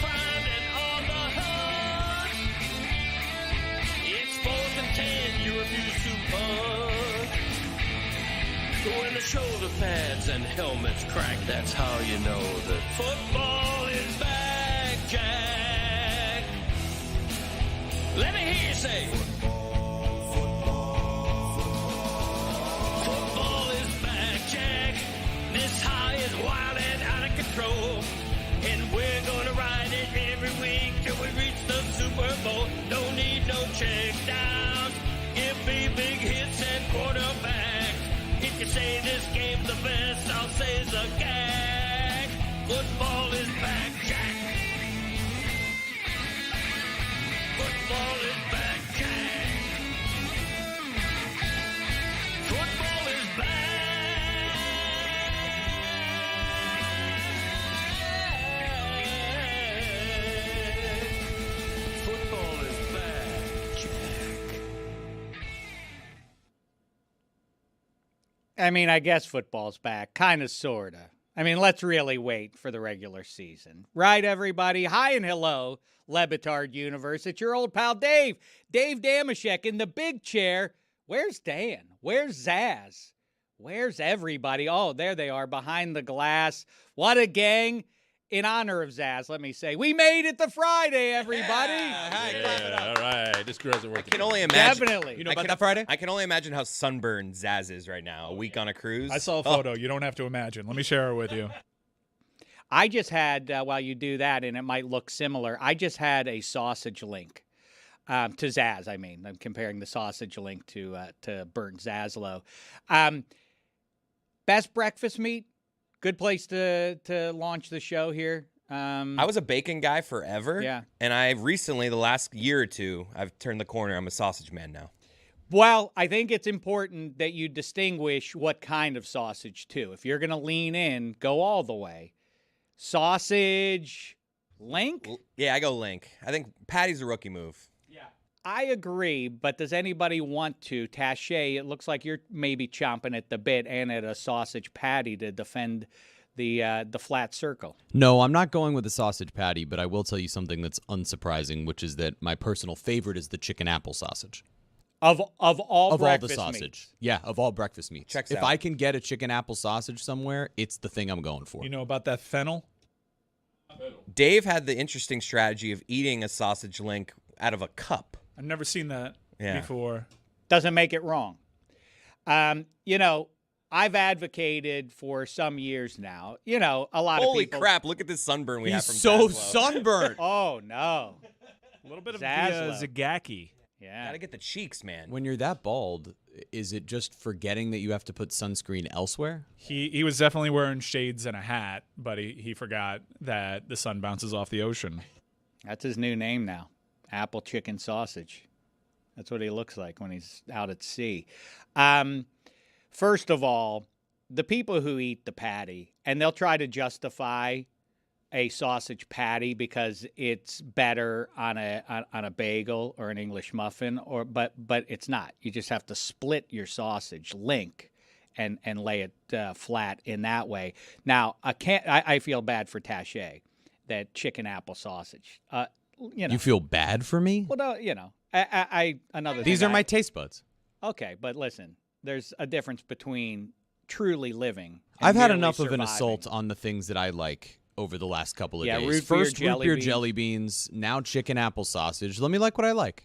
finding on the hunt. It's 4th and 10, you refuse to punt. So when the shoulder pads and helmets crack, that's how you know that football is back, Jack. Let me hear you say, football is back, Jack. This high is wild and out of control. And we're gonna ride it every week till we reach the Super Bowl. Don't need no check downs. Give me big hits and quarterbacks. If you say this game's the best, I'll say it's a gag. Football is back, Jack. Football is back, Jack. Football is back. Football is back, Jack. I mean, I guess football's back. Kind of, sort of. I mean, let's really wait for the regular season. Right, everybody? Hi and hello, Le Batard Universe. It's your old pal Dave. Dave Damashek in the big chair. Where's Dan? Where's Zaz? Where's everybody? Oh, there they are behind the glass. What a gang. In honor of Zaz, let me say, we made it to Friday, everybody. Clap it up. All right, this crew hasn't worked. I can only imagine. Definitely. You know about that Friday? I can only imagine how sunburned Zaz is right now. A week on a cruise. I saw a photo. You don't have to imagine. Let me share it with you. I just had, while you do that, and it might look similar, I just had a sausage link to Zaz. I mean, I'm comparing the sausage link to burnt Zaslow. Best breakfast meat. Good place to launch the show here. I was a bacon guy forever. Yeah. And I recently, the last year or two, I've turned the corner. I'm a sausage man now. Well, I think it's important that you distinguish what kind of sausage, too. If you're going to lean in, go all the way. Sausage, link? Yeah, I go link. I think patty's a rookie move. I agree, but does anybody want to? Taché, it looks like you're maybe chomping at the bit and at a sausage patty to defend the flat circle. No, I'm not going with the sausage patty, but I will tell you something that's unsurprising, which is that my personal favorite is the chicken apple sausage. Of all the sausage. meats. Yeah, of all breakfast meats. Checks if out. I can get a chicken apple sausage somewhere, it's the thing I'm going for. You know about that fennel? Dave had the interesting strategy of eating a sausage link out of a cup. I've never seen that Yeah. before. Doesn't make it wrong. I've advocated for some years now. A lot of Holy people. crap, look at this sunburn we have from He's so Zaslow. sunburned. Oh, no. A little bit of Zaslow. Zagaki. Yeah. Gotta get the cheeks, man. When you're that bald, is it just forgetting that you have to put sunscreen elsewhere? He was definitely wearing shades and a hat, but he forgot that the sun bounces off the ocean. That's his new name now. Apple chicken sausage. That's what he looks like when he's out at sea. First of all, the people who eat the patty, and they'll try to justify a sausage patty because it's better on a bagel or an English muffin, but it's not. You just have to split your sausage link and lay it flat in that way. Now, I feel bad for Taché, that chicken apple sausage. You feel bad for me? Well, no, another. These thing are my taste buds. Okay, but listen, there's a difference between truly living. And I've had merely enough of an surviving. assault on the things that I like over the last couple of days. root beer, First, root jelly beer beans. jelly beans. Now, chicken apple sausage. Let me like what I like.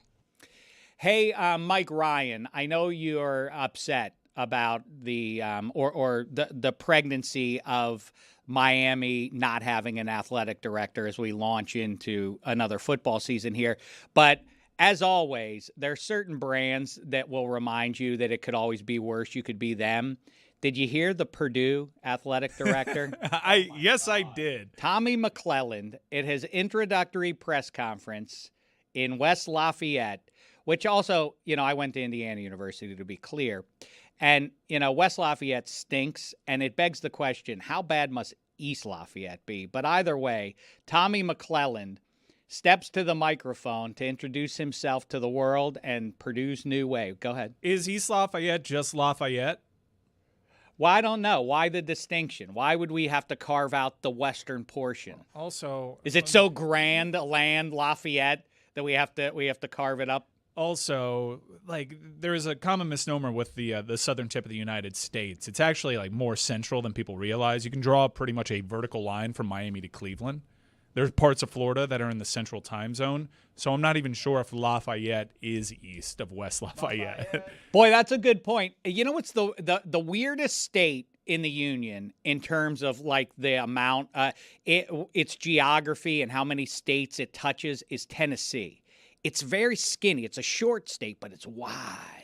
Hey, Mike Ryan, I know you're upset about the the pregnancy of Miami not having an athletic director as we launch into another football season here. But as always, there are certain brands that will remind you that it could always be worse. You could be them. Did you hear the Purdue athletic director? Yes, I did. Tommy McClelland at his introductory press conference in West Lafayette, which also, I went to Indiana University, to be clear. And, West Lafayette stinks, and it begs the question, how bad must East Lafayette be? But either way, Tommy McClelland steps to the microphone to introduce himself to the world and Purdue's new way. Go ahead. Is East Lafayette just Lafayette? Well, I don't know. Why the distinction? Why would we have to carve out the western portion? Also, Is it so grand a land, Lafayette, that we have to carve it up? Also, like, there is a common misnomer with the southern tip of the United States. It's actually like more central than people realize. You can draw pretty much a vertical line from Miami to Cleveland. There's parts of Florida that are in the central time zone, so I'm not even sure if Lafayette is east of West Lafayette. Boy, that's a good point. You know what's the weirdest state in the union in terms of like the amount, its geography and how many states it touches is Tennessee. It's very skinny. It's a short state, but it's wide.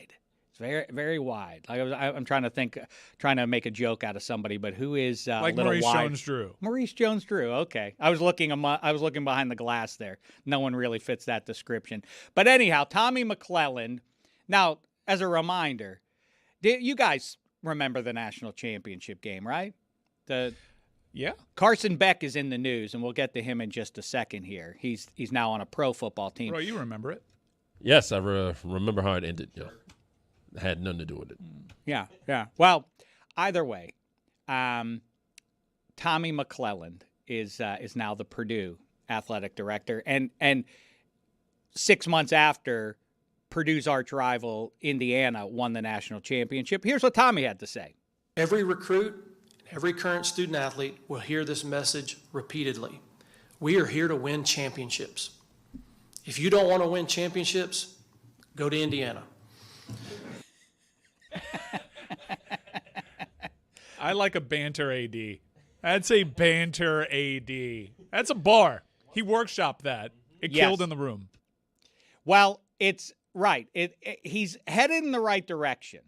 It's very, very wide. I'm trying to make a joke out of somebody, but who is like little Maurice wide? Jones-Drew. Maurice Jones-Drew. Okay, I was looking behind the glass there. No one really fits that description. But anyhow, Tommy McClelland. Now, as a reminder, you guys remember the national championship game, right? Yeah. Carson Beck is in the news, and we'll get to him in just a second here. He's now on a pro football team. Bro, you remember it. Yes, I remember how it ended. Yeah. It had nothing to do with it. Yeah. Well, either way, Tommy McClelland is now the Purdue athletic director, and 6 months after Purdue's arch rival Indiana won the national championship, here's what Tommy had to say. Every recruit, every current student athlete will hear this message repeatedly. We are here to win championships. If you don't want to win championships, go to Indiana. I like a banter AD. That's a banter AD. That's a bar. He workshopped that. It killed in the room. Well, it's right. He's headed in the right direction,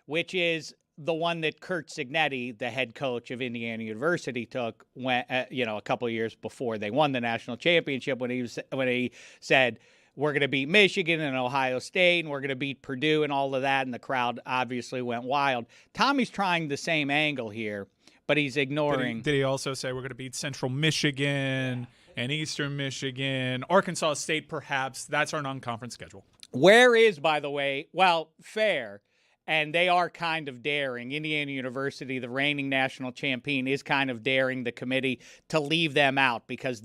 which is the one that Curt Cignetti, the head coach of Indiana University, took when a couple of years before they won the national championship, when he said, we're going to beat Michigan and Ohio State, and we're going to beat Purdue and all of that, and the crowd obviously went wild. Tommy's trying the same angle here, but he's ignoring. Did he also say we're going to beat Central Michigan and Eastern Michigan, Arkansas State perhaps? That's our non-conference schedule. Where is, by the way, well, fair, and they are kind of daring. Indiana University, the reigning national champion, is kind of daring the committee to leave them out because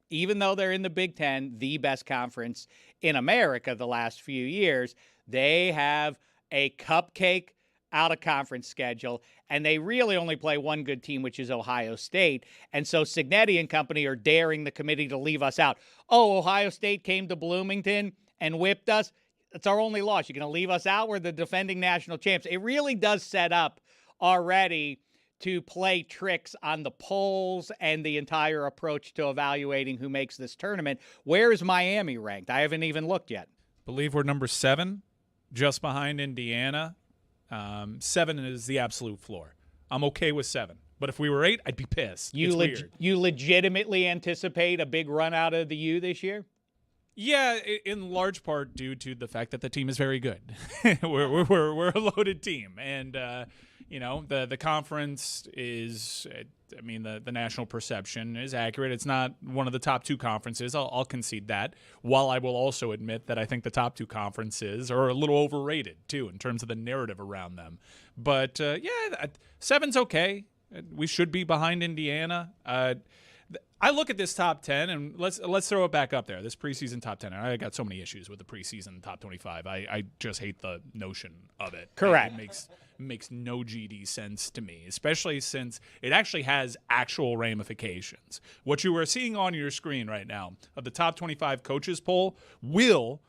even though they're in the Big Ten, the best conference in America the last few years, they have a cupcake out-of-conference schedule, and they really only play one good team, which is Ohio State. And so Cignetti and company are daring the committee to leave us out. Oh, Ohio State came to Bloomington and whipped us. It's our only loss. You're going to leave us out? We're the defending national champs. It really does set up already to play tricks on the polls and the entire approach to evaluating who makes this tournament. Where is Miami ranked? I haven't even looked yet. Believe we're number 7, just behind Indiana. 7 is the absolute floor. I'm okay with 7. But if we were 8, I'd be pissed. You legitimately anticipate a big run out of the U this year? Yeah, in large part due to the fact that the team is very good. we're a loaded team, and the conference is. I mean, the national perception is accurate. It's not one of the top 2 conferences. I'll concede that. While I will also admit that I think the top 2 conferences are a little overrated too in terms of the narrative around them. But 7's okay. We should be behind Indiana. I look at this top 10, and let's throw it back up there. This preseason top 10. I got so many issues with the preseason top 25. I just hate the notion of it. Correct. It makes no GD sense to me, especially since it actually has actual ramifications. What you are seeing on your screen right now of the top 25 coaches poll will,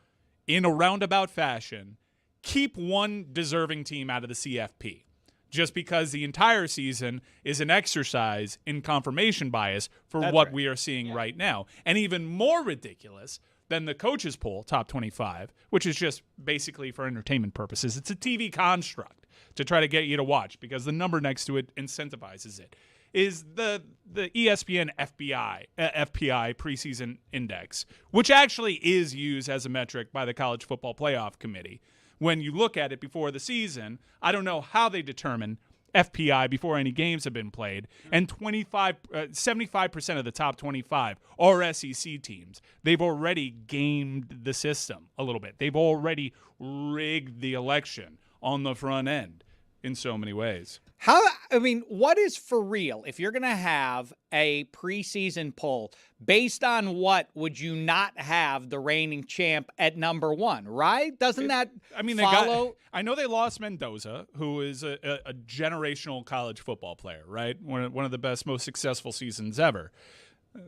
in a roundabout fashion, keep one deserving team out of the CFP. Just because the entire season is an exercise in confirmation bias for what we are seeing right now. And even more ridiculous than the coaches poll, top 25, which is just basically for entertainment purposes. It's a TV construct to try to get you to watch because the number next to it incentivizes it, is the ESPN FPI preseason index, which actually is used as a metric by the College Football Playoff Committee. When you look at it before the season, I don't know how they determine FPI before any games have been played, and 75% of the top 25 are SEC teams. They've already gamed the system a little bit. They've already rigged the election on the front end in so many ways. What is for real? If you're going to have a preseason poll, based on what would you not have the reigning champ at number 1, right? Doesn't that follow? I know they lost Mendoza, who is a generational college football player, right? One of the best, most successful seasons ever.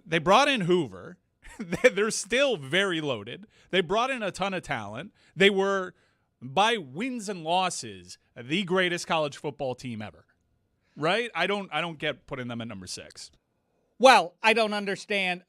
They brought in Hoover. They're still very loaded. They brought in a ton of talent. They were, by wins and losses, the greatest college football team ever. Right? I don't get putting them at number 6. Well, I don't understand.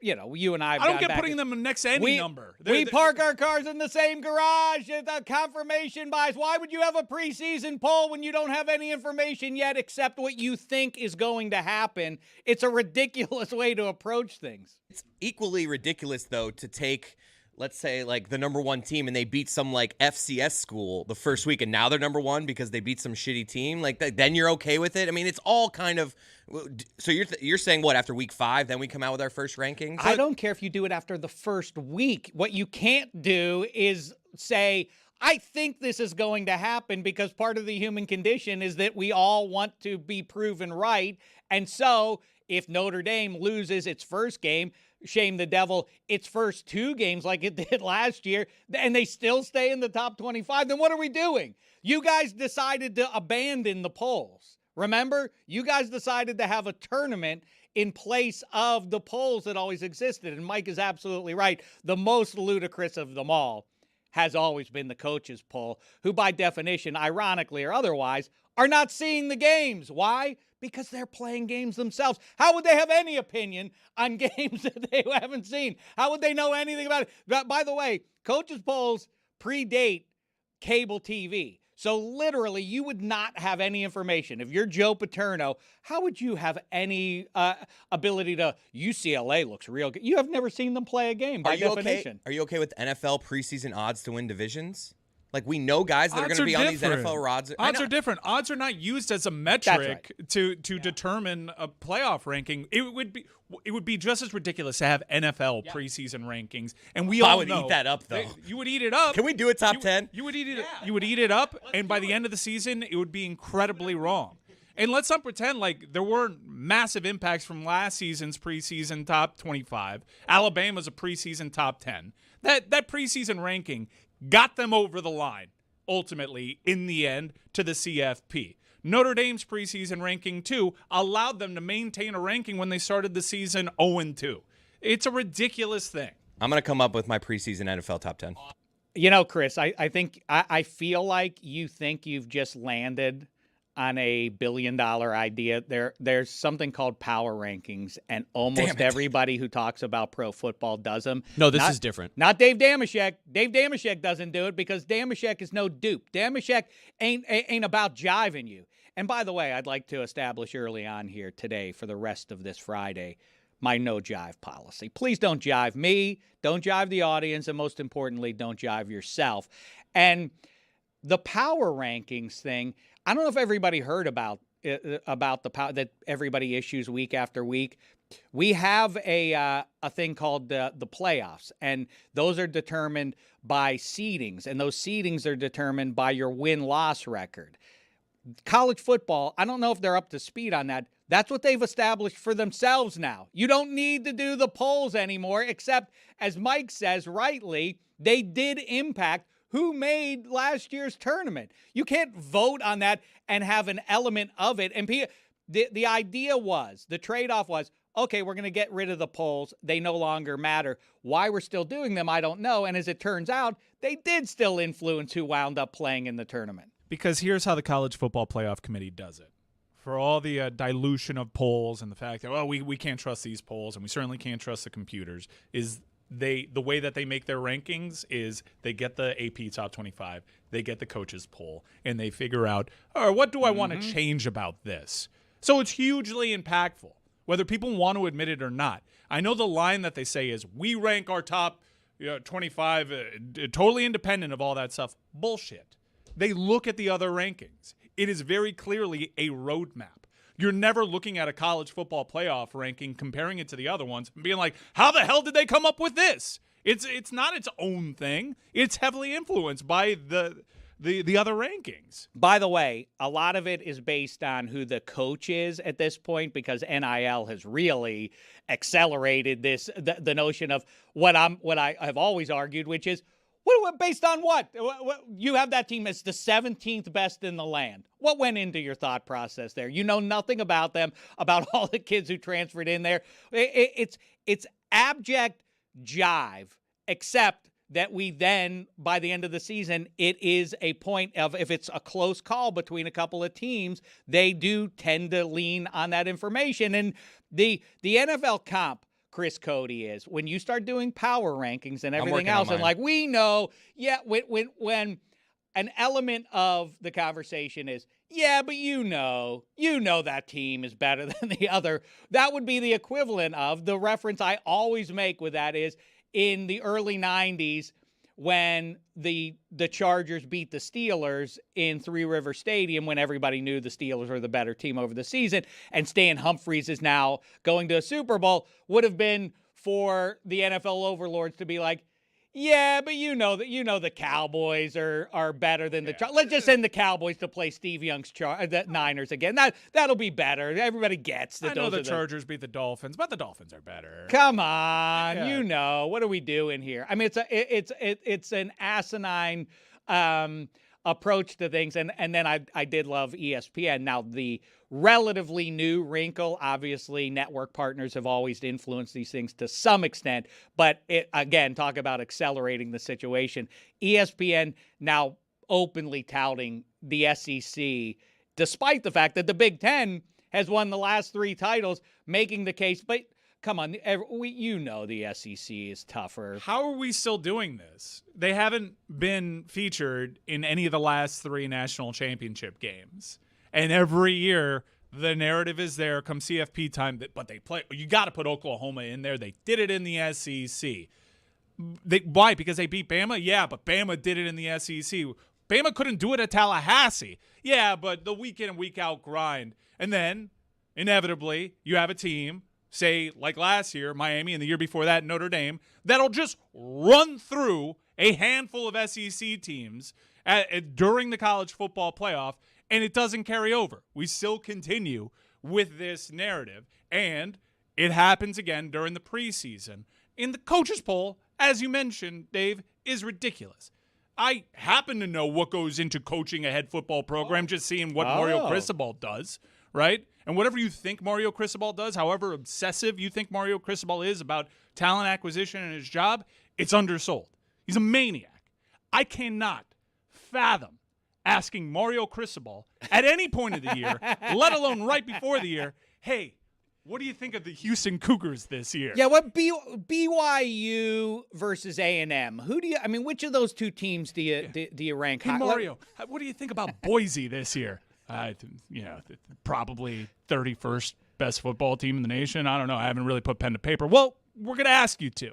You and I don't get putting them next to any number. We park our cars in the same garage. The confirmation bias. Why would you have a preseason poll when you don't have any information yet except what you think is going to happen? It's a ridiculous way to approach things. It's equally ridiculous, though, to take, let's say, like the number 1 team and they beat some like FCS school the first week and now they're number 1 because they beat some shitty team. Like that, then you're okay with it. I mean, it's all kind of. So you're saying what, after week 5, then we come out with our first rankings? I don't care if you do it after the first week. What you can't do is say, I think this is going to happen, because part of the human condition is that we all want to be proven right. And so if Notre Dame loses its first game, shame the devil, its first 2 games like it did last year, and they still stay in the top 25, then what are we doing? You guys decided to abandon the polls. Remember, you guys decided to have a tournament in place of the polls that always existed. And Mike is absolutely right. The most ludicrous of them all has always been the coaches poll, who by definition, ironically or otherwise, are not seeing the games. Why? Because they're playing games themselves. How would they have any opinion on games that they haven't seen? How would they know anything about it? But by the way, coaches polls predate cable TV. So literally, you would not have any information. If you're Joe Paterno, how would you have any ability to, UCLA looks real good? You have never seen them play a game by definition. Are you okay with NFL preseason odds to win divisions? Like, we know guys that are going to be on these NFL odds. Odds are different. Odds are not used as a metric to determine a playoff ranking. It would be just as ridiculous to have NFL preseason rankings. And we all know. I would eat that up, though. You would eat it up. Can we do a top 10? You would eat it. You would eat it up, and by the end of the season, it would be incredibly wrong. And let's not pretend like there weren't massive impacts from last season's preseason top 25. Alabama's a preseason top 10. That preseason ranking got them over the line, ultimately, in the end, to the CFP. Notre Dame's preseason ranking, too, allowed them to maintain a ranking when they started the season 0-2. It's a ridiculous thing. I'm going to come up with my preseason NFL top 10. You know, Chris, I feel like you think you've just landed on a billion-dollar idea. There's something called power rankings, and almost everybody who talks about pro football does them. No, this is different. Not Dave Dameshek. Dave Dameshek doesn't do it because Dameshek is no dupe. Dameshek ain't about jiving you. And by the way, I'd like to establish early on here today for the rest of this Friday my no jive policy. Please don't jive me, don't jive the audience, and most importantly, don't jive yourself. And the power rankings thing, I don't know if everybody heard about the power that everybody issues week after week. We have a thing called the playoffs, and those are determined by seedings, and those seedings are determined by your win-loss record. College football, I don't know if they're up to speed on that. That's what they've established for themselves now. You don't need to do the polls anymore, except, as Mike says rightly, they did impact who made last year's tournament. You can't vote on that and have an element of it. And the idea was, the trade-off was, okay, we're going to get rid of the polls. They no longer matter. Why we're still doing them, I don't know. And as it turns out, they did still influence who wound up playing in the tournament. Because here's how the College Football Playoff Committee does it. For all the dilution of polls and the fact that, well, we can't trust these polls and we certainly can't trust the computers, is the way that they make their rankings is they get the AP Top 25, they get the coaches poll, and they figure out, all right, what do I want to change about this? So it's hugely impactful, whether people want to admit it or not. I know the line that they say is, we rank our top 25 totally independent of all that stuff. Bullshit. They look at the other rankings. It is very clearly a roadmap. You're never looking at a college football playoff ranking, comparing it to the other ones, and being like, how the hell did they come up with this? It's not its own thing. It's heavily influenced by the the other rankings. By the way, a lot of it is based on who the coach is at this point, because NIL has really accelerated the notion of what I have always argued, which is based on what? You have that team as the 17th best in the land. What went into your thought process there? You know nothing about them, about all the kids who transferred in there. It's abject jive, except that we then, by the end of the season, it is a point of, if it's a close call between a couple of teams, they do tend to lean on that information. And the NFL comp, Chris Cody, is when you start doing power rankings and everything else, and like, we know, when an element of the conversation is, yeah, but you know that team is better than the other. That would be the equivalent of the reference I always make with that is in the early 90s when the Chargers beat the Steelers in Three River Stadium, when everybody knew the Steelers were the better team over the season, and Stan Humphries is now going to a Super Bowl, would have been for the NFL overlords to be like, yeah, but the Cowboys are better than the Chargers. Let's just send the Cowboys to play Steve Young's Niners again. That'll be better. Everybody gets that. I know the Chargers beat the Dolphins, but the Dolphins are better. Come on, what are we doing here? I mean, it's an asinine approach to things, and then I did love ESPN. Now the relatively new wrinkle, obviously network partners have always influenced these things to some extent, but again, talk about accelerating the situation. ESPN now openly touting the SEC, despite the fact that the Big Ten has won the last 3 titles, making the case, but come on, the SEC is tougher. How are we still doing this? They haven't been featured in any of the last 3 national championship games. And every year, the narrative is there come CFP time, but they play. You got to put Oklahoma in there. They did it in the SEC. Why? Because they beat Bama? Yeah, but Bama did it in the SEC. Bama couldn't do it at Tallahassee. Yeah, but the week in and week out grind. And then, inevitably, you have a team, say, like last year, Miami, and the year before that, Notre Dame, that'll just run through a handful of SEC teams during the college football playoff, and it doesn't carry over. We still continue with this narrative, and it happens again during the preseason. In the coaches poll, as you mentioned, Dave, is ridiculous. I happen to know what goes into coaching a head football program, just seeing what Mario Cristobal does, right? And whatever you think Mario Cristobal does, however obsessive you think Mario Cristobal is about talent acquisition and his job, it's undersold. He's a maniac. I cannot fathom asking Mario Cristobal at any point of the year, let alone right before the year, hey, what do you think of the Houston Cougars this year? Yeah, what BYU versus A&M? Which of those 2 teams do you rank? Hey, Mario, what do you think about Boise this year? Probably 31st best football team in the nation. I don't know. I haven't really put pen to paper. Well, we're going to ask you to.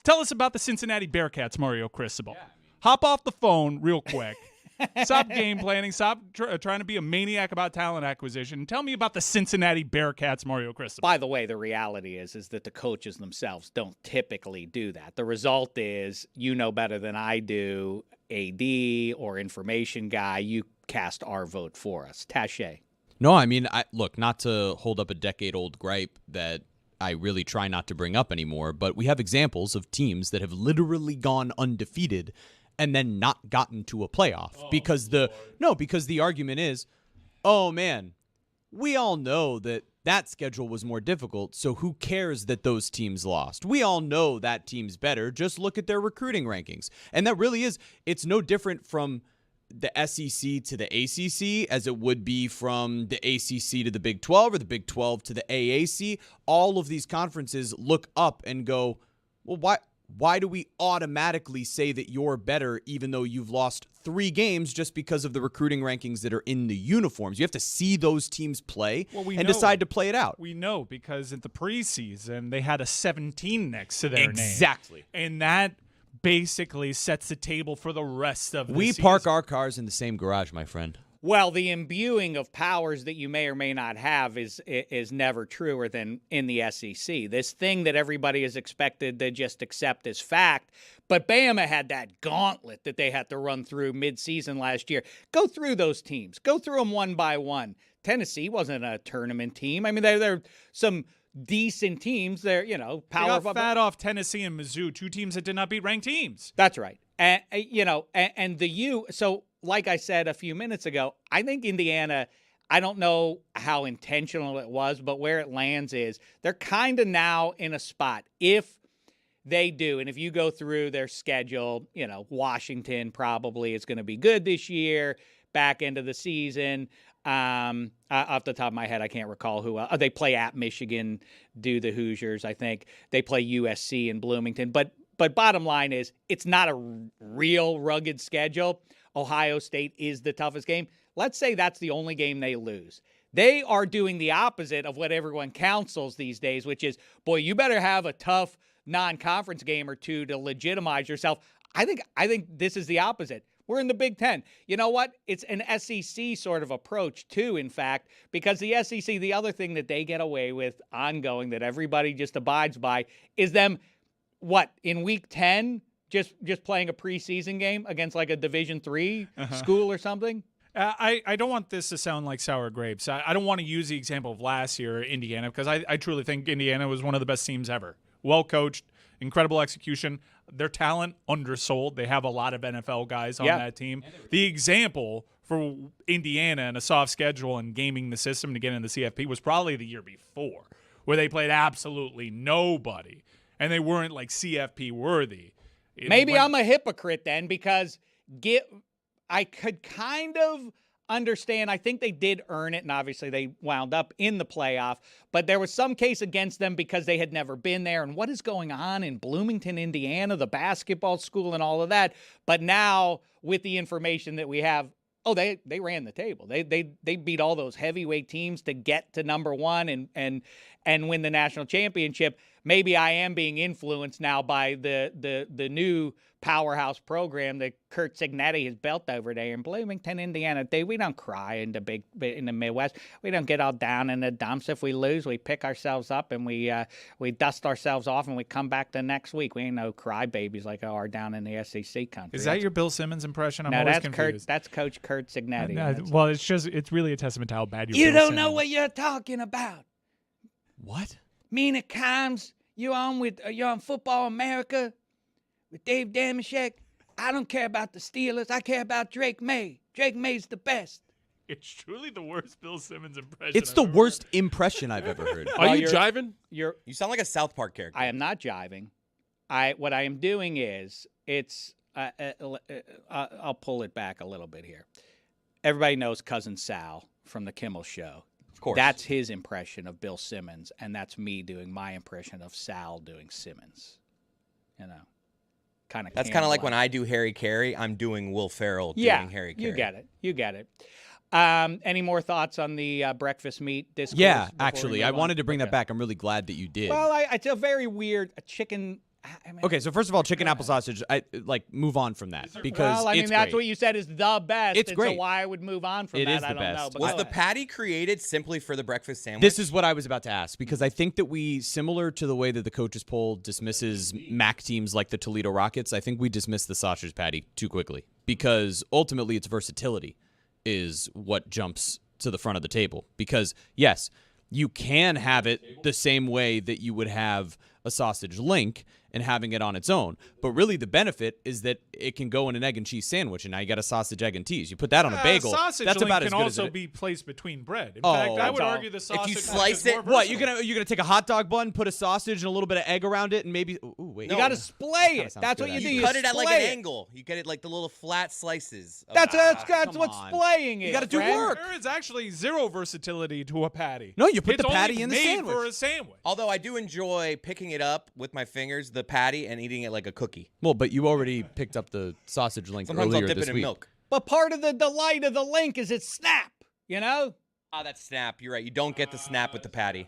Tell us about the Cincinnati Bearcats, Mario Cristobal. Hop off the phone real quick. Stop game planning. Stop trying to be a maniac about talent acquisition. Tell me about the Cincinnati Bearcats, Mario Cristobal. By the way, the reality is that the coaches themselves don't typically do that. The result is, you know better than I do, AD or information guy, you cast our vote for us. Taché. No, I mean, look, not to hold up a decade-old gripe that I really try not to bring up anymore, but we have examples of teams that have literally gone undefeated and then not gotten to a playoff because the argument is, oh man, we all know that schedule was more difficult, so who cares that those teams lost? We all know that team's better. Just look at their recruiting rankings. And that really is, it's no different from the SEC to the ACC as it would be from the ACC to the Big 12 or the Big 12 to the AAC. All of these conferences look up and go, well, why do we automatically say that you're better even though you've lost 3 games just because of the recruiting rankings that are in the uniforms? You have to see those teams play and decide to play it out. We know because at the preseason, they had a 17 next to their name. Exactly. And that basically sets the table for the rest of the season. We park our cars in the same garage, my friend. Well, the imbuing of powers that you may or may not have is never truer than in the SEC. This thing that everybody is expected to just accept as fact. But Bama had that gauntlet that they had to run through midseason last year. Go through those teams. Go through them one by one. Tennessee wasn't a tournament team. I mean, they're some decent teams. They're, power. They got fat off Tennessee and Mizzou, 2 teams that did not beat ranked teams. That's right. And, and the U. So, like I said a few minutes ago, I think Indiana, I don't know how intentional it was, but where it lands is they're kind of now in a spot. If they do, and if you go through their schedule, Washington probably is going to be good this year, back end of the season. Off the top of my head, I can't recall who else. They play at Michigan, do the Hoosiers, I think. They play USC in Bloomington. But bottom line is, it's not a real rugged schedule. Ohio State is the toughest game. Let's say that's the only game they lose. They are doing the opposite of what everyone counsels these days, which is, boy, you better have a tough non-conference game or two to legitimize yourself. I think this is the opposite. We're in the Big Ten. You know what? It's an SEC sort of approach, too, in fact, because the SEC, the other thing that they get away with ongoing that everybody just abides by is them, in week 10, just playing a preseason game against like a Division III school or something? I don't want this to sound like sour grapes. I don't want to use the example of last year, Indiana, because I truly think Indiana was one of the best teams ever. Well coached, incredible execution. Their talent undersold. They have a lot of NFL guys on that team. The example for Indiana and a soft schedule and gaming the system to get in the CFP was probably the year before, where they played absolutely nobody, and they weren't like CFP worthy. Maybe I'm a hypocrite then, because I could kind of understand. I think they did earn it, and obviously they wound up in the playoff, but there was some case against them because they had never been there. And what is going on in Bloomington, Indiana, the basketball school and all of that? But now with the information that we have, they ran the table. They beat all those heavyweight teams to get to number one and win the national championship. Maybe I am being influenced now by the new powerhouse program that Kurt Signetti has built over there in Bloomington, Indiana. We don't cry in the Midwest. We don't get all down in the dumps. If we lose, we pick ourselves up and we dust ourselves off and we come back the next week. We ain't no crybabies like are down in the SEC country. Is that your Bill Simmons impression? I'm always confused. Kurt. That's Coach Kurt Signetti. Well, it's really a testament to how bad you Bill don't Simmons. know what you're talking about. What? Mina Kimes, you're on Football America with Dave Damashek. I don't care about the Steelers. I care about Drake May. Drake May's the best. It's truly the worst Bill Simmons impression. It's the worst impression I've ever heard. Are you jiving? You sound like a South Park character. I am not jiving. What I am doing is I'll pull it back a little bit here. Everybody knows Cousin Sal from the Kimmel Show. Of course. That's his impression of Bill Simmons, and that's me doing my impression of Sal doing Simmons. That's kind of like when I do Harry Carey, I'm doing Will Ferrell doing Harry Carey. You get it. Any more thoughts on the breakfast meat discourse? Yeah, actually, I wanted to bring that back. I'm really glad that you did. Well, it's a very weird chicken. Okay, so first of all, chicken apple sausage. I move on from that because that's great. what you said is the best. It's great. So why I would move on from It that, is the I don't best. know. But Was the patty created simply for the breakfast sandwich? This is what I was about to ask, because I think that we, similar to the way that the coaches poll dismisses MAC teams like the Toledo Rockets, I think we dismiss the sausage patty too quickly, because ultimately its versatility is what jumps to the front of the table. Because yes, you can have it the same way that you would have a sausage link and having it on its own. But really the benefit is that it can go in an egg and cheese sandwich, and now you got a sausage, egg, and cheese. You put that on a bagel, sausage that's link about as can good as also it be placed between bread. In Oh, fact, I that's would all. argue the sausage slice is more it- What, versatile. you're gonna take a hot dog bun, put a sausage and a little bit of egg around it, and maybe wait. You got to splay it. sounds That's good, what you do. You You cut it at like splay an it. angle. You get it like the little flat slices. of- That's come what on. splaying is. You gotta do friend. work. There is actually zero versatility to a patty. No, you put It's the patty only in the made sandwich. for a sandwich. Although I do enjoy picking it up with my fingers, the patty, and eating it like a cookie. Well, but you already picked up the sausage link Sometimes earlier I'll dip this it in week. milk. But part of the delight of the link is its snap, Ah, that snap. You're right. You don't get the snap with the patty.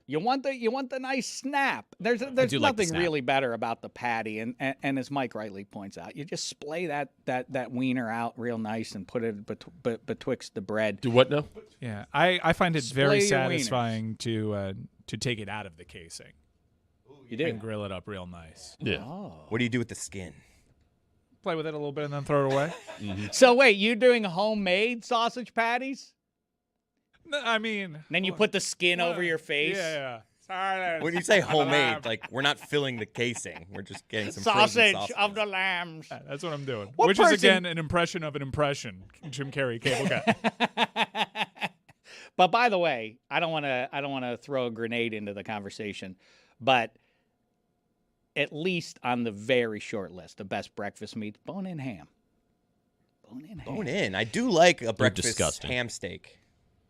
You want the nice snap. There's do nothing like the snap. really better about the patty, and as Mike rightly points out, you just splay that wiener out real nice and put it betwixt the bread. Do what now? Yeah, I find it very Splay your wieners. satisfying to take it out of the casing You do. and grill it up real nice. Yeah. What do you do with the skin? Play with it a little bit and then throw it away. So wait, you doing homemade sausage patties? No, I mean, And then you put the skin over your face? Yeah. Sorry, When you say homemade, like we're not filling the casing. We're just getting some frozen Sausage sausage. of the lambs. That's what I'm doing. What Which person- is again an impression of an impression. Jim Carrey, cable guy. But by the way, I don't want to throw a grenade into the conversation, but at least on the very short list of best breakfast meats, bone-in ham. Bone-in ham. Bone in. I do like a breakfast disgusting. ham steak.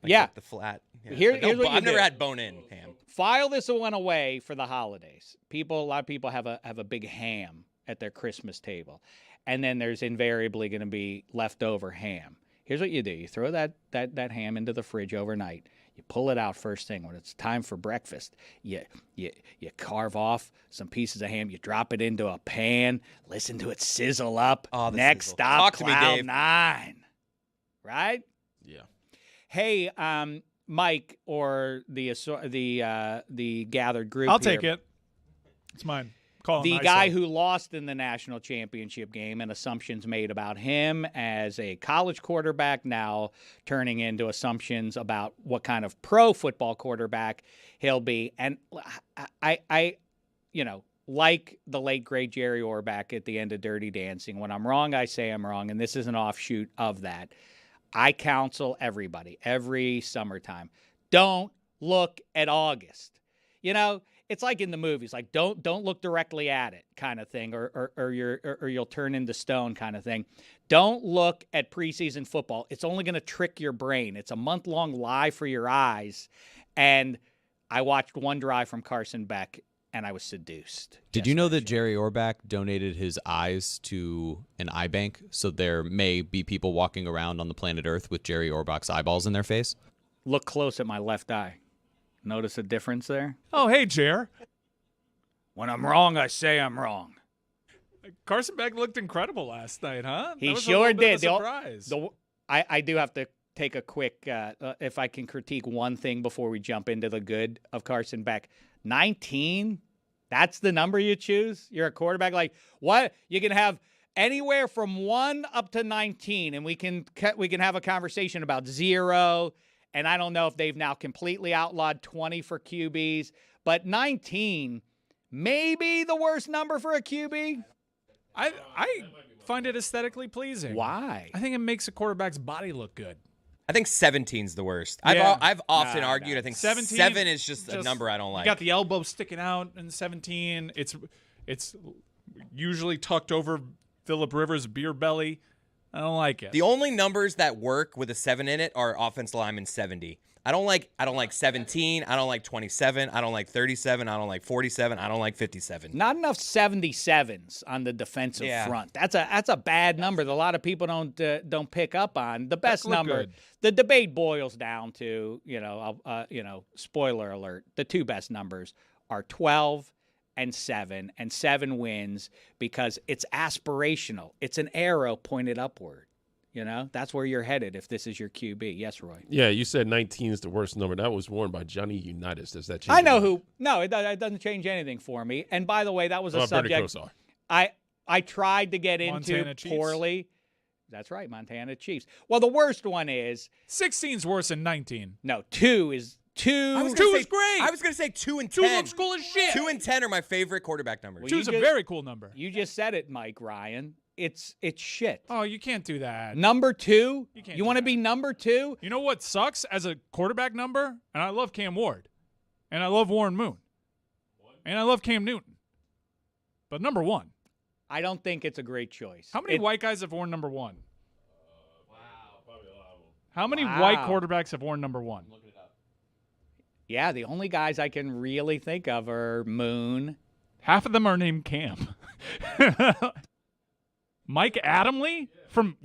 Like Yeah. the flat. Yeah. Here's what you I've never do. had bone in ham. File this one away for the holidays. A lot of people have a big ham at their Christmas table, and then there's invariably going to be leftover ham. Here's what you do: you throw that ham into the fridge overnight. You pull it out first thing when it's time for breakfast. You carve off some pieces of ham. You drop it into a pan. Listen to it sizzle up. Oh, the Next sizzle. stop, Talk to me, Cloud Dave. 9. Right? Yeah. Hey, Mike, or the gathered group. I'll here. take it. It's mine. Call him The ISO. guy who lost in the national championship game, and assumptions made about him as a college quarterback, now turning into assumptions about what kind of pro football quarterback he'll be. And I like the late great Jerry Orbach at the end of Dirty Dancing, when I'm wrong, I say I'm wrong, and this is an offshoot of that. I counsel everybody every summertime, don't look at August. It's like in the movies, like don't look directly at it, kind of thing, or you'll turn into stone, kind of thing. Don't look at preseason football. It's only going to trick your brain. It's a month-long lie for your eyes. And I watched one drive from Carson Beck, and I was seduced. Did you know that Jerry Orbach donated his eyes to an eye bank, so there may be people walking around on the planet Earth with Jerry Orbach's eyeballs in their face? Look close at my left eye. Notice a difference there? Oh, hey, Jer. When I'm wrong, I say I'm wrong. Carson Beck looked incredible last night, huh? He That was a sure little bit did. of a surprise. I do have to take a quick, if I can critique one thing before we jump into the good of Carson Beck. 19? That's the number you choose? You're a quarterback? Like, what? You can have anywhere from 1 up to 19, and we can have a conversation about 0. And I don't know if they've now completely outlawed 20 for QBs, but 19 may be the worst number for a QB. I find it aesthetically pleasing. Why? I think it makes a quarterback's body look good. I think 17's the worst. Yeah. I've often Nah, argued. nah. I think 17 7 is just a number I don't like. You got the elbow sticking out in 17. It's usually tucked over Phillip Rivers' beer belly. I don't like it. The only numbers that work with a 7 in it are offensive lineman 70. I don't like 17. I don't like 27. I don't like 37. I don't like 47. I don't like 57. Not enough 77s on the defensive Yeah. front. That's a bad number that a lot of people don't pick up on. The best look number. good. The debate boils down to spoiler alert. The two best numbers are 12 and 7, and 7 wins because it's aspirational. It's an arrow pointed upward. That's where you're headed if this is your QB. Yes, Roy. Yeah, you said 19 is the worst number. That was worn by Johnny Unitas. Does that change? I know your mind? who. No, it doesn't change anything for me. And by the way, that was a Bernie subject Kosar. I tried to get into Montana Chiefs. poorly. That's right, Montana Chiefs. Well, the worst one is 16's worse than 19. 2 is 2. is great. I was going to say 2 and 2 10. looks cool as shit. 2 and 10 are my favorite quarterback numbers. Well, 2's a just- very cool number. You just said it, Mike Ryan. It's shit. Oh, you can't do that. Number 2? You can't You do want to that. be number 2? You know what sucks as a quarterback number? And I love Cam Ward. And I love Warren Moon. And I love Cam Newton. But number 1. I don't think it's a great choice. How many white guys have worn number 1? Probably a lot of them. How many Wow. white quarterbacks have worn number 1? Yeah, the only guys I can really think of are Moon. Half of them are named Cam. Mike Adamle from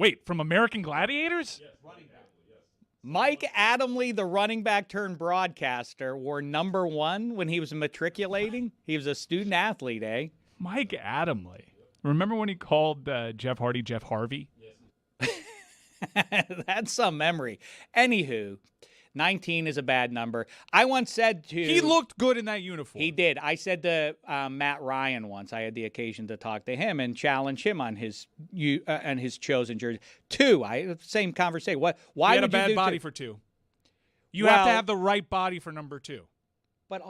American Gladiators? Mike Adamle, the running back turned broadcaster, wore number 1 when he was matriculating. He was a student athlete, eh? Mike Adamle. Remember when he called Jeff Hardy Jeff Harvey? That's some memory. Anywho, 19 is a bad number. I once said to... He looked good in that uniform. He did. I said to Matt Ryan once, I had the occasion to talk to him and challenge him on his chosen jersey. 2, same conversation. Why he had would a bad you do body 2? for 2. You have to have the right body for number 2. But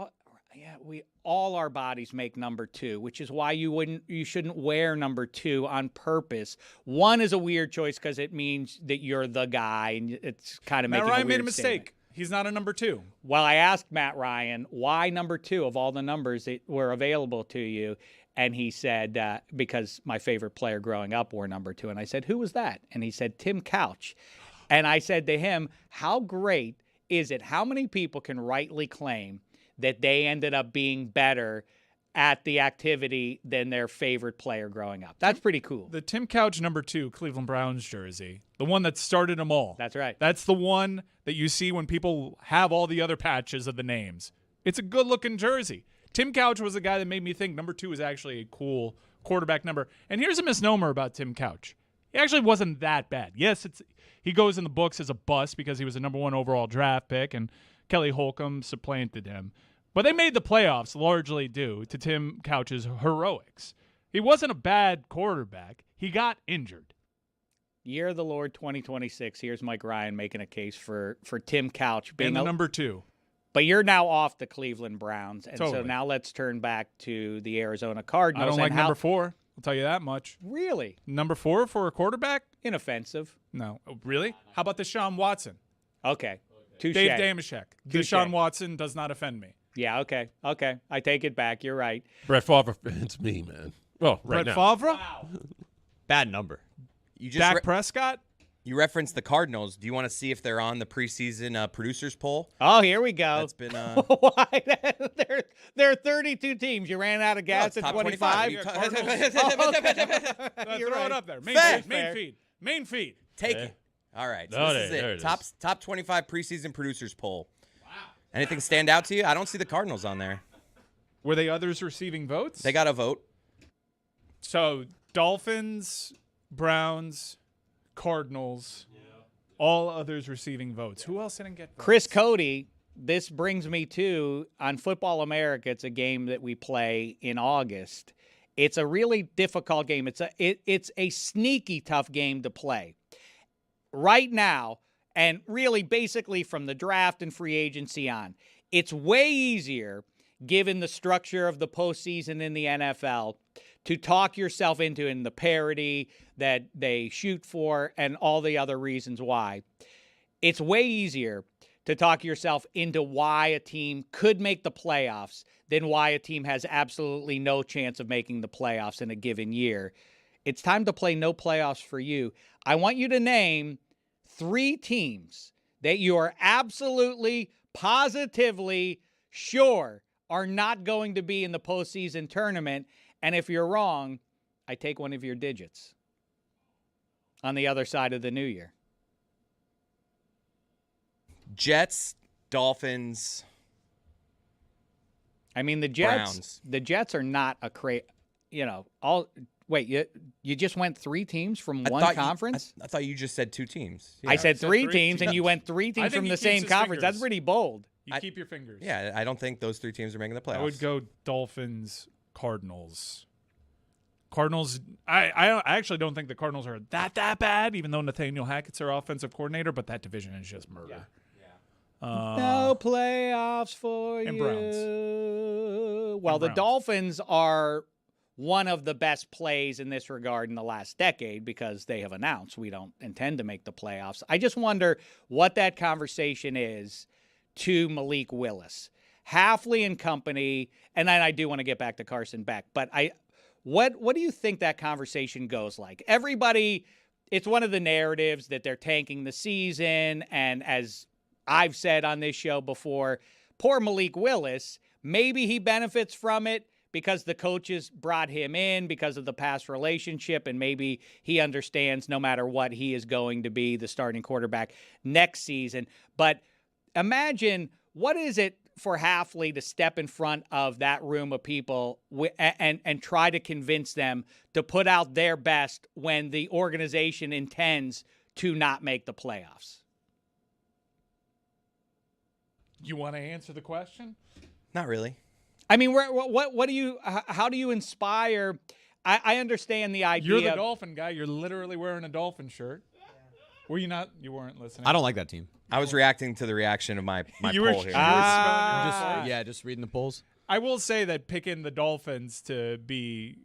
all our bodies make number 2, which is why you shouldn't wear number 2 on purpose. 1 is a weird choice because it means that you're the guy, and it's kind of making Matt Ryan a made weird a mistake. statement. He's not a number 2. Well, I asked Matt Ryan why number 2 of all the numbers that were available to you, and he said because my favorite player growing up wore number 2, and I said, who was that? And he said Tim Couch, and I said to him, how great is it? How many people can rightly claim that they ended up being better at the activity than their favorite player growing up? That's pretty cool. The Tim Couch number 2 Cleveland Browns jersey, the one that started them all. That's right. That's the one that you see when people have all the other patches of the names. It's a good-looking jersey. Tim Couch was the guy that made me think number 2 is actually a cool quarterback number. And here's a misnomer about Tim Couch. He actually wasn't that bad. Yes, he goes in the books as a bust because he was a number 1 overall draft pick, and Kelly Holcomb supplanted him. But they made the playoffs largely due to Tim Couch's heroics. He wasn't a bad quarterback. He got injured. Year of the Lord 2026. Here's Mike Ryan making a case for Tim Couch being the number 2. But you're now off the Cleveland Browns, and Totally. so now let's turn back to the Arizona Cardinals. I don't like number 4. I'll tell you that much. Really? Number 4 for a quarterback? Inoffensive. No. Oh, really? How about Deshaun Watson? Okay. Touche. Dave Damashek. Touche. Deshaun Watson does not offend me. Yeah, okay. I take it back. You're right. Brett Favre, it's me, man. Well, right Brett now. Favre? Bad number. You just Dak Prescott? you referenced the Cardinals. Do you want to see if they're on the preseason producers poll? Oh, here we go. That's been Why? there are 32 teams. You ran out of gas at top 25. You Throw right. it up there. Fair. Main feed. Take it. All right. So Oh, this is there it. it is. Top 25 preseason producers poll. Wow. Anything stand out to you? I don't see the Cardinals on there. Were they others receiving votes? They got a vote. So Dolphins, Browns, Cardinals, all others receiving votes. Who else didn't get votes? Chris Cody, this brings me to, on Football America, it's a game that we play in August. It's a really difficult game. It's a sneaky tough game to play. Right now, and really basically from the draft and free agency on, it's way easier, given the structure of the postseason in the NFL, to talk yourself into in the parity that they shoot for and all the other reasons why. It's way easier to talk yourself into why a team could make the playoffs than why a team has absolutely no chance of making the playoffs in a given year. It's time to play no playoffs for you. I want you to name 3 teams that you are absolutely, positively sure are not going to be in the postseason tournament. And if you're wrong, I take one of your digits on the other side of the new year. Jets, Dolphins. I mean, the Browns. Jets are not a Wait, you just went 3 teams from I one thought conference? I thought you just said 2 teams. I said said 3 3 teams, and teams. you went 3 I teams think from he the keeps same his conference. That's fingers. pretty bold. You keep your fingers. Yeah, I don't think those 3 teams are making the playoffs. I would go Dolphins, Cardinals. Cardinals, I actually don't think the Cardinals are that bad, even though Nathaniel Hackett's their offensive coordinator, but that division is just murder. No playoffs for and you. Browns. Well, And the Browns. Dolphins are one of the best plays in this regard in the last decade because they have announced we don't intend to make the playoffs. I just wonder what that conversation is to Malik Willis. Halfley and company, and then I do want to get back to Carson Beck, but what do you think that conversation goes like? Everybody, it's one of the narratives that they're tanking the season, and as I've said on this show before, poor Malik Willis, maybe he benefits from it, because the coaches brought him in because of the past relationship, and maybe he understands no matter what, he is going to be the starting quarterback next season. But imagine, what is it for Hafley to step in front of that room of people and try to convince them to put out their best when the organization intends to not make the playoffs? You want to answer the question? Not really. I mean, what do you? How do you inspire? I understand the idea. You're the Dolphin guy. You're literally wearing a Dolphin shirt. Were you not? You weren't listening. I don't like that team. I was reacting to the reaction of my You poll were- here. you were smelling your Just, pulse. yeah, just reading the polls. I will say that picking the Dolphins to be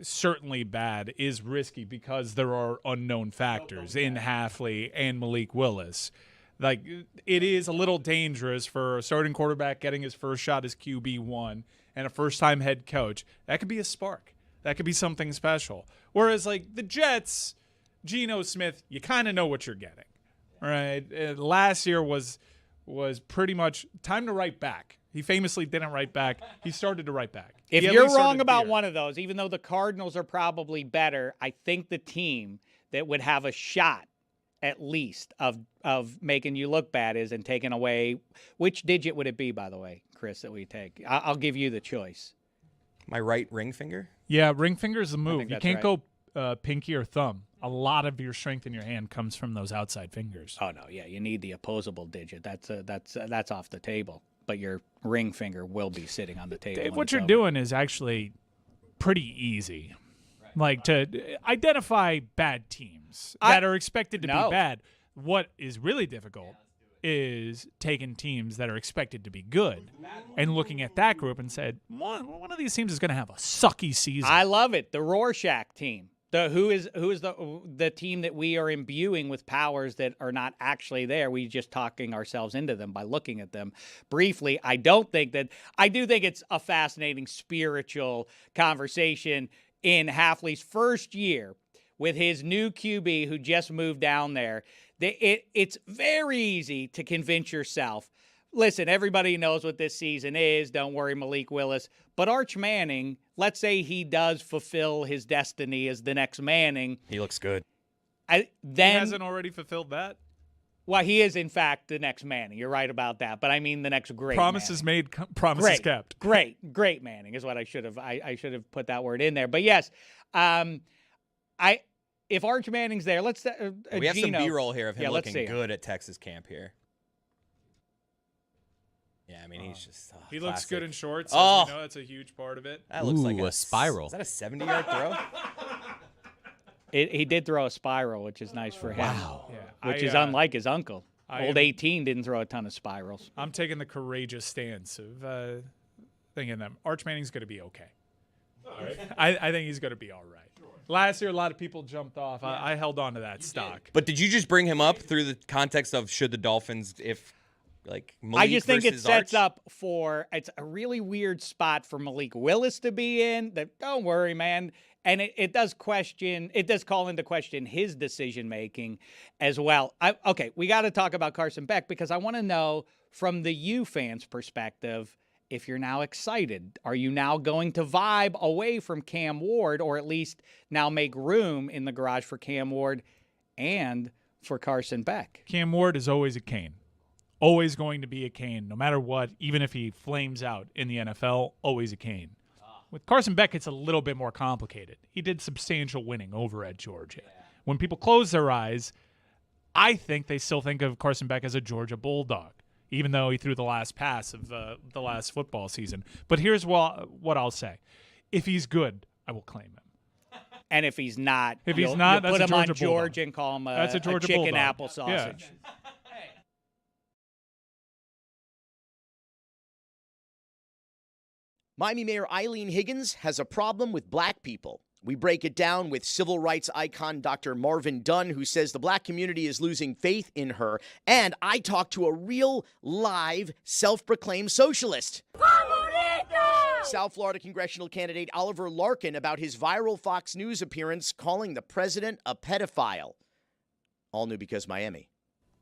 certainly bad is risky because there are unknown factors in Hafley and Malik Willis. Like, it is a little dangerous for a starting quarterback getting his first shot as QB1 and a first-time head coach. That could be a spark. That could be something special. Whereas, like, the Jets, Geno Smith, you kind of know what you're getting. Right? Last year was pretty much time to write back. He famously didn't write back. He started to write back. If He at you're least started wrong about here. one of those, even though the Cardinals are probably better, I think the team that would have a shot at least of making you look bad is, and taking away, which digit would it be, by the way, Chris, that we take? I'll give you the choice. My right ring finger? Yeah, ring finger is the move. think You that's can't right. go pinky or thumb. A lot of your strength in your hand comes from those outside fingers. Oh no, yeah, you need the opposable digit. That's off the table. But your ring finger will be sitting on the table. Dave, when what it's you're over. doing is actually pretty easy. Like, to identify bad teams that are expected to No. be bad. What is really difficult is taking teams that are expected to be good and looking at that group and said, one of these teams is going to have a sucky season. I love it. The Rorschach team. Who is the team that we are imbuing with powers that are not actually there? We just talking ourselves into them by looking at them briefly. I do think it's a fascinating spiritual conversation in Hafley's first year with his new QB who just moved down there. It's very easy to convince yourself, listen, everybody knows what this season is. Don't worry, Malik Willis. But Arch Manning, let's say he does fulfill his destiny as the next Manning. He looks good. He hasn't already fulfilled that. Well, he is, in fact, the next Manning. You're right about that. But I mean the next great Promises Manning. made, promises kept. Great Manning is what I should have. I should have put that word in there. But yes, if Arch Manning's there, let's. We have Geno, some B-roll here of him let's see looking it. good at Texas camp here. Yeah, I mean, he's just He looks classic. good in shorts. Oh. As we know, that's a huge part of it. That looks like Ooh, a spiral. Is that a 70-yard throw? He did throw a spiral, which is nice for him. Wow. Yeah, Which is unlike his uncle. I Old am- 18 didn't throw a ton of spirals. I'm taking the courageous stance of thinking that Arch Manning's going to be okay. I think he's going to be all right. Last year, a lot of people jumped off. I held on to that stock. But did you just bring him up through the context of should the Dolphins, if like Malik I just think it versus sets Arch? up for, it's a really weird spot for Malik Willis to be in. That, don't worry, man. And it does call into question his decision making as well. Okay, we got to talk about Carson Beck because I want to know from the U fans' perspective, if you're now excited. Are you now going to vibe away from Cam Ward, or at least now make room in the garage for Cam Ward and for Carson Beck? Cam Ward is always a Kane. Always going to be a Kane, no matter what, even if he flames out in the NFL, always a Kane. With Carson Beck, it's a little bit more complicated. He did substantial winning over at Georgia. When people close their eyes, I think they still think of Carson Beck as a Georgia Bulldog, even though he threw the last pass of the last football season. But here's what I'll say. If he's good, I will claim him. And if he's not, If he's you'll not, put that's him a on Georgia Bulldog. Georgia and call him That's a Georgia chicken Bulldog. apple sausage. Yeah. Miami Mayor Eileen Higgins has a problem with black people. We break it down with civil rights icon Dr. Marvin Dunn, who says the black community is losing faith in her. And I talk to a real, live, self-proclaimed socialist. South Florida congressional candidate Oliver Larkin about his viral Fox News appearance calling the president a pedophile. All new because Miami.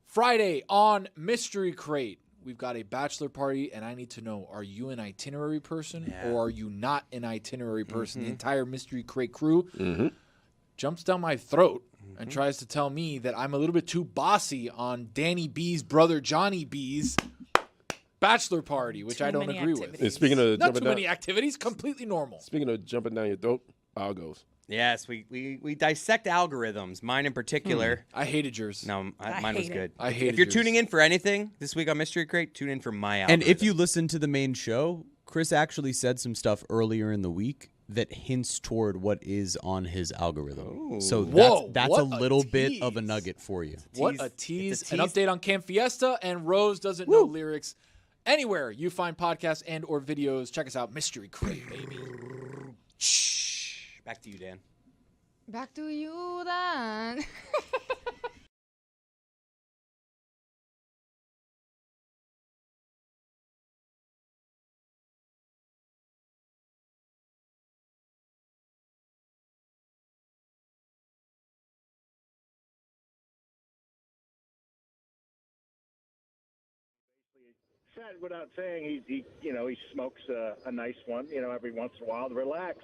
Friday on Mystery Crate, we've got a bachelor party, and I need to know, are you an itinerary person or are you not an itinerary person? The entire Mystery Crate crew jumps down my throat and tries to tell me that I'm a little bit too bossy on Danny B's brother Johnny B's bachelor party, which I don't agree with. And speaking of Not too many activities, completely normal. Speaking of jumping down your throat, algos. Yes, we dissect algorithms. Mine in particular. I hated yours. No, mine was good. I hated If you're yours. tuning in for anything this week on Mystery Crate, tune in for my algorithm. And if you listen to the main show, Chris actually said some stuff earlier in the week that hints toward what is on his algorithm. So that's what a little a bit of a tease. nugget for you. What a tease. An update on Camp Fiesta, and Rose doesn't know lyrics. Anywhere you find podcasts and or videos, check us out. Mystery Crate, baby. Shh. Back to you, Dan. Back to you, Dan. Said without saying he smokes a nice one, every once in a while to relax.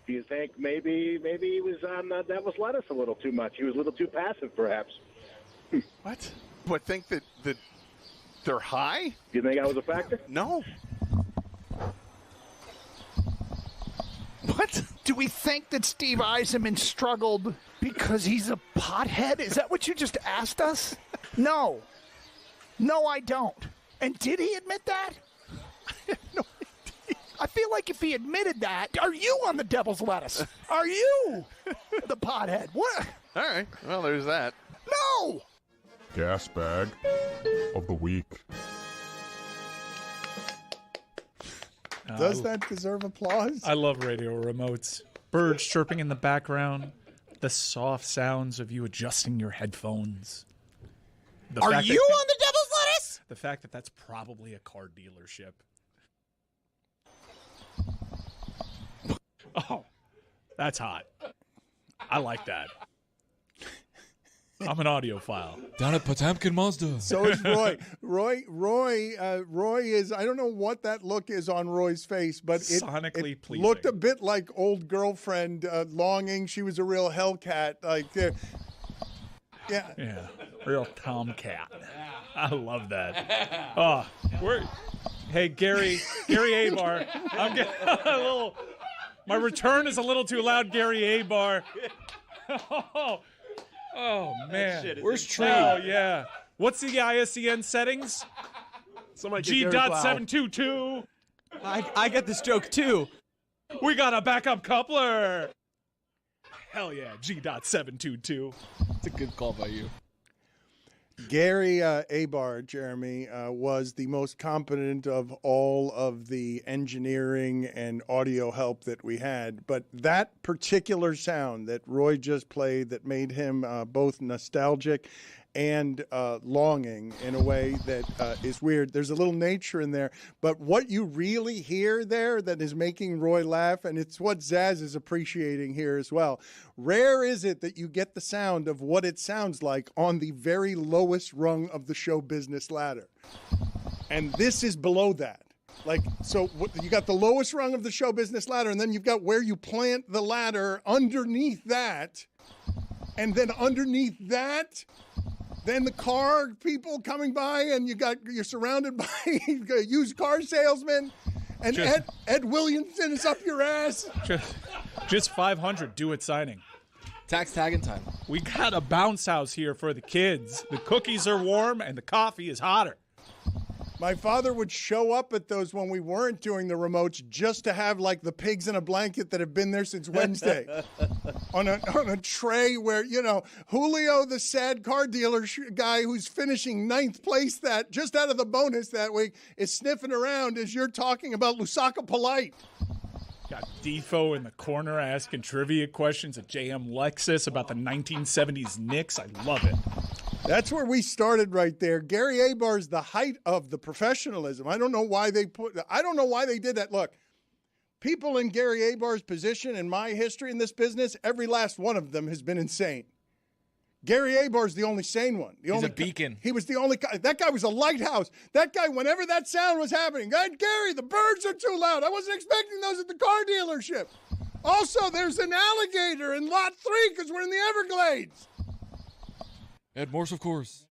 Do you think maybe he was on Devil's Lettuce a little too much? He was a little too passive, perhaps. What? What, think that they're high? Do you think that was a factor? No. What? Do we think that Steve Eisenman struggled because he's a pothead? Is that what you just asked us? No. No, I don't. And did he admit that? No, I feel like if he admitted that, are you on the Devil's Lettuce? Are you the pothead? What? All right. Well, there's that. No! Gas bag of the week. Does that deserve applause? I love radio remotes. Birds chirping in the background. The soft sounds of you adjusting your headphones. Are you on the Devil's Lettuce? The fact that that's probably a car dealership. Oh, that's hot. I like that. I'm an audiophile. Down at Potemkin Mazda. So is Roy. Roy is, I don't know what that look is on Roy's face, but Sonically it pleasing. looked a bit like old girlfriend longing. She was a real Hellcat. Yeah, real tomcat. I love that. Oh, hey, Gary Abar. I'm getting a little. My return is a little too loud, Gary Abar. Oh man, Where's Tree? Oh yeah. What's the ISDN settings? G.722. I get this joke too. We got a backup coupler. Hell yeah, G.722. It's a good call by you. Gary Abar, Jeremy, was the most competent of all of the engineering and audio help that we had. But that particular sound that Roy just played that made him both nostalgic and longing in a way that is weird. There's a little nature in there. But what you really hear there that is making Roy laugh, and it's what Zaz is appreciating here as well. Rare is it that you get the sound of what it sounds like on the very lowest rung of the show business ladder. And this is below that. So you got the lowest rung of the show business ladder, and then you've got where you plant the ladder underneath that. And then underneath that, then the car people coming by, and you're surrounded by used car salesmen, and Ed Williamson is up your ass. Just 500 due at signing. Tax tagging time. We got a bounce house here for the kids. The cookies are warm and the coffee is hotter. My father would show up at those when we weren't doing the remotes just to have the pigs in a blanket that have been there since Wednesday on a tray where, Julio, the sad car dealer guy who's finishing 9th place just out of the bonus that week is sniffing around as you're talking about Lusaka Polite. Got Defo in the corner asking trivia questions at JM Lexus about the 1970s Knicks. I love it. That's where we started right there. Gary Abar is the height of the professionalism. I don't know why they did that. Look, people in Gary Abar's position in my history in this business, every last one of them has been insane. Gary Abar's the only sane one. He's a beacon. He was the only guy. That guy was a lighthouse. That guy, whenever that sound was happening, Gary, the birds are too loud. I wasn't expecting those at the car dealership. Also, there's an alligator in lot 3 because we're in the Everglades. Ed Morse, of course.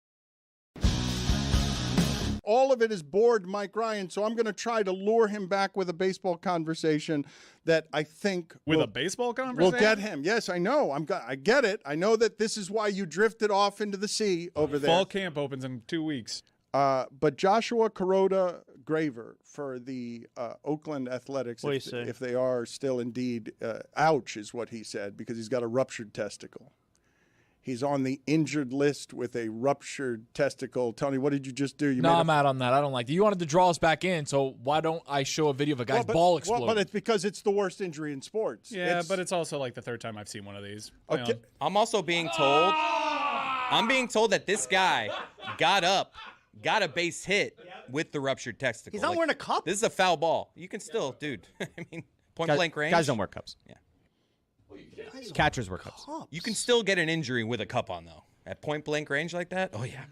All of it has bored Mike Ryan, so I'm going to try to lure him back with a baseball conversation that I think a baseball conversation will get him. Yes, I know. I get it. I know that this is why you drifted off into the sea over there. Fall camp opens in 2 weeks. But Joshua Kuroda Graver for the Oakland Athletics, if they are still indeed, ouch is what he said, because he's got a ruptured testicle. He's on the injured list with a ruptured testicle. Tony, what did you just do? I'm out on that. I don't like that. You wanted to draw us back in, so why don't I show a video of a guy's ball exploding? But it's because it's the worst injury in sports. Yeah, but it's also like the third time I've seen one of these. Okay. I'm also being told, that this guy got up, got a base hit with the ruptured testicle. He's not wearing a cup. This is a foul ball. You can still, dude. I mean, point-blank range. Guys don't wear cups. Yeah. Catchers wear cups. You can still get an injury with a cup on, though. At point-blank range like that? Oh, yeah.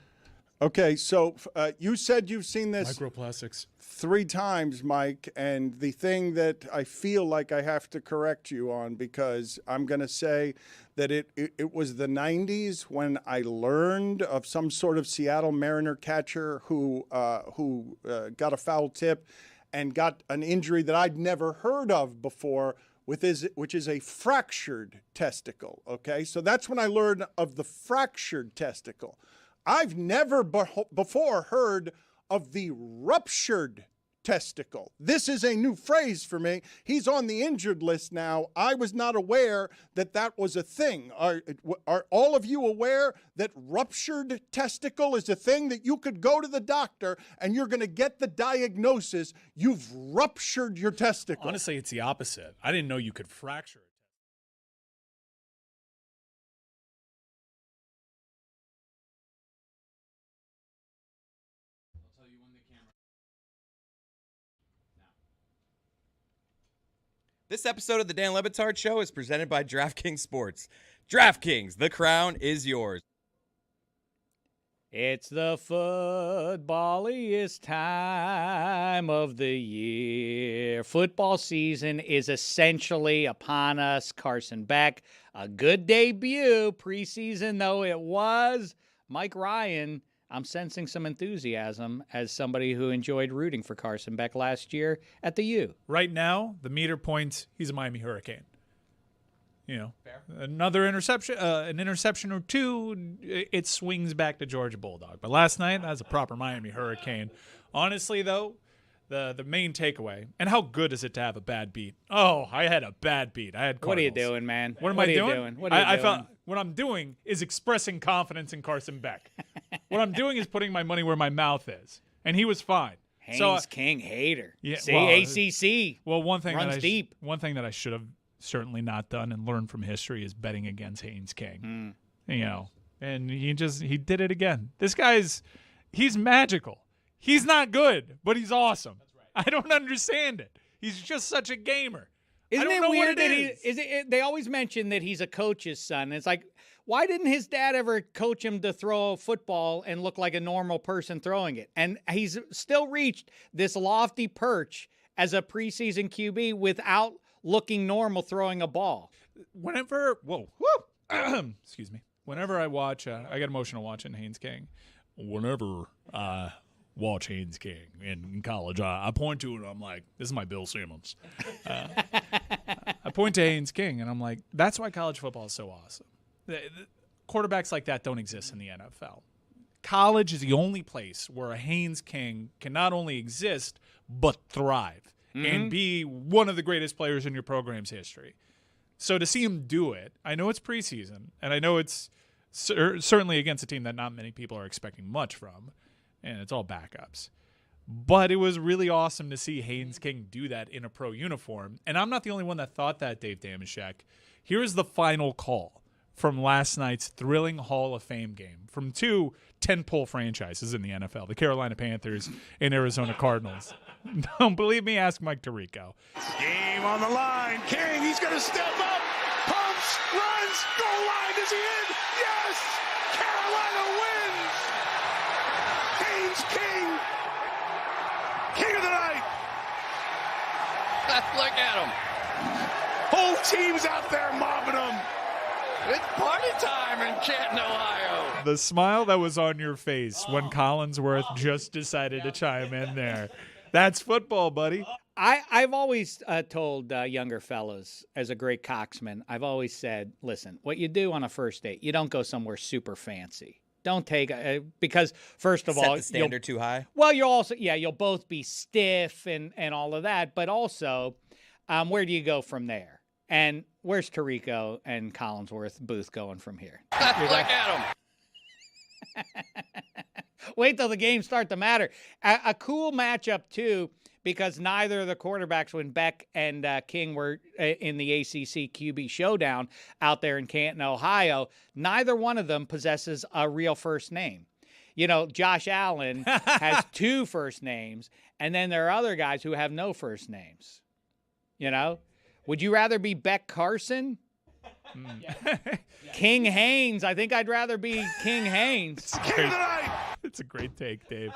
Okay, so you said you've seen this Microplastics 3 times, Mike, and the thing that I feel like I have to correct you on, because I'm going to say that it was the 90s when I learned of some sort of Seattle Mariner catcher who got a foul tip and got an injury that I'd never heard of before, which is a fractured testicle, okay? So that's when I learned of the fractured testicle. I've never before heard of the ruptured testicle. This is a new phrase for me. He's on the injured list now. I was not aware that that was a thing. Are all of you aware that ruptured testicle is a thing, that you could go to the doctor and you're going to get the diagnosis, you've ruptured your testicle? Honestly, it's the opposite. I didn't know you could fracture it. This episode of the Dan Le Batard Show is presented by DraftKings Sports. DraftKings, the crown is yours. It's the footballiest time of the year. Football season is essentially upon us. Carson Beck, a good debut, preseason though it was. Mike Ryan, I'm sensing some enthusiasm as somebody who enjoyed rooting for Carson Beck last year at the U. Right now, the meter points, he's a Miami Hurricane. You know, another interception, an interception or two, it swings back to Georgia Bulldog. But last night, that was a proper Miami Hurricane. Honestly, though, the main takeaway, and how good is it to have a bad beat? Oh, I had a bad beat. I had Cardinals. What are you doing, man? What am I doing? What are you doing? I felt what I'm doing is expressing confidence in Carson Beck. What I'm doing is putting my money where my mouth is, and he was fine. Haynes King hater. Yeah, See, well, ACC. Well, one thing runs deep. One thing that I should have certainly not done and learned from history is betting against Haynes King. You know, and he did it again. This he's magical. He's not good, but he's awesome. That's right. I don't understand it. He's just such a gamer. Isn't I don't it know weird what that they always mention that he's a coach's son? It's like, why didn't his dad ever coach him to throw a football and look like a normal person throwing it? And he's still reached this lofty perch as a preseason QB without looking normal throwing a ball. Excuse me. Whenever I watch, I get emotional watching Haynes King. Whenever I watch Haynes King in college, I point to it and I'm like, this is my Bill Simmons. I point to Haynes King and I'm like, that's why college football is so awesome. The quarterbacks like that don't exist in the NFL. College is the only place where a Haynes King can not only exist, but thrive and be one of the greatest players in your program's history. So to see him do it, I know it's preseason, and I know it's certainly against a team that not many people are expecting much from, and it's all backups. But it was really awesome to see Haynes King do that in a pro uniform. And I'm not the only one that thought that, Dave Damashek. Here's the final call from last night's thrilling Hall of Fame game from 2 10-pole franchises in the NFL, the Carolina Panthers and Arizona Cardinals. Don't believe me? Ask Mike Tirico. Game on the line. King, he's going to step up. Pumps, runs, Is goal line. Is he in? Yes! Carolina wins! Haynes King! King of the night! Look at him. Whole team's out there mobbing him. It's party time in Canton, Ohio. The smile that was on your face when Collinsworth just decided to chime in there. That's football, buddy. I've always told younger fellows, as a great coxman, I've always said, listen, what you do on a first date, you don't go somewhere super fancy. Don't take because first of Set all, the standard too high. Well, you'll also you'll both be stiff and all of that, but also, where do you go from there? And where's Tirico and Collinsworth Booth going from here? Look at him. Wait till the games start to matter. A cool matchup too, because neither of the quarterbacks, when Beck and King were in the ACC QB showdown out there in Canton, Ohio, neither one of them possesses a real first name. You know, Josh Allen has 2 first names, and then there are other guys who have no first names. You know, would you rather be Beck Carson? King Haynes. I think I'd rather be King Haynes. It's a great take, Dave.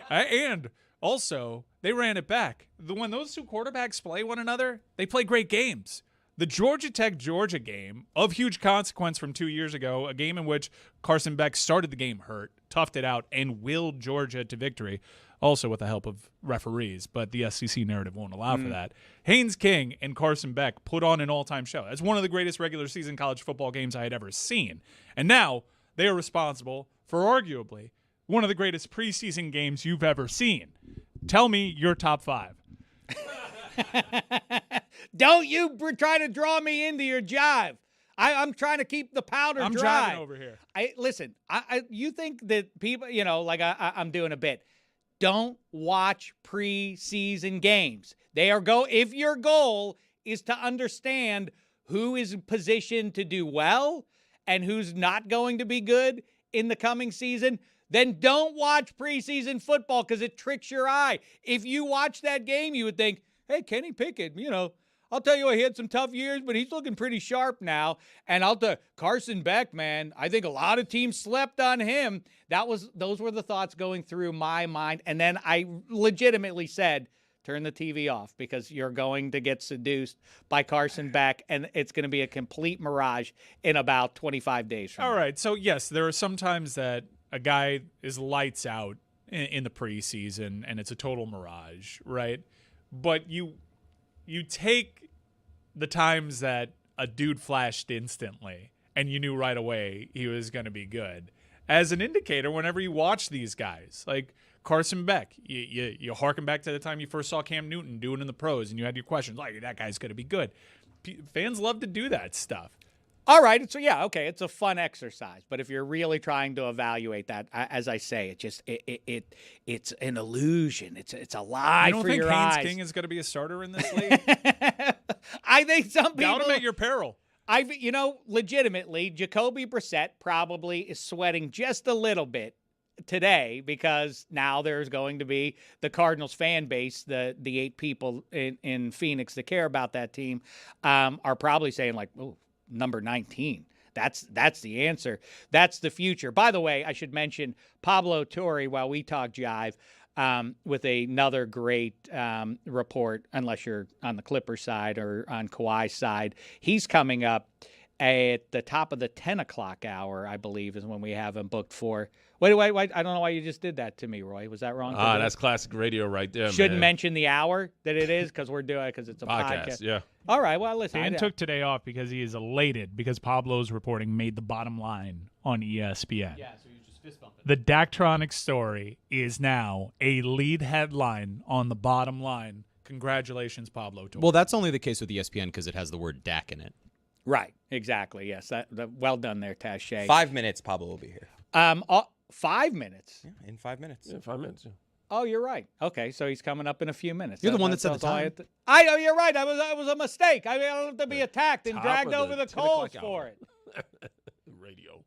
And also, they ran it back. When those two quarterbacks play one another, they play great games. The Georgia Tech-Georgia game, of huge consequence from 2 years ago, a game in which Carson Beck started the game hurt, toughed it out, and willed Georgia to victory, also with the help of referees, but the SEC narrative won't allow for that. Haynes King and Carson Beck put on an all-time show. That's one of the greatest regular season college football games I had ever seen. And now they are responsible for arguably one of the greatest preseason games you've ever seen. Tell me your top 5. Don't you try to draw me into your jive. I'm trying to keep the powder dry. I'm driving over here. Listen, you think that people, like I'm doing a bit. Don't watch preseason games. If your goal is to understand who is positioned to do well and who's not going to be good in the coming season, then don't watch preseason football because it tricks your eye. If you watch that game, you would think, hey, Kenny Pickett, I'll tell you what, he had some tough years, but he's looking pretty sharp now. And Carson Beck, man, I think a lot of teams slept on him. Those were the thoughts going through my mind. And then I legitimately said, turn the TV off because you're going to get seduced by Carson Beck, and it's going to be a complete mirage in about 25 days from now. All right, so yes, there are some times that a guy is lights out in the preseason, and it's a total mirage, right? But you take the times that a dude flashed instantly and you knew right away he was going to be good as an indicator whenever you watch these guys. Like Carson Beck, you harken back to the time you first saw Cam Newton doing in the pros and you had your questions, like, that guy's going to be good. Fans love to do that stuff. All right. So, yeah, okay, it's a fun exercise. But if you're really trying to evaluate that, as I say, it's an illusion. It's a lie for your eyes. You don't think Haynes King is going to be a starter in this league? I think some people... Doubt him at your peril. Legitimately, Jacoby Brissett probably is sweating just a little bit today because now there's going to be the Cardinals fan base, the 8 people in Phoenix that care about that team, are probably saying like, oh, number 19. That's the answer. That's the future. By the way, I should mention Pablo Torre while we talk jive with another great report, unless you're on the Clippers side or on Kawhi's side. He's coming up at the top of the 10 o'clock hour, I believe, is when we have him booked for. Wait, I don't know why you just did that to me, Roy. Was that wrong? That's classic radio right there, Shouldn't mention the hour that it is because it's a podcast. Yeah. All right, well, listen. Dan took today off because he is elated because Pablo's reporting made the bottom line on ESPN. Yeah, so he was just fist bumping. The Daktronics story is now a lead headline on the bottom line. Congratulations, Pablo. Well, that's only the case with ESPN because it has the word Dak in it. Right, exactly. Yes, well done there, Taché. 5 minutes, Pablo will be here. 5 minutes? Yeah, in 5 minutes. Yeah, 5 minutes. Yeah. Oh, you're right. Okay, so he's coming up in a few minutes. You're the one that said the time. You're right. I was a mistake. I don't have to be attacked and dragged over the coals for it. Radio.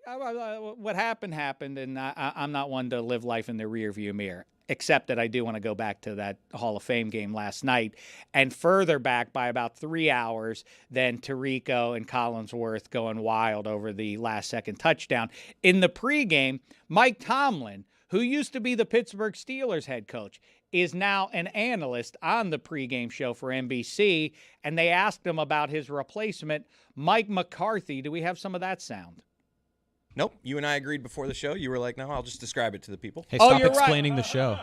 What happened, and I'm not one to live life in the rearview mirror. except that I do want to go back to that Hall of Fame game last night and further back by about 3 hours than Tirico and Collinsworth going wild over the last-second touchdown. In the pregame, Mike Tomlin, who used to be the Pittsburgh Steelers head coach, is now an analyst on the pregame show for NBC, and they asked him about his replacement, Mike McCarthy. Do we have some of that sound? Nope. You and I agreed before the show. You were like, no, I'll just describe it to the people. Hey, stop explaining the show.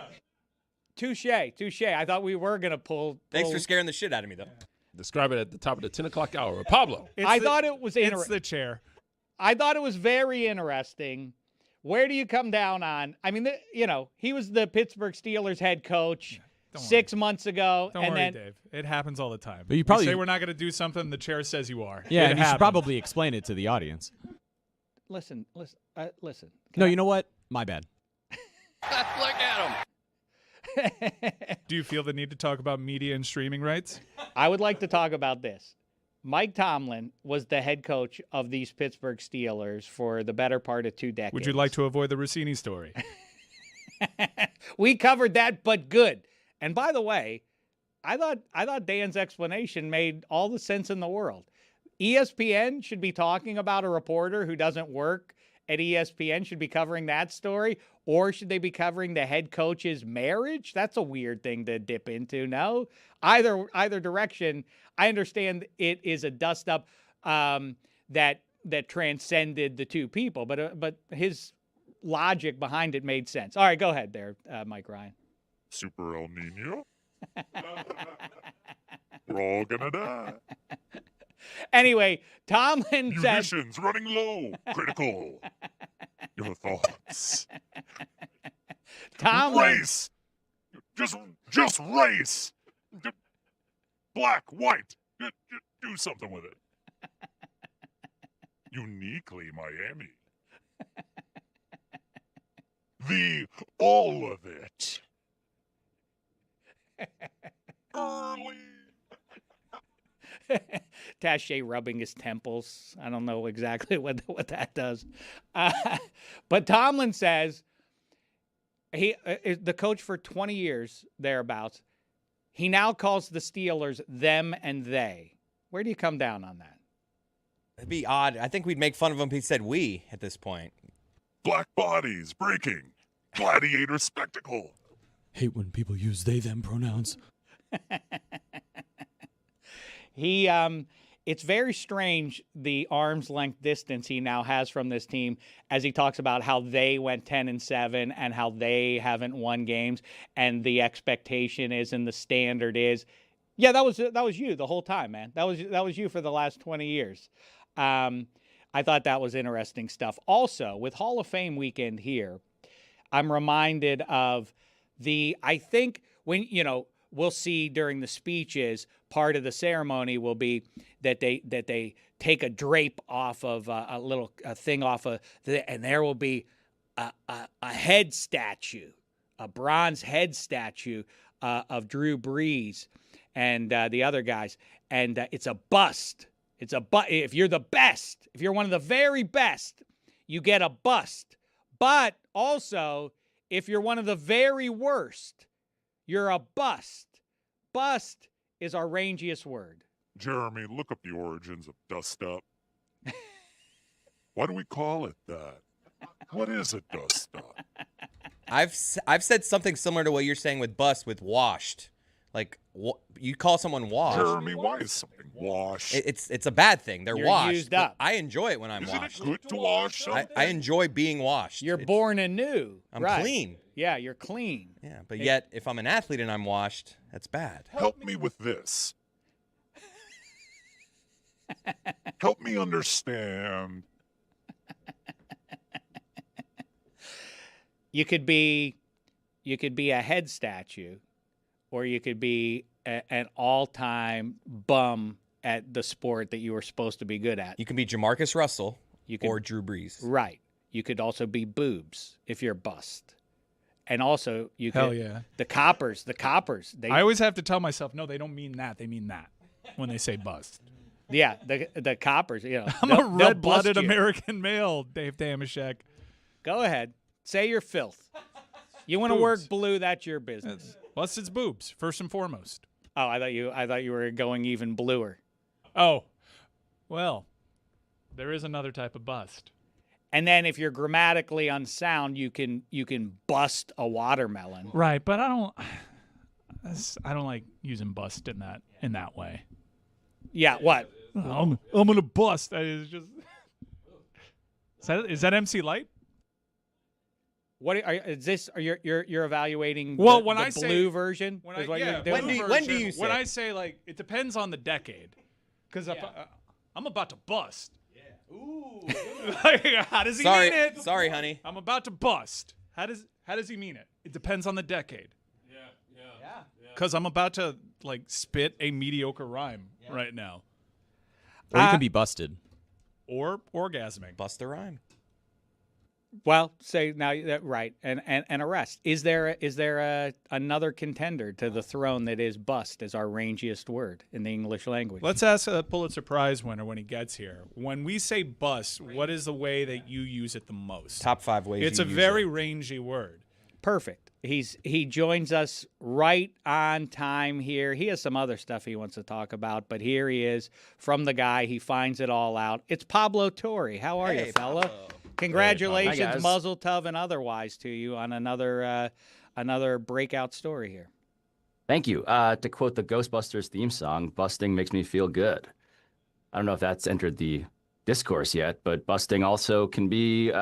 Touche. I thought we were going to pull. Thanks for scaring the shit out of me, though. Describe it at the top of the 10 o'clock hour. Pablo. I thought it was It's the chair. I thought it was very interesting. Where do you come down on? I mean, he was the Pittsburgh Steelers head coach 6 months ago. Don't worry, Dave. It happens all the time. But you probably say we're not going to do something, the chair says you are. Yeah, it and you should probably explain it to the audience. Listen. No, you know what? My bad. Look at him. Do you feel the need to talk about media and streaming rights? I would like to talk about this. Mike Tomlin was the head coach of these Pittsburgh Steelers for the better part of 2 decades. Would you like to avoid the Rossini story? We covered that, but good. And by the way, I thought Dan's explanation made all the sense in the world. ESPN should be talking about a reporter who doesn't work at ESPN, should be covering that story, or should they be covering the head coach's marriage? That's a weird thing to dip into. No, either direction. I understand it is a dust up that transcended the two people, but his logic behind it made sense. All right, go ahead there, Mike Ryan. Super El Nino. We're all gonna die. Anyway, Tomlin said... Munitions running low. Critical. Your thoughts. Tomlin... Race. Just race. Black, white. Do something with it. Uniquely Miami. All of it. Early. Taché rubbing his temples. I don't know exactly what that does. But Tomlin says he is the coach for 20 years, thereabouts. He now calls the Steelers them and they. Where do you come down on that? It'd be odd. I think we'd make fun of him if he said we at this point. Black bodies breaking. Gladiator spectacle. Hate when people use they, them pronouns. It's very strange, the arm's length distance he now has from this team as he talks about how they went 10-7 and how they haven't won games, and the expectation is and the standard is, yeah, that was you the whole time, man. That was you for the last 20 years. I thought that was interesting stuff. Also, with Hall of Fame weekend here, I'm reminded of I think when, we'll see during the speeches, part of the ceremony will be that they take a drape off of a thing off of, and there will be a head statue, a bronze head statue of Drew Brees and the other guys, and it's a bust. If you're the best, if you're one of the very best, you get a bust. But also, if you're one of the very worst, you're a bust. Bust is our rangiest word. Jeremy, look up the origins of dust up. Why do we call it that? What is a dust up? I've said something similar to what you're saying with bust, with washed. Like, you call someone washed. Jeremy, why is something washed? It's a bad thing. You're washed. Used up. I enjoy it when I'm Isn't washed. it good to wash something? I enjoy being washed. You're born anew. I'm right. clean. Yeah, you're clean. Yeah, but yet if I'm an athlete and I'm washed, that's bad. Help me with this. Help me understand. You could be a head statue, or you could be an all-time bum at the sport that you were supposed to be good at. You can be Jamarcus Russell or Drew Brees. Right. You could also be boobs if you're bust. And also, you could. Hell yeah. The coppers. I always have to tell myself, no, they don't mean that. They mean that when they say bust. Yeah, the coppers. I'm a red-blooded American male, Dave Damashek. Go ahead. Say your filth. You want to work blue? That's your business. Busted's boobs, first and foremost. Oh, I thought you were going even bluer. Oh, well, there is another type of bust. And then if you're grammatically unsound, you can bust a watermelon. Right, but I don't like using bust in that way. Yeah, what? I'm gonna bust. It's just is that MC Light? What is this? Are you're evaluating? Well, the, when the I say blue version, when is I what yeah, you're doing? when do you say? When I say like it depends on the decade, because I'm about to bust. Ooh. How does he mean it? Sorry, honey. I'm about to bust. How does he mean it? It depends on the decade. Yeah. Because I'm about to like spit a mediocre rhyme right now. Or you can be busted. Or orgasming. Bust a rhyme. Well, say now that right and arrest. Is there another contender to the throne that is bust as our rangiest word in the English language? Let's ask a Pulitzer Prize winner when he gets here. When we say bust, what is the way that you use it the most? Top 5 ways. It's a very rangy word. Perfect. He joins us right on time here. He has some other stuff he wants to talk about, but here he is from the guy. He finds it all out. It's Pablo Torre. How are you, fella? Pablo. Congratulations, Hi, guys. muzzle tov and otherwise, to you on another breakout story here. Thank you. To quote the Ghostbusters theme song, busting makes me feel good. I don't know if that's entered the discourse yet, but busting also can be,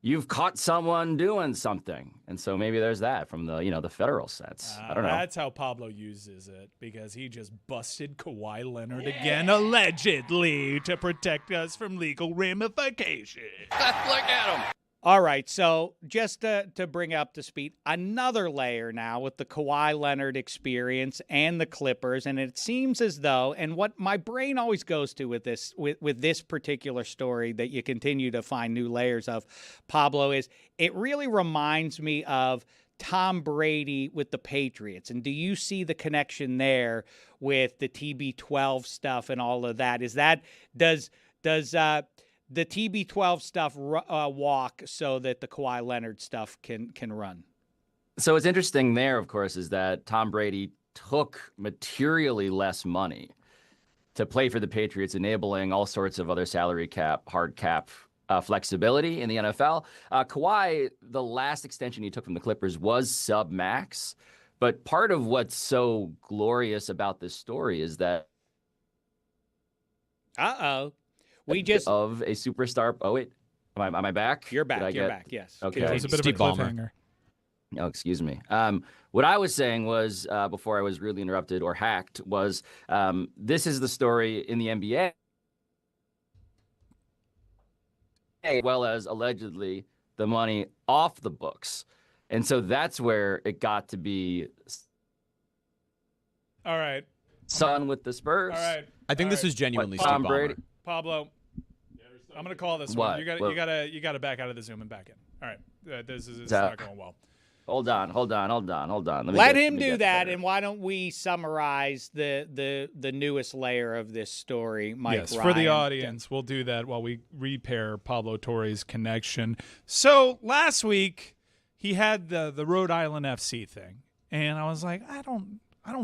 you've caught someone doing something. And so maybe there's that from the federal sense. I don't know. That's how Pablo uses it, because he just busted Kawhi Leonard again, allegedly, to protect us from legal ramifications. Look at him. All right, so just to bring up to speed, another layer now with the Kawhi Leonard experience and the Clippers, and it seems as though, and what my brain always goes to with this particular story that you continue to find new layers of, Pablo, is it really reminds me of Tom Brady with the Patriots. And do you see the connection there with the TB12 stuff and all of that? Does the TB12 stuff walk so that the Kawhi Leonard stuff can run? So what's interesting there, of course, is that Tom Brady took materially less money to play for the Patriots, enabling all sorts of other salary cap, hard cap flexibility in the NFL. Kawhi, the last extension he took from the Clippers was sub-max. But part of what's so glorious about this story is that we just of a superstar. Oh wait, am I back? You're back. You're back. Yes. Okay. It was a bit Steve of a cliffhanger. Ballmer. Oh, excuse me. What I was saying was, before I was really interrupted or hacked, was this is the story in the NBA, as well as allegedly the money off the books. And so that's where it got to be All right. Son with the Spurs. All right. I think this is genuinely What, Steve Tom Brady? Ballmer. Pablo, I'm gonna call this What? one. You gotta back out of the Zoom and back in. All right. This is not going well. Hold on. Let him do that, and why don't we summarize the newest layer of this story, Mike Yes, Ryan? for the audience, we'll do that while we repair Pablo Torre's connection. So last week he had the Rhode Island FC thing, and I was like, I don't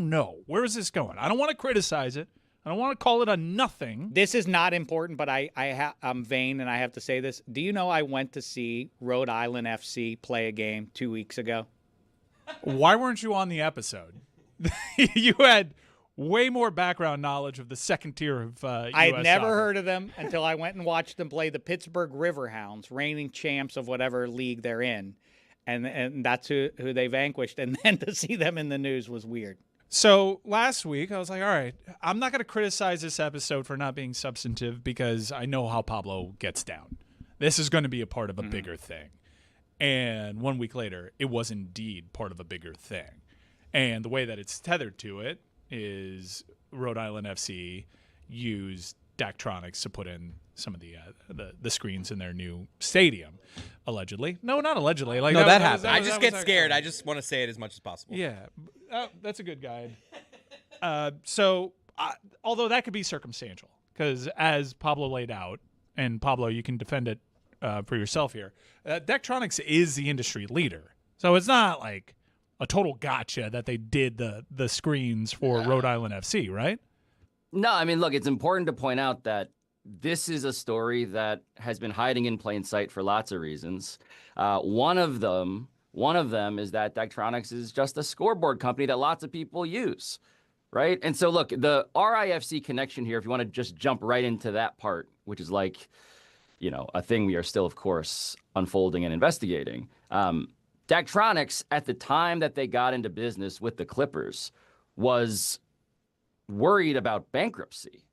know, where is this going? I don't want to criticize it. I don't want to call it a nothing. This is not important, but I'm vain, and I have to say this. Do you know I went to see Rhode Island FC play a game 2 weeks ago? Why weren't you on the episode? You had way more background knowledge of the second tier of US I had never soccer. heard of them until I went and watched them play the Pittsburgh Riverhounds, reigning champs of whatever league they're in. And that's who they vanquished. And then to see them in the news was weird. So last week, I was like, all right, I'm not going to criticize this episode for not being substantive because I know how Pablo gets down. This is going to be a part of a bigger thing. And 1 week later, it was indeed part of a bigger thing. And the way that it's tethered to it is Rhode Island FC used Daktronics to put in some of the screens in their new stadium, allegedly. No, not allegedly. Like no, that happened. happened. I just get scared. I just want to say it as much as possible. Yeah, that's a good guide. So, although that could be circumstantial, because as Pablo laid out, and Pablo, you can defend it for yourself here. Daktronics is the industry leader, so it's not like a total gotcha that they did the screens for Rhode Island FC, right? No, I mean, look, it's important to point out that this is a story that has been hiding in plain sight for lots of reasons. One of them is that Daktronics is just a scoreboard company that lots of people use, right? And so, look, the RIFC connection here, if you want to just jump right into that part, which is like, a thing we are still, of course, unfolding and investigating. Daktronics, at the time that they got into business with the Clippers, was worried about bankruptcy.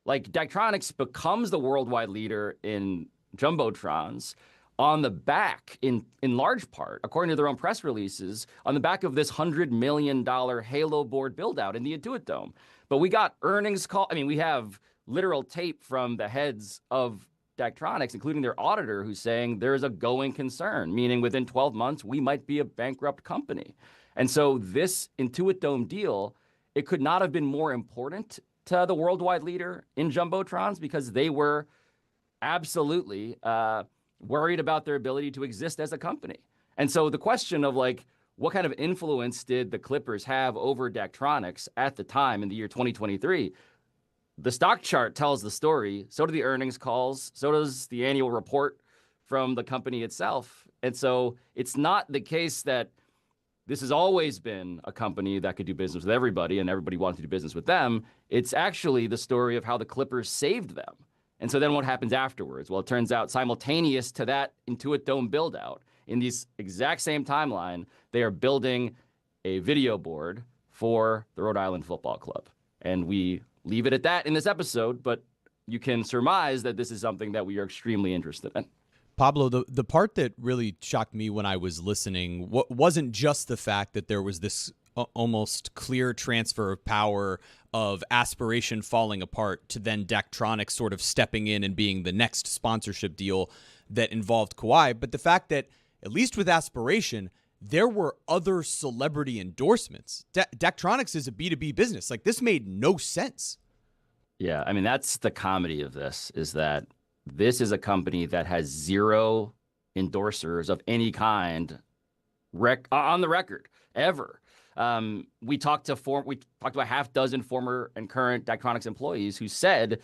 Like, Daktronics becomes the worldwide leader in jumbotrons on the back, in large part, according to their own press releases, on the back of this $100 million Halo board build-out in the Intuit Dome. But we got earnings call. I mean, we have literal tape from the heads of Daktronics, including their auditor, who's saying there's a going concern, meaning within 12 months, we might be a bankrupt company. And so this Intuit Dome deal, it could not have been more important to the worldwide leader in jumbotrons because they were absolutely worried about their ability to exist as a company. And so the question of like, what kind of influence did the Clippers have over Daktronics at the time in the year 2023? The stock chart tells the story. So do the earnings calls. So does the annual report from the company itself. And so it's not the case that this has always been a company that could do business with everybody and everybody wanted to do business with them. It's actually the story of how the Clippers saved them. And so then what happens afterwards? Well, it turns out simultaneous to that Intuit Dome build out, in this exact same timeline, they are building a video board for the Rhode Island Football Club. And we leave it at that in this episode, but you can surmise that this is something that we are extremely interested in. Pablo, the part that really shocked me when I was listening wasn't just the fact that there was this almost clear transfer of power of aspiration falling apart to then Daktronics sort of stepping in and being the next sponsorship deal that involved Kawhi, but the fact that, at least with aspiration, there were other celebrity endorsements. Daktronics is a B2B business. Like, this made no sense. Yeah, I mean, that's the comedy of this, is that this is a company that has zero endorsers of any kind on the record ever. We talked to a half dozen former and current Daktronics employees who said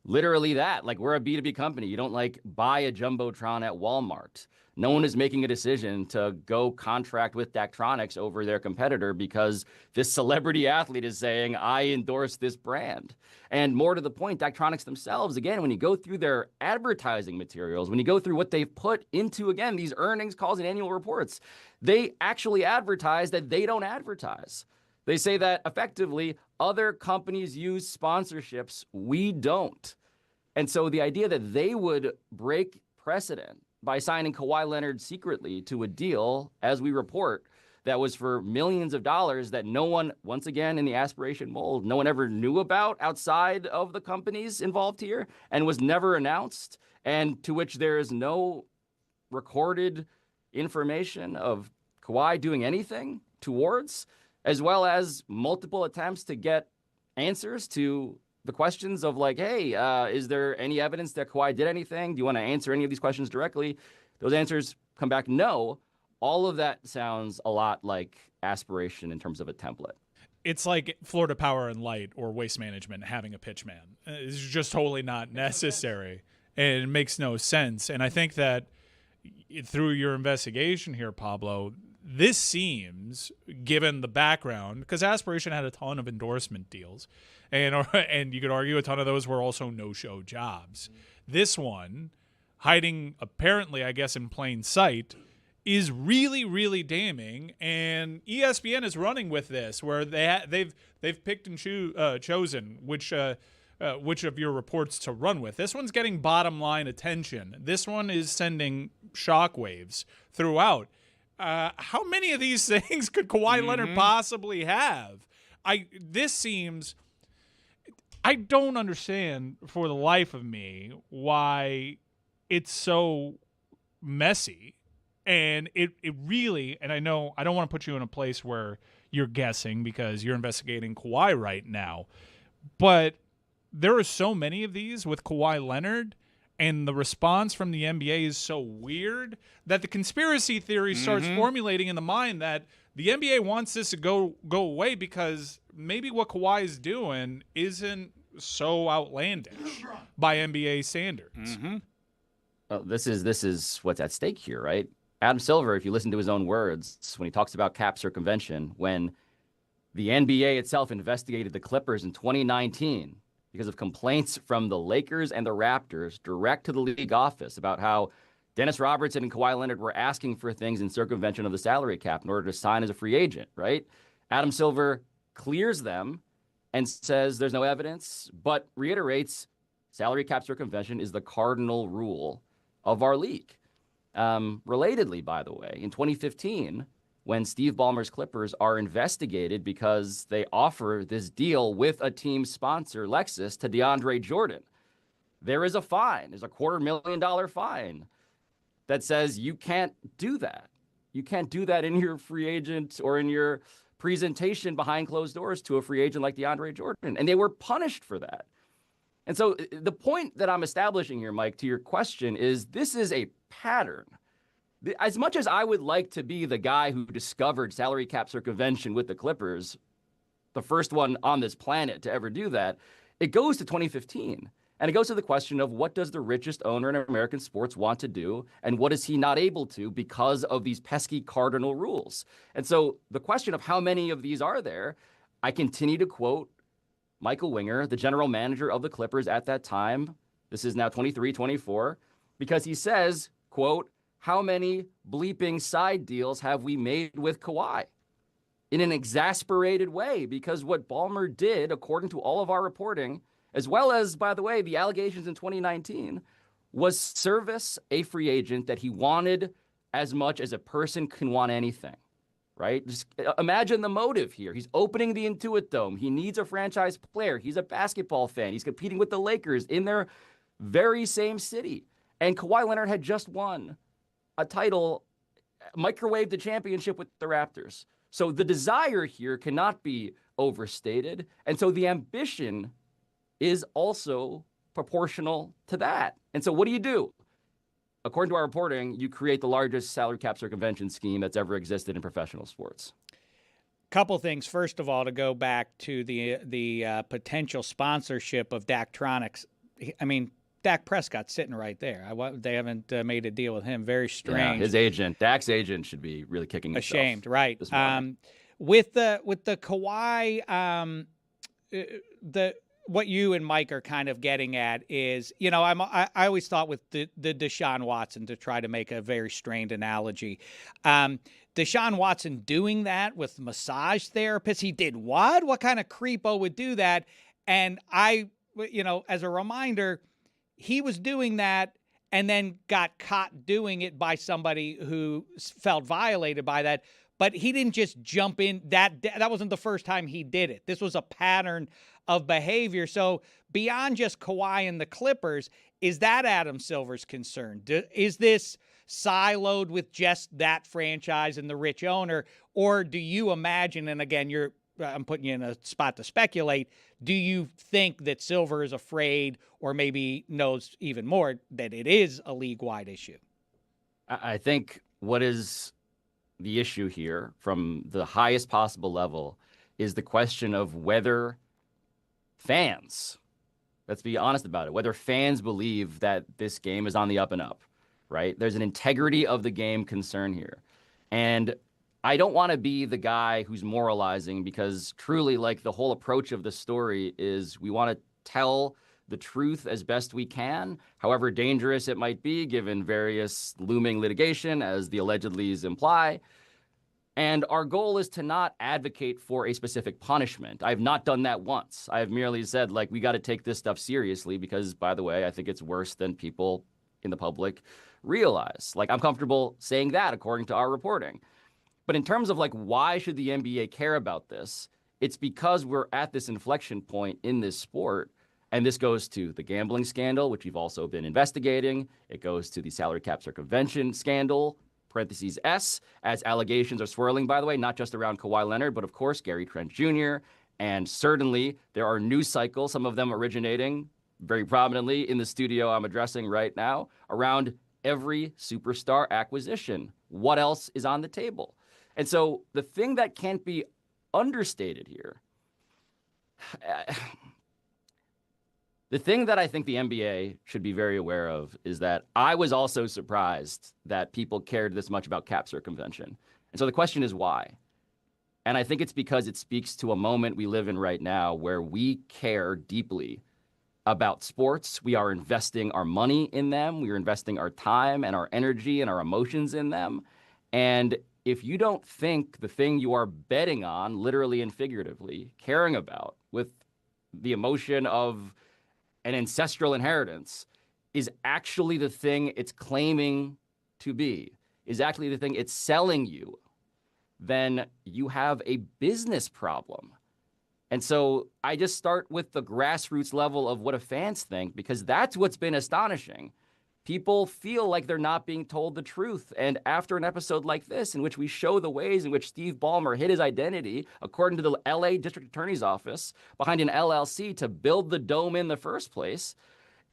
literally that, like, we're a B2B company. You don't like buy a jumbotron at Walmart. No one is making a decision to go contract with Daktronics over their competitor because this celebrity athlete is saying, I endorse this brand. And more to the point, Daktronics themselves, again, when you go through their advertising materials, when you go through what they've put into, again, these earnings calls and annual reports, they actually advertise that they don't advertise. They say that effectively other companies use sponsorships, we don't. And so the idea that they would break precedent by signing Kawhi Leonard secretly to a deal, as we report, that was for millions of dollars that no one, once again, in the aspiration mold, no one ever knew about outside of the companies involved here and was never announced, and to which there is no recorded information of Kawhi doing anything towards, as well as multiple attempts to get answers to the questions of like, hey, is there any evidence that Kawhi did anything? Do you want to answer any of these questions directly? Those answers come back no. All of that sounds a lot like aspiration in terms of a template. It's like Florida Power and Light or Waste Management having a pitch man. It's just totally not necessary. And it makes no sense. And I think that through your investigation here, Pablo, this seems, given the background, because Aspiration had a ton of endorsement deals, and you could argue a ton of those were also no-show jobs. This one, hiding apparently, I guess, in plain sight, is really, really damning. And ESPN is running with this, where they've picked and chosen which of your reports to run with. This one's getting bottom line attention. This one is sending shockwaves throughout. How many of these things could Kawhi Leonard possibly have? This seems. I don't understand for the life of me why it's so messy. And it really, and I know I don't want to put you in a place where you're guessing because you're investigating Kawhi right now, but there are so many of these with Kawhi Leonard, and the response from the NBA is so weird that the conspiracy theory starts formulating in the mind that the NBA wants this to go away because maybe what Kawhi is doing isn't so outlandish by NBA standards. Well, this is what's at stake here, right? Adam Silver, if you listen to his own words, when he talks about cap circumvention, when the NBA itself investigated the Clippers in 2019 because of complaints from the Lakers and the Raptors direct to the league office about how Dennis Robertson and Kawhi Leonard were asking for things in circumvention of the salary cap in order to sign as a free agent, right? Adam Silver clears them and says there's no evidence, but reiterates salary cap circumvention is the cardinal rule of our league. Relatedly, by the way, in 2015, when Steve Ballmer's Clippers are investigated because they offer this deal with a team sponsor, Lexus, to DeAndre Jordan, there is a fine. There's a $250,000 fine that says you can't do that. You can't do that in your free agent or in your presentation behind closed doors to a free agent like DeAndre Jordan. And they were punished for that. And so the point that I'm establishing here, Mike, to your question is this is a pattern. As much as I would like to be the guy who discovered salary cap circumvention with the Clippers, the first one on this planet to ever do that, it goes to 2015. And it goes to the question of what does the richest owner in American sports want to do and what is he not able to because of these pesky cardinal rules. And so the question of how many of these are there, I continue to quote Michael Winger, the general manager of the Clippers at that time. This is now 23, 24, because he says, quote, how many bleeping side deals have we made with Kawhi? In an exasperated way, because what Ballmer did, according to all of our reporting, as well as, by the way, the allegations in 2019, was service a free agent that he wanted as much as a person can want anything, right? Just imagine the motive here. He's opening the Intuit Dome. He needs a franchise player. He's a basketball fan. He's competing with the Lakers in their very same city. And Kawhi Leonard had just won a title, microwaved the championship with the Raptors. So the desire here cannot be overstated. And so the ambition is also proportional to that. And so what do? According to our reporting, you create the largest salary cap circumvention scheme that's ever existed in professional sports. Couple things. First of all, to go back to the potential sponsorship of Daktronics. I mean, Dak Prescott's sitting right there. They haven't made a deal with him. Very strange. Yeah, his agent, Dak's agent, should be really kicking himself. Ashamed, right? With the Kawhi, what you and Mike are kind of getting at is, I always thought with the Deshaun Watson, to try to make a very strained analogy, Deshaun Watson doing that with massage therapists. He did what? What kind of creepo would do that? And as a reminder, he was doing that and then got caught doing it by somebody who felt violated by that. But he didn't just jump in. That wasn't the first time he did it. This was a pattern of behavior. So beyond just Kawhi and the Clippers, is that Adam Silver's concern? Is this siloed with just that franchise and the rich owner? Or do you imagine, and again, I'm putting you in a spot to speculate, do you think that Silver is afraid or maybe knows even more that it is a league-wide issue? I think what is the issue here from the highest possible level is the question of whether fans, let's be honest about it, whether fans believe that this game is on the up and up, right? There's an integrity of the game concern here. And I don't want to be the guy who's moralizing because truly, like, the whole approach of the story is we want to tell the truth as best we can, however dangerous it might be given various looming litigation, as the allegedlys imply. And our goal is to not advocate for a specific punishment. I've not done that once. I have merely said, like, we got to take this stuff seriously because, by the way, I think it's worse than people in the public realize. Like, I'm comfortable saying that according to our reporting. But in terms of, like, why should the NBA care about this? It's because we're at this inflection point in this sport. And this goes to the gambling scandal, which we've also been investigating. It goes to the salary cap circumvention scandal, parentheses S, as allegations are swirling, by the way, not just around Kawhi Leonard, but of course, Gary Trent Jr. And certainly there are news cycles, some of them originating very prominently in the studio I'm addressing right now around every superstar acquisition. What else is on the table? And so the thing that can't be understated here, the thing that I think the NBA should be very aware of is that I was also surprised that people cared this much about cap circumvention. And so the question is why? And I think it's because it speaks to a moment we live in right now where we care deeply about sports. We are investing our money in them. We are investing our time and our energy and our emotions in them. And if you don't think the thing you are betting on, literally and figuratively, caring about with the emotion of an ancestral inheritance is actually the thing it's claiming to be, is actually the thing it's selling you, then you have a business problem. And so I just start with the grassroots level of what fans think, because that's what's been astonishing. People feel like they're not being told the truth. And after an episode like this, in which we show the ways in which Steve Ballmer hid his identity, according to the LA District Attorney's Office, behind an LLC to build the dome in the first place,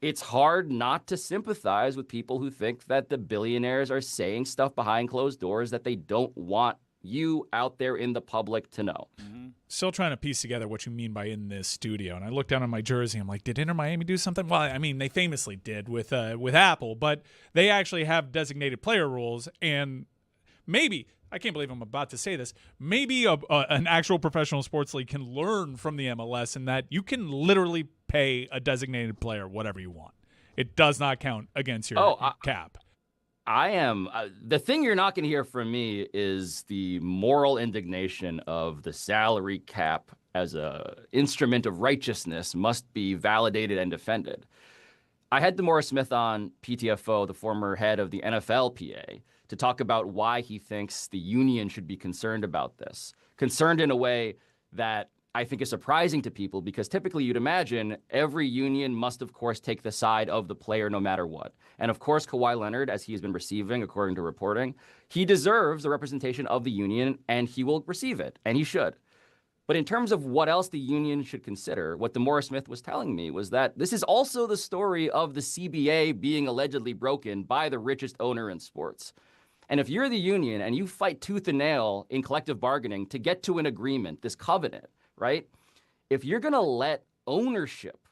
it's hard not to sympathize with people who think that the billionaires are saying stuff behind closed doors that they don't want you out there in the public to know. Still trying to piece together what you mean by in this studio. And I look down on my jersey. I'm like, did Inter Miami do something? Well, I mean, they famously did with Apple, but they actually have designated player rules. And maybe, I can't believe I'm about to say this, maybe an actual professional sports league can learn from the MLS in that you can literally pay a designated player whatever you want. It does not count against your cap. I am. The thing you're not going to hear from me is the moral indignation of the salary cap as a instrument of righteousness must be validated and defended. I had DeMaurice Smith on PTFO, the former head of the NFLPA, to talk about why he thinks the union should be concerned about this. Concerned in a way that I think is surprising to people, because typically you'd imagine every union must, of course, take the side of the player no matter what. And of course, Kawhi Leonard, as he has been receiving, according to reporting, he deserves the representation of the union and he will receive it, and he should. But in terms of what else the union should consider, what DeMaurice Smith was telling me was that this is also the story of the CBA being allegedly broken by the richest owner in sports. And if you're the union and you fight tooth and nail in collective bargaining to get to an agreement, this covenant, right? If you're going to let ownership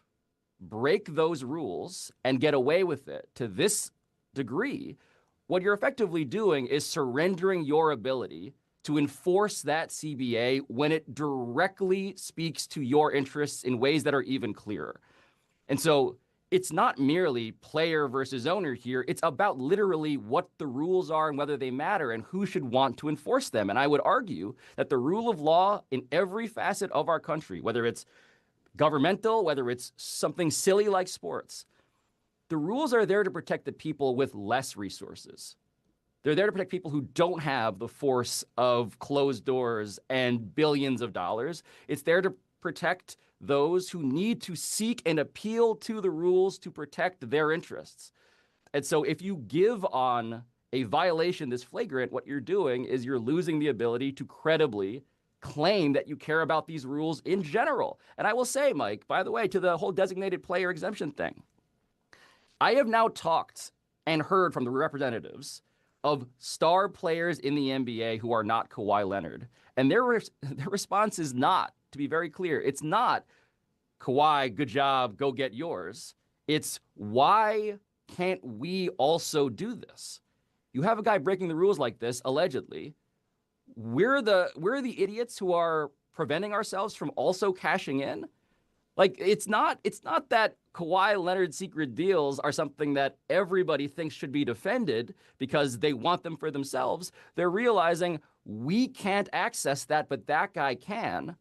break those rules and get away with it to this degree, what you're effectively doing is surrendering your ability to enforce that CBA when it directly speaks to your interests in ways that are even clearer. And so it's not merely player versus owner here. It's about literally what the rules are and whether they matter and who should want to enforce them. And I would argue that the rule of law in every facet of our country, whether it's governmental, whether it's something silly like sports, the rules are there to protect the people with less resources. They're there to protect people who don't have the force of closed doors and billions of dollars. It's there to protect those who need to seek and appeal to the rules to protect their interests. And so if you give on a violation this flagrant, what you're doing is you're losing the ability to credibly claim that you care about these rules in general. And I will say, Mike, by the way, to the whole designated player exemption thing, I have now talked and heard from the representatives of star players in the NBA who are not Kawhi Leonard. And their response is not, to be very clear, it's not, Kawhi, good job, go get yours. It's, why can't we also do this? You have a guy breaking the rules like this, allegedly. We're the idiots who are preventing ourselves from also cashing in. Like, it's not that Kawhi Leonard's secret deals are something that everybody thinks should be defended because they want them for themselves. They're realizing we can't access that, but that guy can.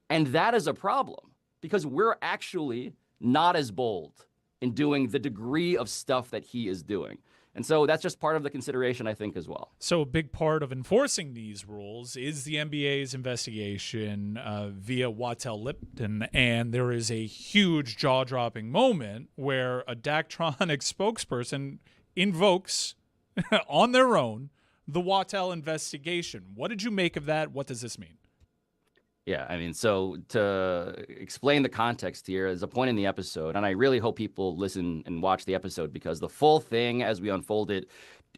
And that is a problem because we're actually not as bold in doing the degree of stuff that he is doing. And so that's just part of the consideration, I think, as well. So a big part of enforcing these rules is the NBA's investigation via Wattel Lipton. And there is a huge jaw-dropping moment where a Daktronic spokesperson invokes on their own the Wattel investigation. What did you make of that? What does this mean? Yeah, I mean, so to explain the context here, there's a point in the episode, and I really hope people listen and watch the episode because the full thing, as we unfold it,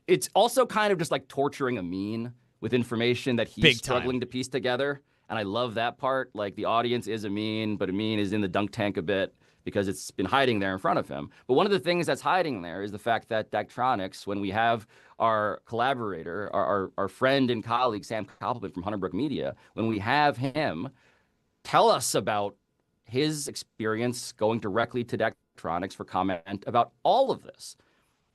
it's also kind of just like torturing Amin with information that he's struggling to piece together. And I love that part. Like, the audience is Amin, but Amin is in the dunk tank a bit because it's been hiding there in front of him. But one of the things that's hiding there is the fact that Daktronics, when we have our collaborator, our friend and colleague, Sam Koppelman from Hunterbrook Media, when we have him tell us about his experience going directly to Daktronics for comment about all of this.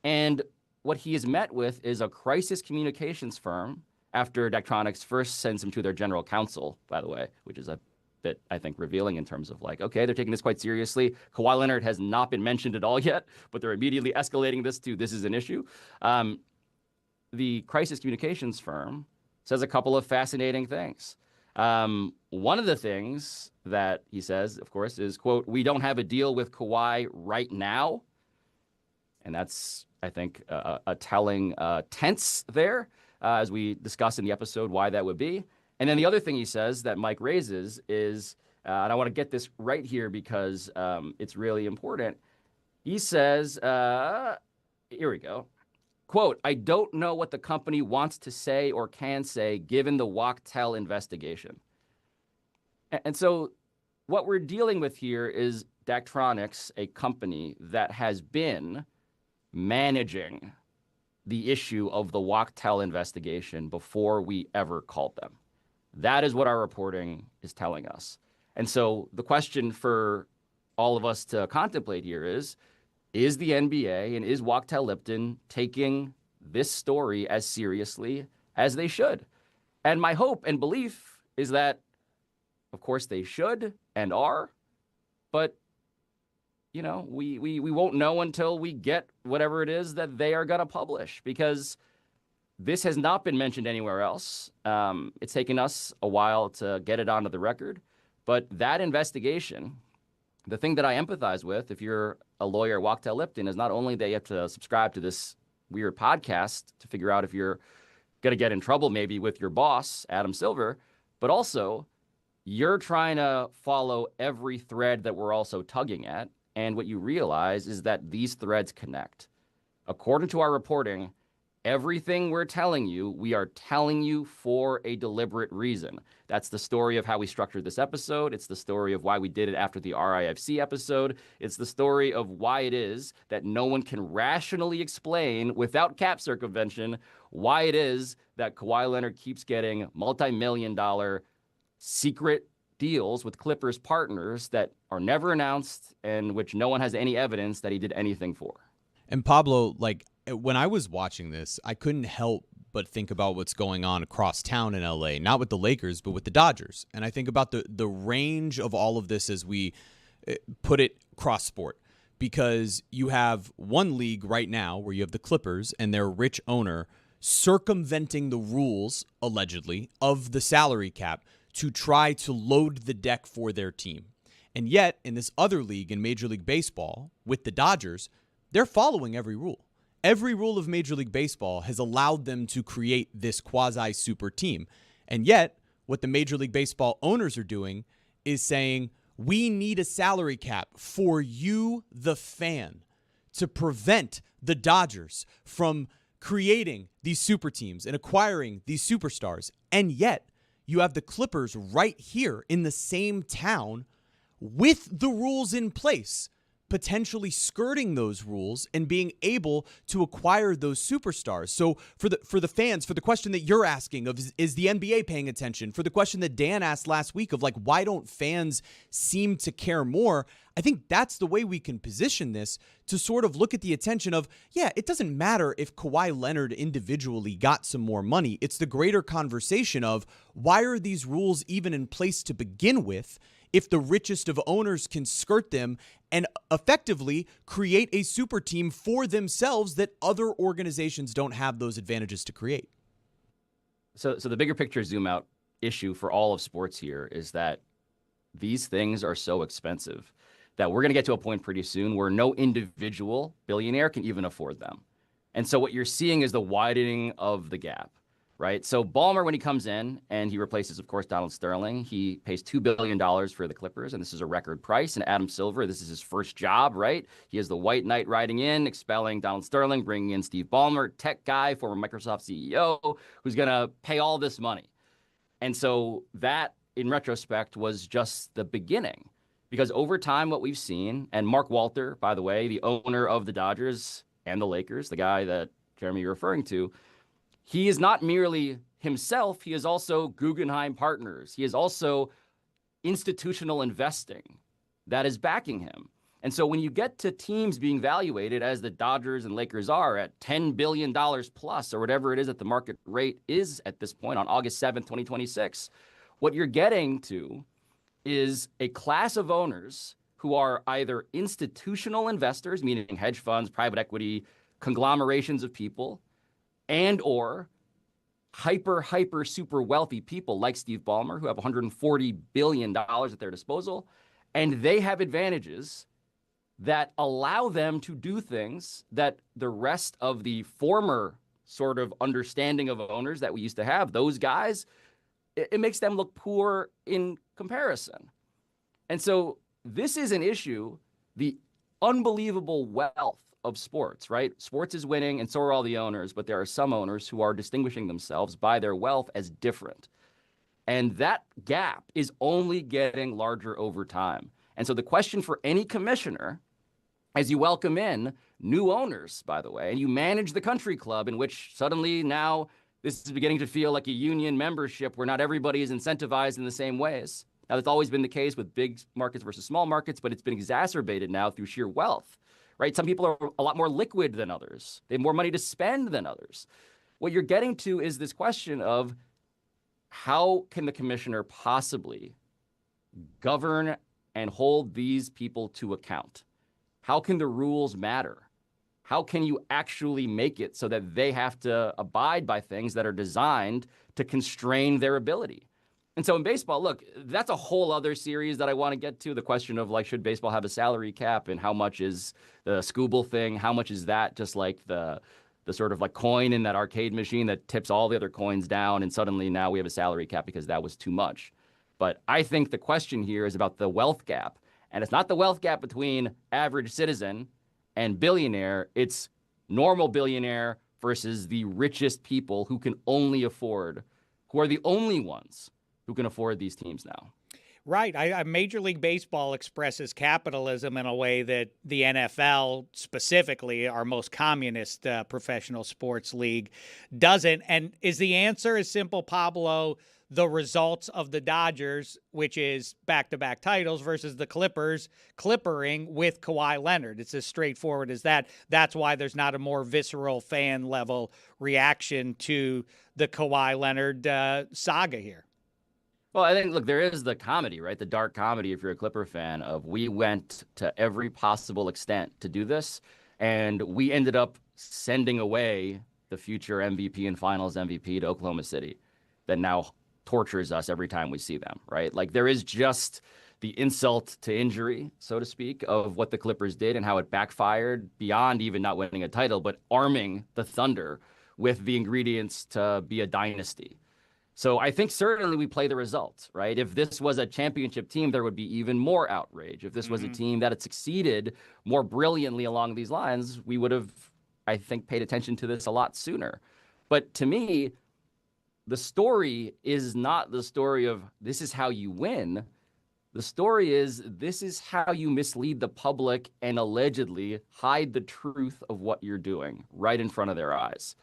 And what he is met with is a crisis communications firm after Daktronics first sends him to their general counsel, by the way, which is a bit, I think, revealing in terms of like, okay, they're taking this quite seriously. Kawhi Leonard has not been mentioned at all yet, but they're immediately escalating this to this is an issue. The crisis communications firm says a couple of fascinating things. One of the things that he says, of course, is, quote, "We don't have a deal with Kawhi right now." And that's, I think, a telling tense there, as we discuss in the episode why that would be. And then the other thing he says that Mike raises is, and I want to get this right here because it's really important. He says, here we go. Quote, "I don't know what the company wants to say or can say given the Wachtell investigation." And so what we're dealing with here is Daktronics, a company that has been managing the issue of the Wachtell investigation before we ever called them. That is what our reporting is telling us. And so the question for all of us to contemplate here is the NBA and is Wachtell Lipton taking this story as seriously as they should? And my hope and belief is that, of course, they should and are, but you know, we won't know until we get whatever it is that they are going to publish, because this has not been mentioned anywhere else. It's taken us a while to get it onto the record, but that investigation, the thing that I empathize with, if you're a lawyer at Wachtell Lipton, is not only that you have to subscribe to this weird podcast to figure out if you're going to get in trouble maybe with your boss, Adam Silver, but also you're trying to follow every thread that we're also tugging at. And what you realize is that these threads connect. According to our reporting, everything we're telling you, we are telling you for a deliberate reason. That's the story of how we structured this episode. It's the story of why we did it after the RIFC episode. It's the story of why it is that no one can rationally explain without cap circumvention why it is that Kawhi Leonard keeps getting multi-million-dollar secret deals with Clippers partners that are never announced and which no one has any evidence that he did anything for. And Pablo, like, when I was watching this, I couldn't help but think about what's going on across town in LA, not with the Lakers, but with the Dodgers. And I think about the range of all of this as we put it cross sport, because you have one league right now where you have the Clippers and their rich owner circumventing the rules, allegedly, of the salary cap to try to load the deck for their team. And yet, in this other league in Major League Baseball, with the Dodgers, they're following every rule. Every rule of Major League Baseball has allowed them to create this quasi-super team. And yet, what the Major League Baseball owners are doing is saying, we need a salary cap for you, the fan, to prevent the Dodgers from creating these super teams and acquiring these superstars. And yet, you have the Clippers right here in the same town with the rules in place, potentially skirting those rules and being able to acquire those superstars. So for the fans, for the question that you're asking of is the NBA paying attention, for the question that Dan asked last week of like, why don't fans seem to care more? I think that's the way we can position this, to sort of look at the attention of, yeah, it doesn't matter if Kawhi Leonard individually got some more money. It's the greater conversation of, why are these rules even in place to begin with if the richest of owners can skirt them and effectively create a super team for themselves that other organizations don't have those advantages to create? So the bigger picture zoom out issue for all of sports here is that these things are so expensive that we're going to get to a point pretty soon where no individual billionaire can even afford them. And so what you're seeing is the widening of the gap. right? So Ballmer, when he comes in and he replaces, of course, Donald Sterling, he pays $2 billion for the Clippers, and this is a record price. And Adam Silver, this is his first job, right? He is the white knight riding in, expelling Donald Sterling, bringing in Steve Ballmer, tech guy, former Microsoft CEO, who's going to pay all this money. And so that, in retrospect, was just the beginning. Because over time, what we've seen, and Mark Walter, by the way, the owner of the Dodgers and the Lakers, the guy that, Jeremy, you're referring to, he is not merely himself, he is also Guggenheim Partners. He is also institutional investing that is backing him. And so when you get to teams being valuated, as the Dodgers and Lakers are, at $10 billion plus, or whatever it is that the market rate is at this point on August 7th, 2026, what you're getting to is a class of owners who are either institutional investors, meaning hedge funds, private equity, conglomerations of people, and or hyper super wealthy people like Steve Ballmer, who have $140 billion at their disposal, and they have advantages that allow them to do things that the rest of the former sort of understanding of owners that we used to have, those guys, it makes them look poor in comparison. And so this is an issue, the unbelievable wealth of sports, right? Sports is winning, and so are all the owners, but there are some owners who are distinguishing themselves by their wealth as different. And that gap is only getting larger over time. And so the question for any commissioner, as you welcome in new owners, by the way, and you manage the country club, in which suddenly now this is beginning to feel like a union membership where not everybody is incentivized in the same ways. Now, that's always been the case with big markets versus small markets, but it's been exacerbated now through sheer wealth. Right? Some people are a lot more liquid than others. They have more money to spend than others. What you're getting to is this question of how can the commissioner possibly govern and hold these people to account? How can the rules matter? How can you actually make it so that they have to abide by things that are designed to constrain their ability? And so in baseball, look, that's a whole other series that I want to get to. The question of, like, should baseball have a salary cap, and how much is the Scooble thing? How much is that just like the sort of like coin in that arcade machine that tips all the other coins down, and suddenly now we have a salary cap because that was too much? But I think the question here is about the wealth gap. And it's not the wealth gap between average citizen and billionaire. It's normal billionaire versus the richest people who can only afford, who are the only ones who can afford these teams now. Right. Major League Baseball expresses capitalism in a way that the NFL, specifically our most communist professional sports league, doesn't. And is the answer as simple, Pablo, the results of the Dodgers, which is back-to-back titles, versus the Clippers clippering with Kawhi Leonard? It's as straightforward as that. That's why there's not a more visceral fan-level reaction to the Kawhi Leonard saga here. Well, I think, look, there is the comedy, right? The dark comedy, if you're a Clipper fan, of we went to every possible extent to do this, and we ended up sending away the future MVP and finals MVP to Oklahoma City that now tortures us every time we see them, right? Like, there is just the insult to injury, so to speak, of what the Clippers did and how it backfired beyond even not winning a title, but arming the Thunder with the ingredients to be a dynasty. So I think certainly we play the results, right? If this was a championship team, there would be even more outrage. If this was a team that had succeeded more brilliantly along these lines, we would have, I think, paid attention to this a lot sooner. But to me, the story is not the story of this is how you win. The story is this is how you mislead the public and allegedly hide the truth of what you're doing right in front of their eyes.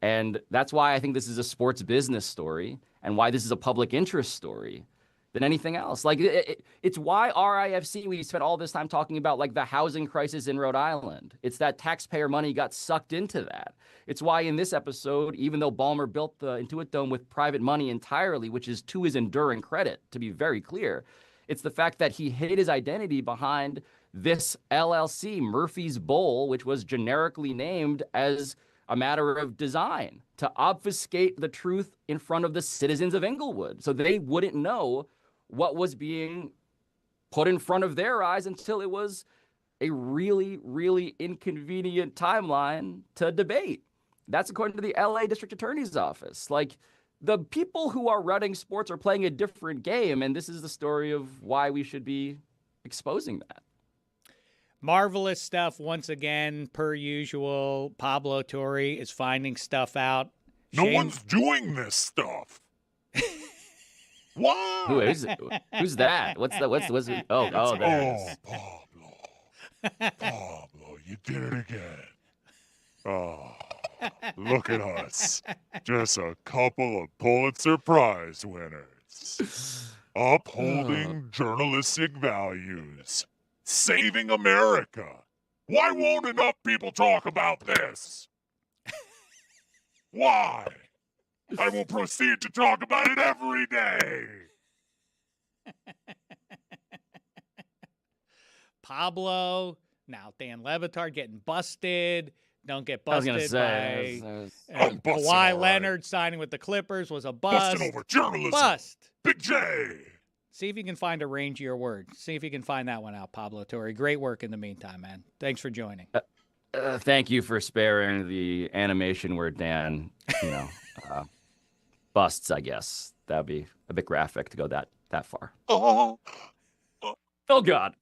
And that's why I think this is a sports business story, and why this is a public interest story than anything else. Like, it's why RIFC, we spent all this time talking about, like, the housing crisis in Rhode Island. It's that taxpayer money got sucked into that. It's why in this episode, even though Ballmer built the Intuit Dome with private money entirely, which is to his enduring credit, to be very clear, it's the fact that he hid his identity behind this LLC, Murphy's Bowl, which was generically named as a matter of design to obfuscate the truth in front of the citizens of Inglewood, so they wouldn't know what was being put in front of their eyes until it was a really, really inconvenient timeline to debate. That's according to the LA District Attorney's Office. Like, the people who are running sports are playing a different game, and this is the story of why we should be exposing that. Marvelous stuff once again, per usual. Pablo Torre is finding stuff out. No one's doing this stuff. Why? Who is it? Who's that? What's it? Oh, there it is. Pablo, you did it again. Oh, look at us. Just a couple of Pulitzer Prize winners. Upholding journalistic values. Saving America. Why won't enough people talk about this? Why? I will proceed to talk about it every day. Pablo, now Dan Le Batard getting busted. Don't get I was busted gonna say, by I'm busted, Kawhi all right. Leonard signing with the Clippers was a bust. Busted over journalism. Bust. Big J. See if you can find a rangier word. See if you can find that one out, Pablo Torre. Great work in the meantime, man. Thanks for joining. Thank you for sparing the animation where Dan, busts, I guess. That would be a bit graphic to go that far. Oh, God.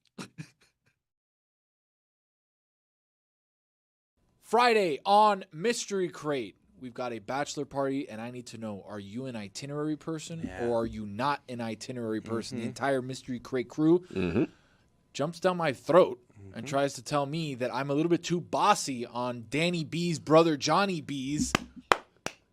Friday on Mystery Crate, we've got a bachelor party, and I need to know, are you an itinerary person or are you not an itinerary person? The entire Mystery Crate crew jumps down my throat and tries to tell me that I'm a little bit too bossy on Danny B's brother Johnny B's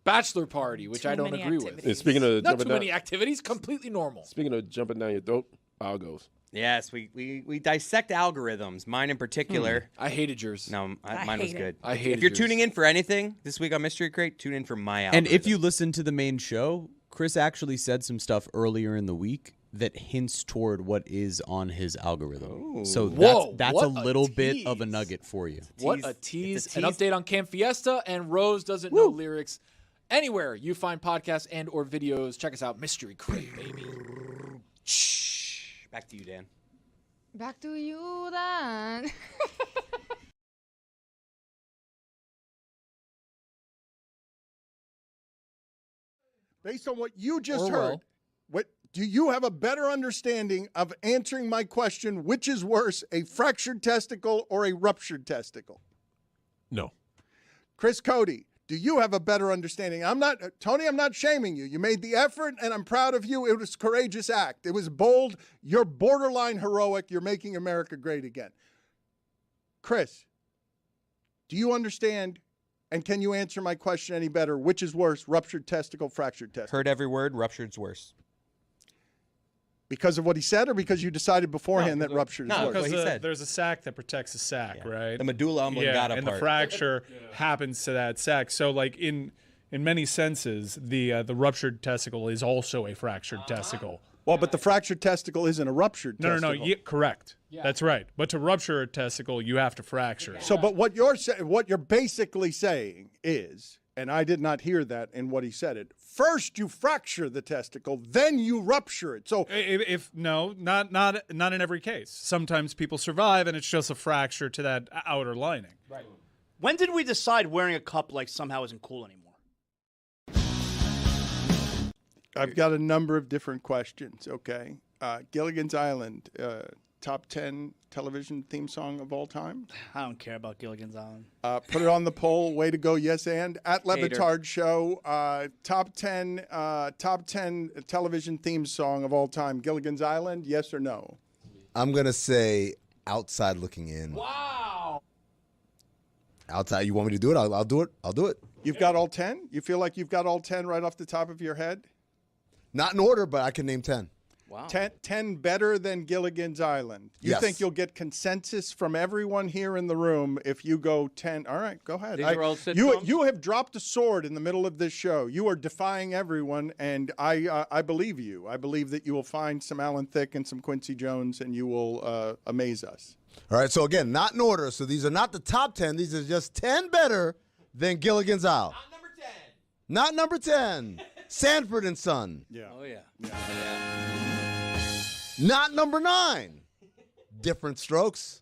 bachelor party, which I don't agree with. And speaking of Not jumping too down, many activities, completely normal. speaking of jumping down your throat, algos. Yes, we dissect algorithms. Mine in particular. I hated yours. No, mine was good. I hated If you're yours. tuning in for anything this week on Mystery Crate, tune in for my algorithm. And if you listen to the main show, Chris actually said some stuff earlier in the week that hints toward what is on his algorithm. Ooh. So Whoa, that's what a a little bit tease. of a nugget for you. What a tease. It's a An tease. update on Camp Fiesta, and Rose doesn't know lyrics. Anywhere you find podcasts and or videos, check us out, Mystery Crate, baby. Shh. Back to you, Dan. Back to you, Dan. Based on what you just Orwell. heard, what do you have a better understanding of answering my question, which is worse, a fractured testicle or a ruptured testicle? No. Chris Cody, do you have a better understanding? Tony, I'm not shaming you. You made the effort, and I'm proud of you. It was a courageous act. It was bold. You're borderline heroic. You're making America great again. Chris, do you understand, and can you answer my question any better? Which is worse, ruptured testicle, fractured testicle? Heard every word. Ruptured's worse. Because of what he said, or because you decided beforehand that ruptured is no, worse? because he said. There's a sac that protects a sac, right? The medulla oblongata and part. the fracture happens to that sac. So, like in many senses, the ruptured testicle is also a fractured testicle. Well, but the fractured testicle isn't a ruptured No, testicle. yeah, correct. That's right. But to rupture a testicle, you have to fracture it. So, but what you're basically saying is, and I did not hear that in what he said it. First, you fracture the testicle, then you rupture it. So, If not in every case. Sometimes people survive, and it's just a fracture to that outer lining. Right. When did we decide wearing a cup like somehow isn't cool anymore? I've got a number of different questions. Okay, Gilligan's Island, top 10 television theme song of all time. I don't care about Gilligan's Island. Put it on the poll. Way to go, yes and. At Le Hater. Batard Show, top 10 television theme song of all time. Gilligan's Island, yes or no? I'm going to say Outside Looking In. Wow. Outside, you want me to do it? I'll do it. I'll do it. You've got all 10? You feel like you've got all 10 right off the top of your head? Not in order, but I can name 10. Wow. 10 better than Gilligan's Island. You Yes. think you'll get consensus from everyone here in the room if you go 10? All right, go ahead. These are all sitcoms? You have dropped a sword in the middle of this show. You are defying everyone, and I believe you. I believe that you will find some Alan Thicke and some Quincy Jones, and you will amaze us. All right, so again, not in order. So these are not the top 10. These are just 10 better than Gilligan's Island. Not number 10. Not number 10. Sanford and Son. Yeah. Oh, yeah. Not number 9. Different Strokes.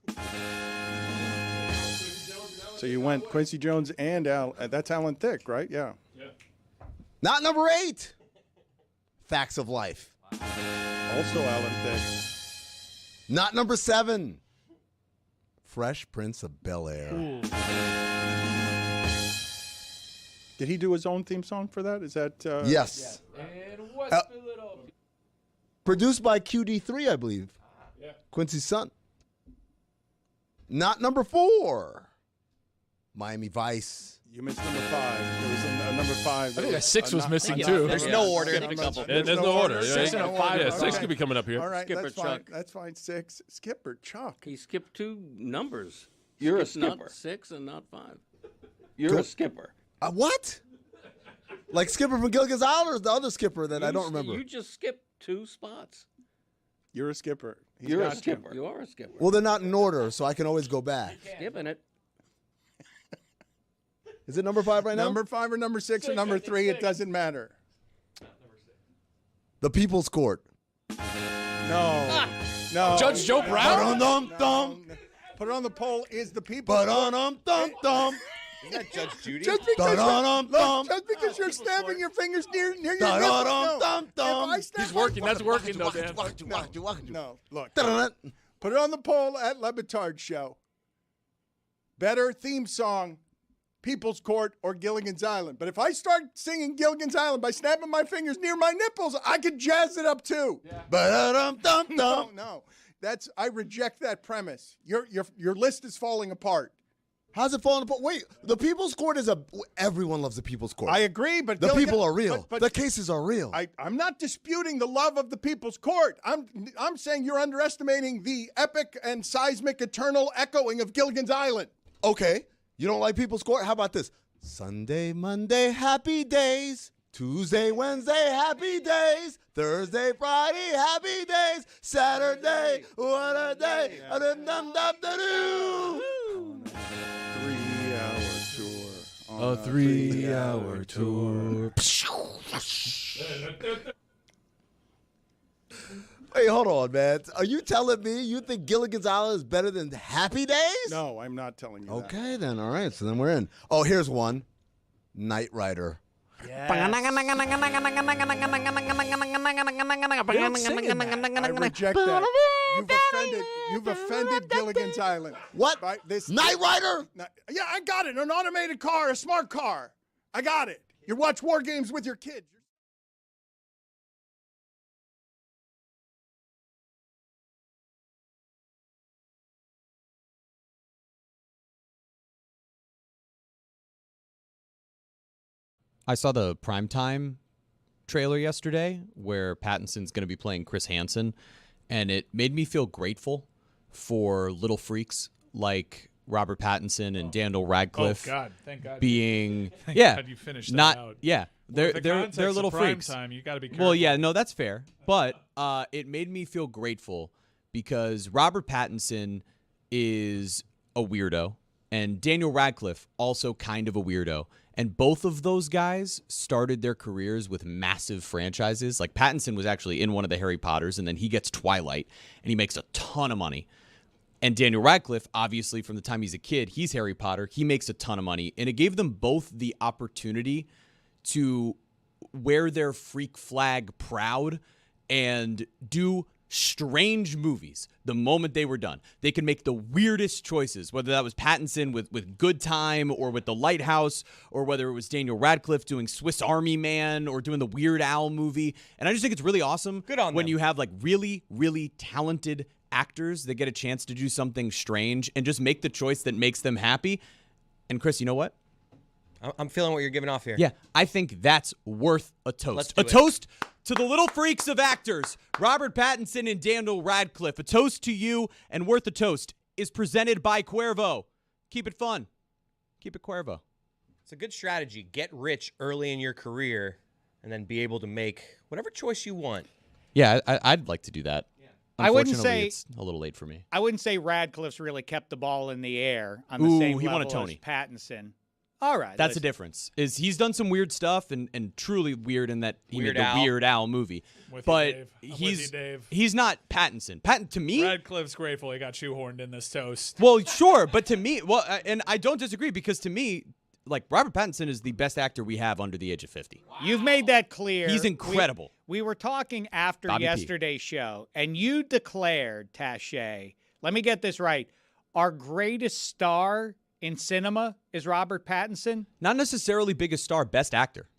So you went Quincy Jones and that's Alan Thicke, right? Yeah. Not number 8. Facts of Life. Also Alan Thicke. Not number 7. Fresh Prince of Bel-Air. Did he do his own theme song for that? Is that Yes. Produced by QD3, I believe. Yeah. Quincy's son. Not number 4. Miami Vice. You missed number 5. There was a number 5. I think 6 was missing too. There's no order. There's no order. 6 and a 5. Yeah, 6 could be coming up here. All right, Skipper that's fine. Chuck. That's fine. 6. Skipper Chuck. He skipped 2 numbers. You're a Skipped skipper. Not 6 and not 5. You're a skipper. What? Like Skipper from Gilligan's Island, or the other Skipper that I don't remember? You just skipped 2 spots. You're a skipper. You're a skipper. You are a skipper. Well, they're not in order, so I can always go back. Skipping it. Is it number 5 right now? Number 5 or number 6 or number 3, it doesn't matter. The People's Court. No. No. Judge Joe Brown? Put it on the poll is the people. Ba-dum-dum-dum. Isn't that Judge Judy? Just because you're snapping your fingers near your nipples. He's working. That's working, though, Dan. No, look. Put it on the poll at Le Batard Show. Better theme song, People's Court or Gilligan's Island. But if I start singing Gilligan's Island by snapping my fingers near my nipples, I could jazz it up too. No. I reject that premise. Your list is falling apart. How's it falling apart? Wait, the People's Court is everyone loves the People's Court. I agree, but the people are real. But the cases are real. I'm not disputing the love of the People's Court. I'm saying you're underestimating the epic and seismic eternal echoing of Gilligan's Island. Okay, you don't like People's Court? How about this? Sunday, Monday, happy days. Tuesday, Wednesday, happy days. Thursday, Friday, happy days. Saturday, what a day. A 3-hour tour. Hey, hold on, man. Are you telling me you think Gilligan's Island is better than Happy Days? No, I'm not telling you that. Okay, then. All right. So then we're in. Oh, here's one. Knight Rider. I reject that. You've offended Gilligan's Island. What? Knight Rider? Yeah, I got it. An automated car, a smart car. I got it. You watch war games with your kids. I saw the primetime trailer yesterday where Pattinson's going to be playing Chris Hansen, and it made me feel grateful for little freaks like Robert Pattinson and Daniel Radcliffe. Oh God, thank God. Being Thank yeah, God you finished that not out. yeah. Well, They're little freaks. Time, you got to be careful. Well, yeah, no, that's fair. But it made me feel grateful because Robert Pattinson is a weirdo, and Daniel Radcliffe also kind of a weirdo. And both of those guys started their careers with massive franchises. Like Pattinson was actually in one of the Harry Potters, and then he gets Twilight, and he makes a ton of money. And Daniel Radcliffe, obviously, from the time he's a kid, he's Harry Potter. He makes a ton of money. And it gave them both the opportunity to wear their freak flag proud and do strange movies the moment they were done. They could make the weirdest choices, whether that was Pattinson with Good Time or with The Lighthouse, or whether it was Daniel Radcliffe doing Swiss Army Man or doing the Weird Al movie. And I just think it's really awesome when you have like really, really talented actors that get a chance to do something strange and just make the choice that makes them happy. And Chris, you know what? I'm feeling what you're giving off here. Yeah, I think that's worth a toast. Let's do it. Toast to the little freaks of actors, Robert Pattinson and Daniel Radcliffe. A toast to you, and worth a toast is presented by Cuervo. Keep it fun. Keep it Cuervo. It's a good strategy. Get rich early in your career and then be able to make whatever choice you want. Yeah, I'd like to do that. I wouldn't Unfortunately, say it's a little late for me. I wouldn't say Radcliffe's really kept the ball in the air on the Ooh, same he won a level Tony. as Pattinson. All right. That's the difference. Is he's done some weird stuff and truly weird in that he made the Weird Al movie. But he's not Pattinson. To me, Radcliffe's grateful he got shoehorned in this toast. well, sure, but to me, and I don't disagree because to me, like Robert Pattinson is the best actor we have under the age of 50. You've made that clear. He's incredible. We were talking after Bobby P. yesterday's show, and you declared, Taché, let me get this right, our greatest star in cinema is Robert Pattinson? Not necessarily biggest star, best actor.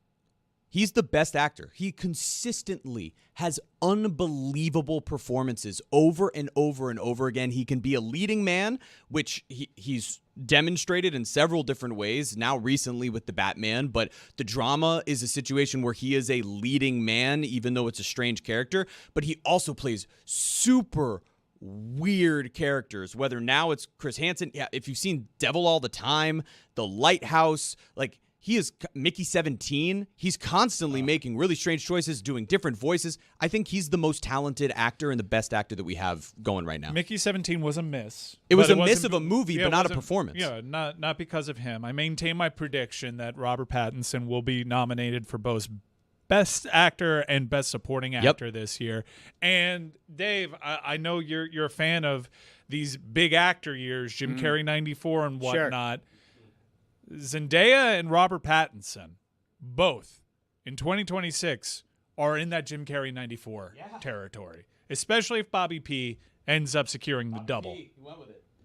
He's the best actor. He consistently has unbelievable performances over and over and over again. He can be a leading man, which he's demonstrated in several different ways, now recently with the Batman, but the drama is a situation where he is a leading man, even though it's a strange character, but he also plays super weird characters, whether now it's Chris Hansen. Yeah, if you've seen Devil All the Time, The Lighthouse, like he is Mickey 17. He's constantly making really strange choices, doing different voices. I think he's the most talented actor and the best actor that we have going right now. Mickey 17 was a miss. It was a miss of a movie, but not a performance. Yeah, not because of him. I maintain my prediction that Robert Pattinson will be nominated for both Best Actor and Best Supporting Actor this year. And Dave, I know you're a fan of these big actor years, Jim Carrey 94 and whatnot. Sure. Zendaya and Robert Pattinson, both in 2026, are in that Jim Carrey 94 territory, especially if Bobby P ends up securing the double.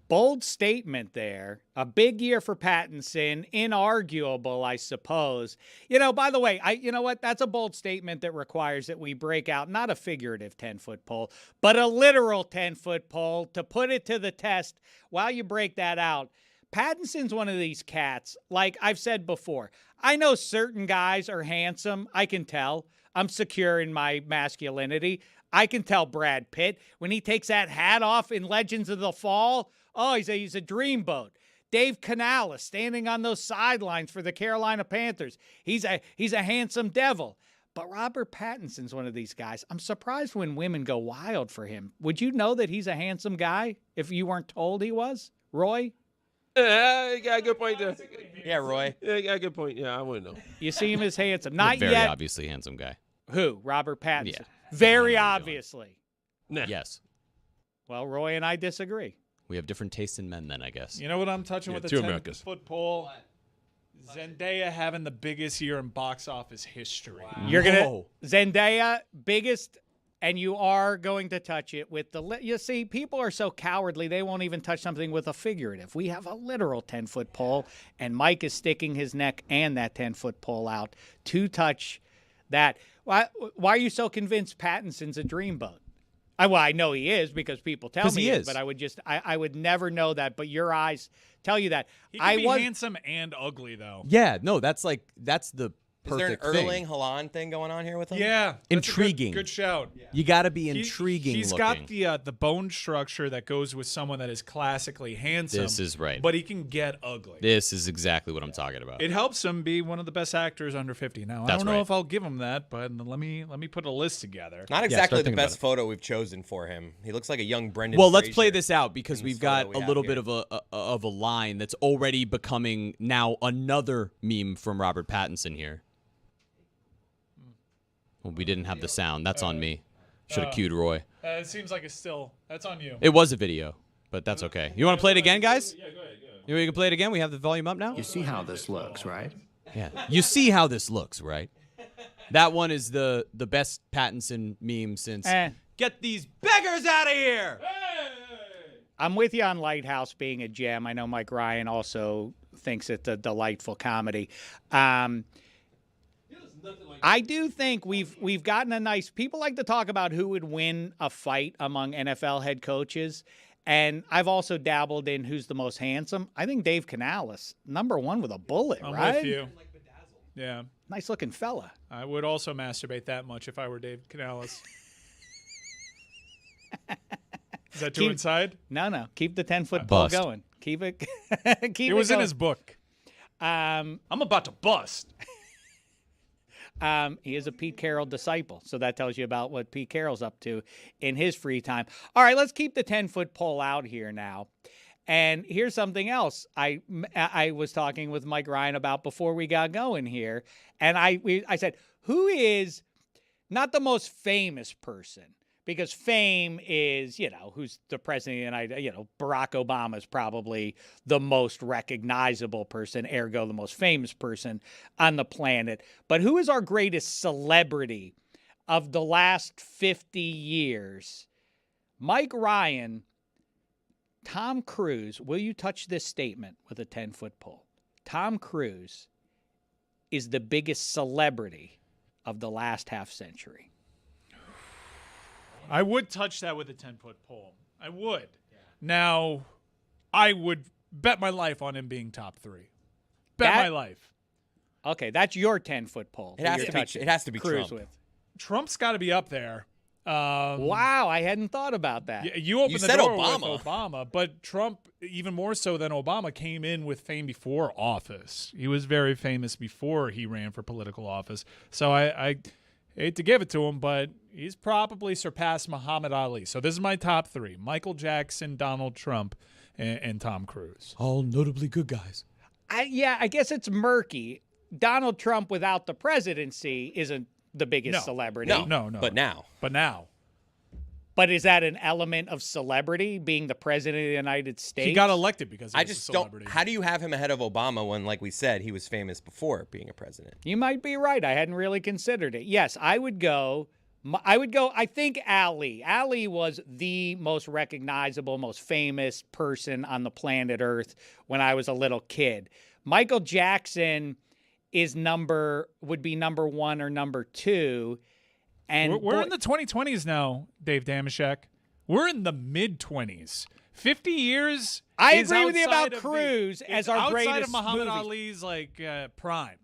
Bold statement there. A big year for Pattinson. Inarguable, I suppose. You know, by the way, you know what? That's a bold statement that requires that we break out not a figurative 10-foot pole, but a literal 10-foot pole to put it to the test. While you break that out, Pattinson's one of these cats. Like I've said before, I know certain guys are handsome. I can tell. I'm secure in my masculinity. I can tell Brad Pitt when he takes that hat off in Legends of the Fall. Oh, he's a dreamboat. Dave Canales standing on those sidelines for the Carolina Panthers. He's a handsome devil. But Robert Pattinson's one of these guys. I'm surprised when women go wild for him. Would you know that he's a handsome guy if you weren't told he was? Roy? Yeah, you got a good point there. Yeah, Roy. Yeah, you got a good point. Yeah, I wouldn't know. You see him as handsome. Not very yet. obviously handsome guy. Who? Robert Pattinson. Yeah. Very obviously. Nah. Yes. Well, Roy and I disagree. We have different tastes in men then, I guess. You know what I'm touching with the 10-foot pole? Zendaya having the biggest year in box office history. Wow. You're going to Zendaya, biggest, and you are going to touch it with the you see, people are so cowardly they won't even touch something with a figurative. We have a literal 10-foot pole, and Mike is sticking his neck and that 10-foot pole out to touch that. Why are you so convinced Pattinson's a dreamboat? Well, I know he is because people tell me he is. But I would never know that. But your eyes tell you that. He can be handsome and ugly, though. Yeah, no, that's the Is there an perfect thing. Erling Haaland thing going on here with him? Yeah. Intriguing. Good shout. You got to be intriguing He's looking. got the bone structure that goes with someone that is classically handsome. This is right. But he can get ugly. This is exactly what I'm talking about. It helps him be one of the best actors under 50. Now, I don't know if I'll give him that, but let me put a list together. Not exactly the best photo we've chosen for him. He looks like a young Brendan Well, let's Fraser play this out because we've got a little here. bit of a line that's already becoming now another meme from Robert Pattinson here. Well, we didn't have the sound. That's on me. Should have cued Roy. It seems like it's still. That's on you. It was a video, but that's okay. You want to play it again, guys? Yeah, go ahead. You can play it again? We have the volume up now? You see how this looks, right? Yeah. You see how this looks, right? That one is the best Pattinson meme since Get These Beggars Out of Here! I'm with you on Lighthouse being a gem. I know Mike Ryan also thinks it's a delightful comedy. I do think we've gotten a nice. People like to talk about who would win a fight among NFL head coaches, and I've also dabbled in who's the most handsome. I think Dave Canales, #1 with a bullet, I'm right? with you. Yeah, nice looking fella. I would also masturbate that much if I were Dave Canales. Is that too inside? No. Keep the 10-foot pole going. Keep it. It was in his book. I'm about to bust. He is a Pete Carroll disciple, so that tells you about what Pete Carroll's up to in his free time. All right, let's keep the 10-foot pole out here now. And here's something else I was talking with Mike Ryan about before we got going here. And I said, who is not the most famous person? Because fame is, who's the president of the United, Barack Obama is probably the most recognizable person, ergo the most famous person on the planet. But who is our greatest celebrity of the last 50 years? Mike Ryan, Tom Cruise, will you touch this statement with a 10-foot pole? Tom Cruise is the biggest celebrity of the last half century. I would touch that with a 10-foot pole. I would. Yeah. Now, I would bet my life on him being top 3. Bet my life. Okay, that's your 10-foot pole. It has to be Cruise Trump. with. Trump's got to be up there. Wow, I hadn't thought about that. You opened the said door Obama. with Obama, but Trump, even more so than Obama, came in with fame before office. He was very famous before he ran for political office. So I hate to give it to him, but he's probably surpassed Muhammad Ali. So this is my top 3: Michael Jackson, Donald Trump, and Tom Cruise. All notably good guys. I guess it's murky. Donald Trump without the presidency isn't the biggest celebrity. No. But now. But is that an element of celebrity, being the president of the United States? He got elected because he I was just a celebrity. don't. How do you have him ahead of Obama when, like we said, he was famous before being a president? You might be right. I hadn't really considered it. Yes, I would go. I think Ali. Ali was the most recognizable, most famous person on the planet Earth when I was a little kid. Michael Jackson would be number 1 or number 2. And we're in the 2020s now, Dave Damashek. We're in the mid-20s. 50 years. I agree with you about Cruise as our greatest outside of Muhammad movies. Ali's prime.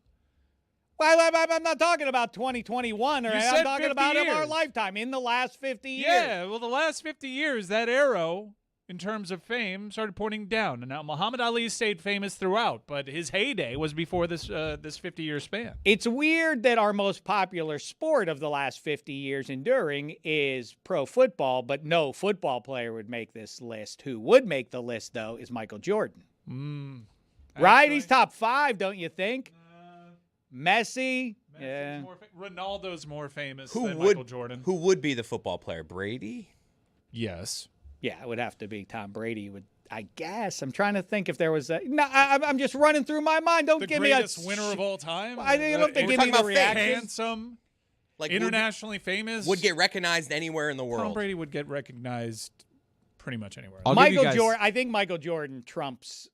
Well, I'm not talking about 2021, or You I'm said talking 50 about in our years. lifetime, in the last 50 years. Yeah, well, the last 50 years, that arrow, in terms of fame, started pointing down. And now Muhammad Ali stayed famous throughout, but his heyday was before this 50-year span. It's weird that our most popular sport of the last 50 years enduring is pro football, but no football player would make this list. Who would make the list, though, is Michael Jordan. Right? He's top 5, don't you think? Messi. Yeah. Ronaldo's more famous Who than would Michael Jordan. Who would be the football player? Brady? Yes. Yeah, it would have to be Tom Brady. I guess. I'm trying to think if there was a. No, I'm just running through my mind. Don't give me a. The greatest winner of all time? I don't have to give me the reaction. Handsome, internationally famous. Would get recognized anywhere in the world. Tom Brady would get recognized pretty much anywhere. Michael Jordan. I think Michael Jordan trumps.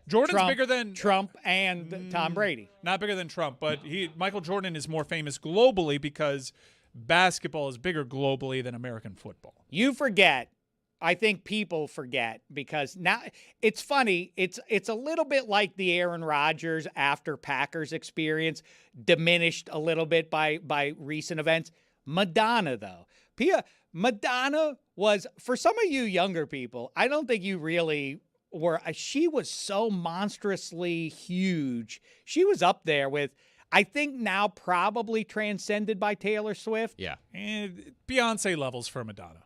Jordan's bigger than Trump and Tom Brady. Not bigger than Trump, but Michael Jordan is more famous globally because basketball is bigger globally than American football. You forget. I think people forget because now it's funny. It's a little bit like the Aaron Rodgers after Packers experience, diminished a little bit by recent events. Madonna, though. Madonna was, for some of you younger people, I don't think you really were. She was so monstrously huge. She was up there with, I think now probably transcended by Taylor Swift. Yeah. And Beyonce levels for Madonna.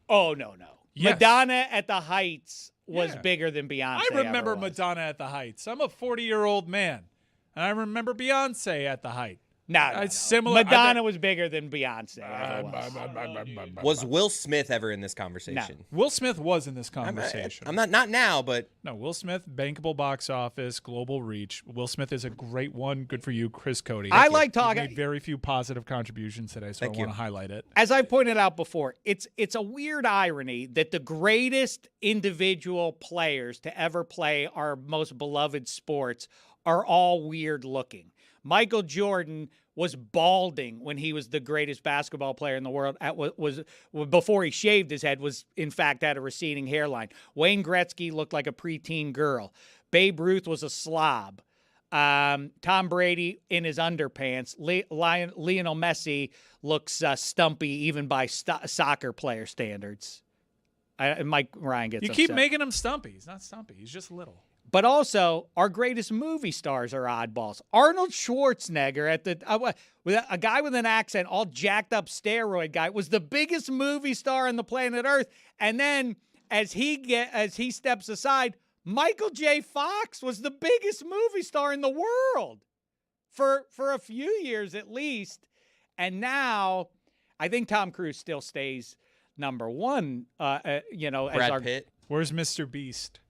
Oh, no. Yes. Madonna at the Heights was bigger than Beyonce. I remember ever was. Madonna at the Heights. I'm a 40-year-old man, and I remember Beyonce at the height. No. Similar. Madonna was bigger than Beyonce ever was. Was Will Smith ever in this conversation? No. Will Smith was in this conversation. I'm not now, but no. Will Smith, bankable box office, global reach. Will Smith is a great one. Good for you, Chris Cody. I like talking. Made very few positive contributions today, so I want to highlight it. As I pointed out before, it's a weird irony that the greatest individual players to ever play our most beloved sports are all weird looking. Michael Jordan was balding when he was the greatest basketball player in the world. Was before he shaved his head, was in fact had a receding hairline. Wayne Gretzky looked like a preteen girl. Babe Ruth was a slob. Tom Brady in his underpants. Lionel Messi looks stumpy even by soccer player standards. Mike Ryan gets You upset. keep making him stumpy. He's not stumpy. He's just little. But also, our greatest movie stars are oddballs. Arnold Schwarzenegger, at the with a guy with an accent, all jacked up steroid guy, was the biggest movie star on the planet Earth. And then as he steps aside, Michael J. Fox was the biggest movie star in the world for a few years at least. And now I think Tom Cruise still stays number one, Brad as Pitt. Where's Mr. Beast?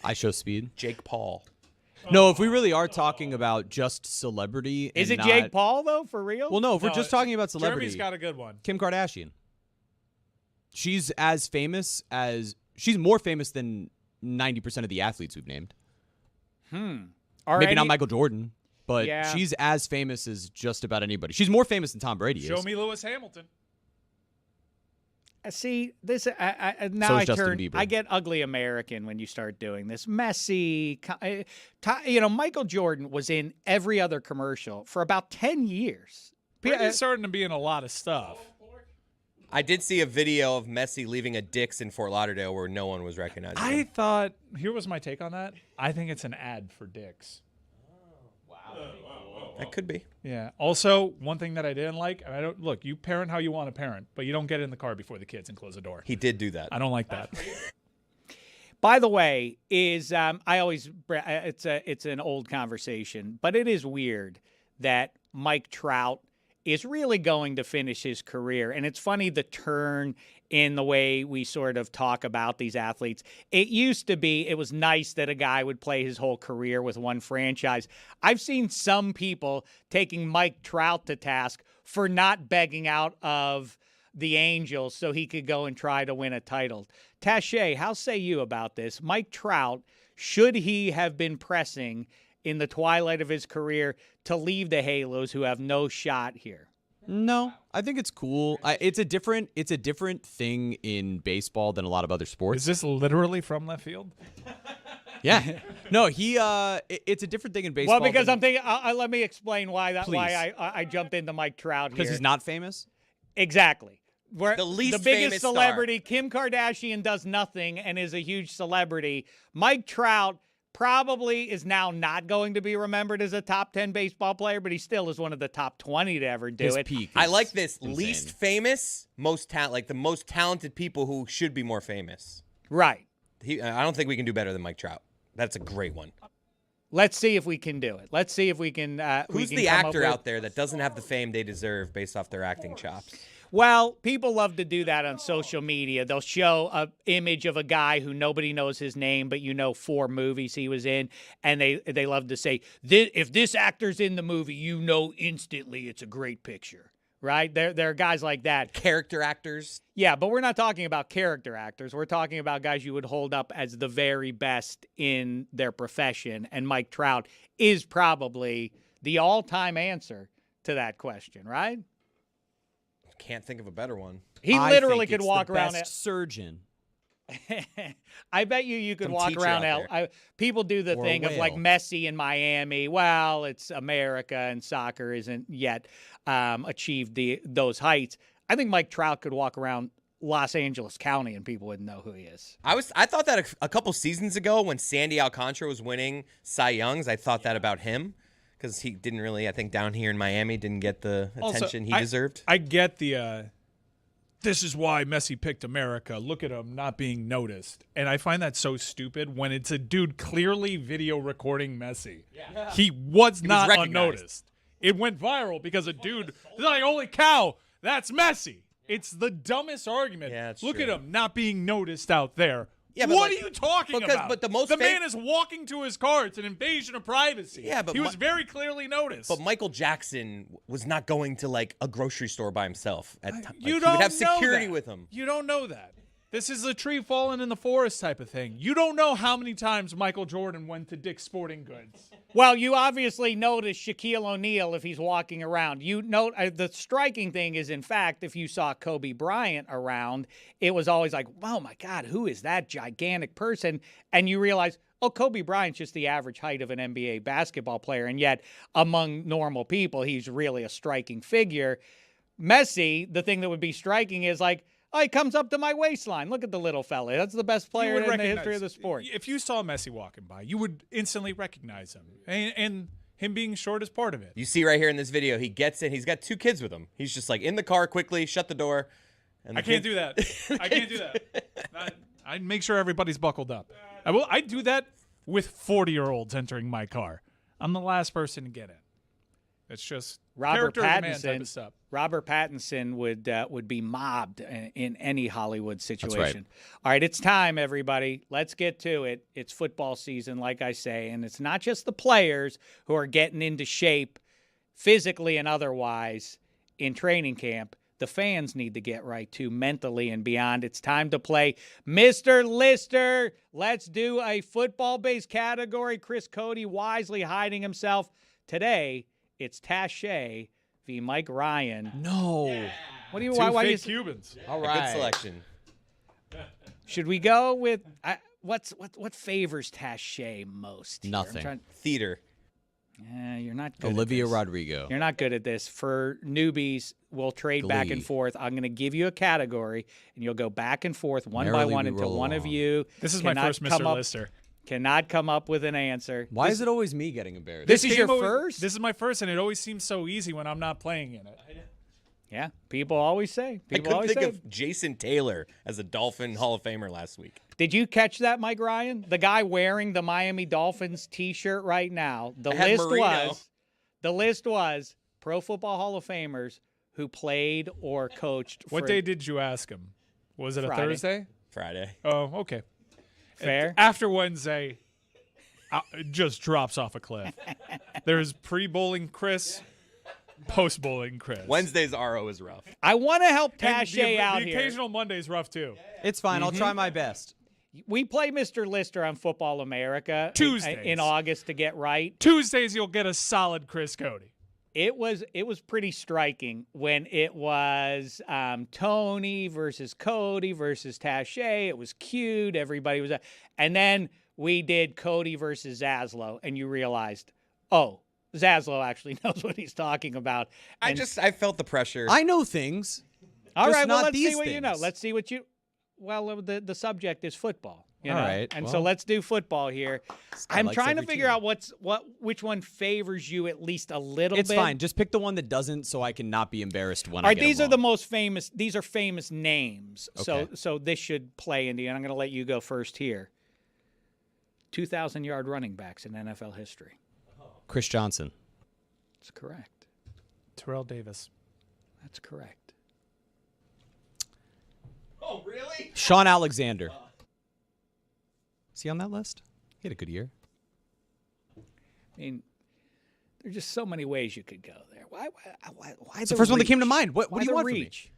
I Show Speed. Jake Paul. No, if we really are talking about just celebrity. Is and it Jake Paul, though, for real? Well, no, if we're just talking about celebrity. Jeremy's got a good one. Kim Kardashian. She's more famous than 90% of the athletes we've named. Maybe not Michael Jordan, but she's as famous as just about anybody. She's more famous than Tom Brady is. Show me Lewis Hamilton. See, this now So I is Justin turn. Bieber. I get ugly American when you start doing this. Messi, Michael Jordan was in every other commercial for about 10 years. Brady's starting to be in a lot of stuff. I did see a video of Messi leaving a Dick's in Fort Lauderdale where no one was recognizing him. I thought, here was my take on that. I think it's an ad for Dick's. That could be. Yeah. Also, one thing that I didn't like, and I don't look, you parent how you want to parent, but you don't get in the car before the kids and close the door. He did do that. I don't like that. By the way, it's an old conversation, but it is weird that Mike Trout is really going to finish his career. And it's funny the turn in the way we sort of talk about these athletes. It used to be, it was nice that a guy would play his whole career with one franchise. I've seen some people taking Mike Trout to task for not begging out of the Angels so he could go and try to win a title. Taché, how say you about this? Mike Trout, should he have been pressing in the twilight of his career to leave the Halos, who have no shot here? No, I think it's cool. It's a different thing in baseball than a lot of other sports. Is this literally from left field? Yeah. No, it's a different thing in baseball. Well, because I'm thinking, let me explain why I jumped into Mike Trout here. Because he's not famous? Exactly. The least biggest famous star. celebrity, Kim Kardashian, does nothing and is a huge celebrity. Mike Trout probably is now not going to be remembered as a top 10 baseball player, but he still is one of the top 20 to ever do His it. peak I is like this. insane. Least famous, most the most talented people who should be more famous. Right. I don't think we can do better than Mike Trout. That's a great one. Let's see if we can do it. Let's see if we can. Who's the actor out there that doesn't have the fame they deserve based off their acting chops? Well, people love to do that on social media. They'll show an image of a guy who nobody knows his name, but 4 movies he was in, and they love to say, if this actor's in the movie, instantly it's a great picture, right? There are guys like that. Character actors. Yeah, but we're not talking about character actors. We're talking about guys you would hold up as the very best in their profession, and Mike Trout is probably the all-time answer to that question, right? Can't think of a better one. He literally could walk around. Best surgeon. I bet you could Some walk teacher around. out People do the Or a thing of like whale. Messi in Miami. Well, it's America and soccer isn't yet achieved those heights. I think Mike Trout could walk around Los Angeles County and people wouldn't know who he is. I thought that a couple seasons ago when Sandy Alcantara was winning Cy Youngs. I thought that about him. Because he didn't really, I think, down here in Miami, didn't get the attention he deserved. I get the, this is why Messi picked America. Look at him not being noticed. And I find that so stupid when it's a dude clearly video recording Messi. Yeah. He was not unnoticed. It went viral because a dude is like, holy cow, that's Messi. It's the dumbest argument. Yeah, it's Look true. at him not being noticed out there. Yeah, but what like- are you talking about? But the man is walking to his car. It's an invasion of privacy. Yeah, but he was very clearly noticed. But Michael Jackson was not going to like a grocery store by himself. At times. You He don't would have know security that. with him. You don't know that. This is a tree falling in the forest type of thing. You don't know how many times Michael Jordan went to Dick's Sporting Goods. Well, you obviously notice Shaquille O'Neal if he's walking around. You note the striking thing is, in fact, if you saw Kobe Bryant around, it was always like, oh my God, who is that gigantic person? And you realize, oh, Kobe Bryant's just the average height of an NBA basketball player. And yet, among normal people, he's really a striking figure. Messi, the thing that would be striking is like, oh, he comes up to my waistline. Look at the little fella. That's the best player in the history of the sport. If you saw Messi walking by, you would instantly recognize him. And him being short is part of it. You see right here in this video, he gets in. He's got 2 kids with him. He's just like in the car quickly, shut the door. And I can't do that. I can't do that. I make sure everybody's buckled up. I do that with 40-year-olds entering my car. I'm the last person to get in. It's just Robert character of the man type of Pattinson. stuff. Robert Pattinson would be mobbed in any Hollywood situation. right. All right, it's time, everybody. Let's get to it. It's football season, like I say, and it's not just the players who are getting into shape physically and otherwise in training camp. The fans need to get right, too, mentally and beyond. It's time to play Mr. Lister. Let's do a football-based category. Chris Cody wisely hiding himself. Today, it's Taché v. Mike Ryan. No. What do you? Two Why fake you? Cubans. All Good right. selection. Should we go with what favors Taché most? here? I'm Nothing. trying- Theater. You're not good. Olivia at this. Rodrigo. You're not good at this. For newbies, we'll trade back and Glee. forth. I'm going to give you a category, and you'll go back and forth one by Merrily one we until roll one of along. you. This is my cannot first come Mr. up- Lister. Cannot come up with an answer. Why is it always me getting embarrassed? This is your game first? This is my first, and it always seems so easy when I'm not playing in it. Yeah, people always say. I People couldn't always think say. of Jason Taylor as a Dolphin Hall of Famer last week. Did you catch that, Mike Ryan? The guy wearing the Miami Dolphins T-shirt right now. The I had Marino. list was Pro Football Hall of Famers who played or coached. What for day did you ask him? Was it a Friday. Thursday? Friday. Oh, okay. Fair. After Wednesday, it just drops off a cliff. There's pre-bowling Chris, post-bowling Chris. Wednesday's RO is rough. I want to help And Taché out the here. occasional Monday's rough too. It's fine. I'll try my best. We play Mr. Lister on Football America Tuesdays. in August to get right. Tuesdays you'll get a solid Chris Cody. It was pretty striking when it was Tony versus Cody versus Taché. It was cute. Everybody was, and then we did Cody versus Zaslow, and you realized, oh, Zaslow actually knows what he's talking about. And I felt the pressure. I know things. all just right, well, not let's see these what you know. things. Let's see what you. Well, the subject is football. You All know? right, and well. so let's do football here. guy I'm likes trying to every figure team. out which one favors you at least a little It's bit. fine. Just pick the one that doesn't, so I can not be embarrassed when All I right, get these it are the wrong. most famous. These are famous names. Okay. So this should play into. And I'm going to let you go first here. 2,000-yard running backs in NFL history. Chris Johnson. That's correct. Terrell Davis. That's correct. Oh, really? Sean Alexander. Is he on that list? He had a good year. I mean, there's just so many ways you could go there. Why It's the first one that came to mind. What Why do you the want from me? reach?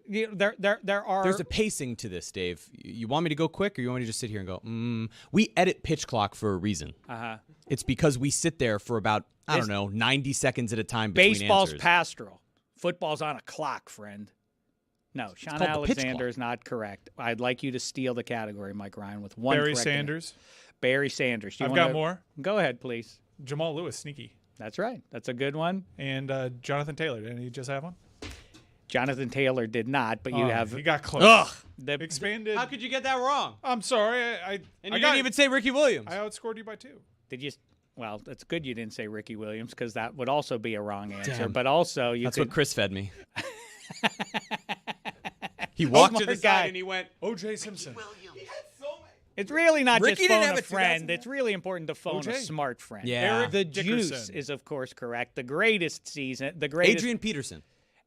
There are. There's a pacing to this, Dave. You want me to go quick, or you want me to just sit here and go, We edit pitch clock for a reason. Uh-huh. It's because we sit there for about, I don't know, 90 seconds at a time between Baseball's answers. pastoral. Football's on a clock, friend. No, Sean called the pitch Alexander clock. is not correct. I'd like you to steal the category, Mike Ryan, with one Barry correct Sanders. Barry Sanders. Do you I've wanna- got more. Go ahead, please. Jamal Lewis, sneaky. That's right. That's a good one. And Jonathan Taylor. Didn't he just have one? Jonathan Taylor did not, but you have. You got close. Ugh. The Expanded. How could you get that wrong? I'm sorry. And you didn't even say Ricky Williams. I outscored you by 2. Did you? Well, that's good you didn't say Ricky Williams because that would also be a wrong answer. Damn. But also, you That's could. what Chris fed me. He walked to the Smart guy. side and he went, O.J. Simpson. It's really not Ricky just didn't phone have a a friend. 2000? It's really important to phone OJ. a smart friend. Yeah. Eric The Dickerson. juice is, of course, correct. The greatest season. The greatest. Adrian Peterson.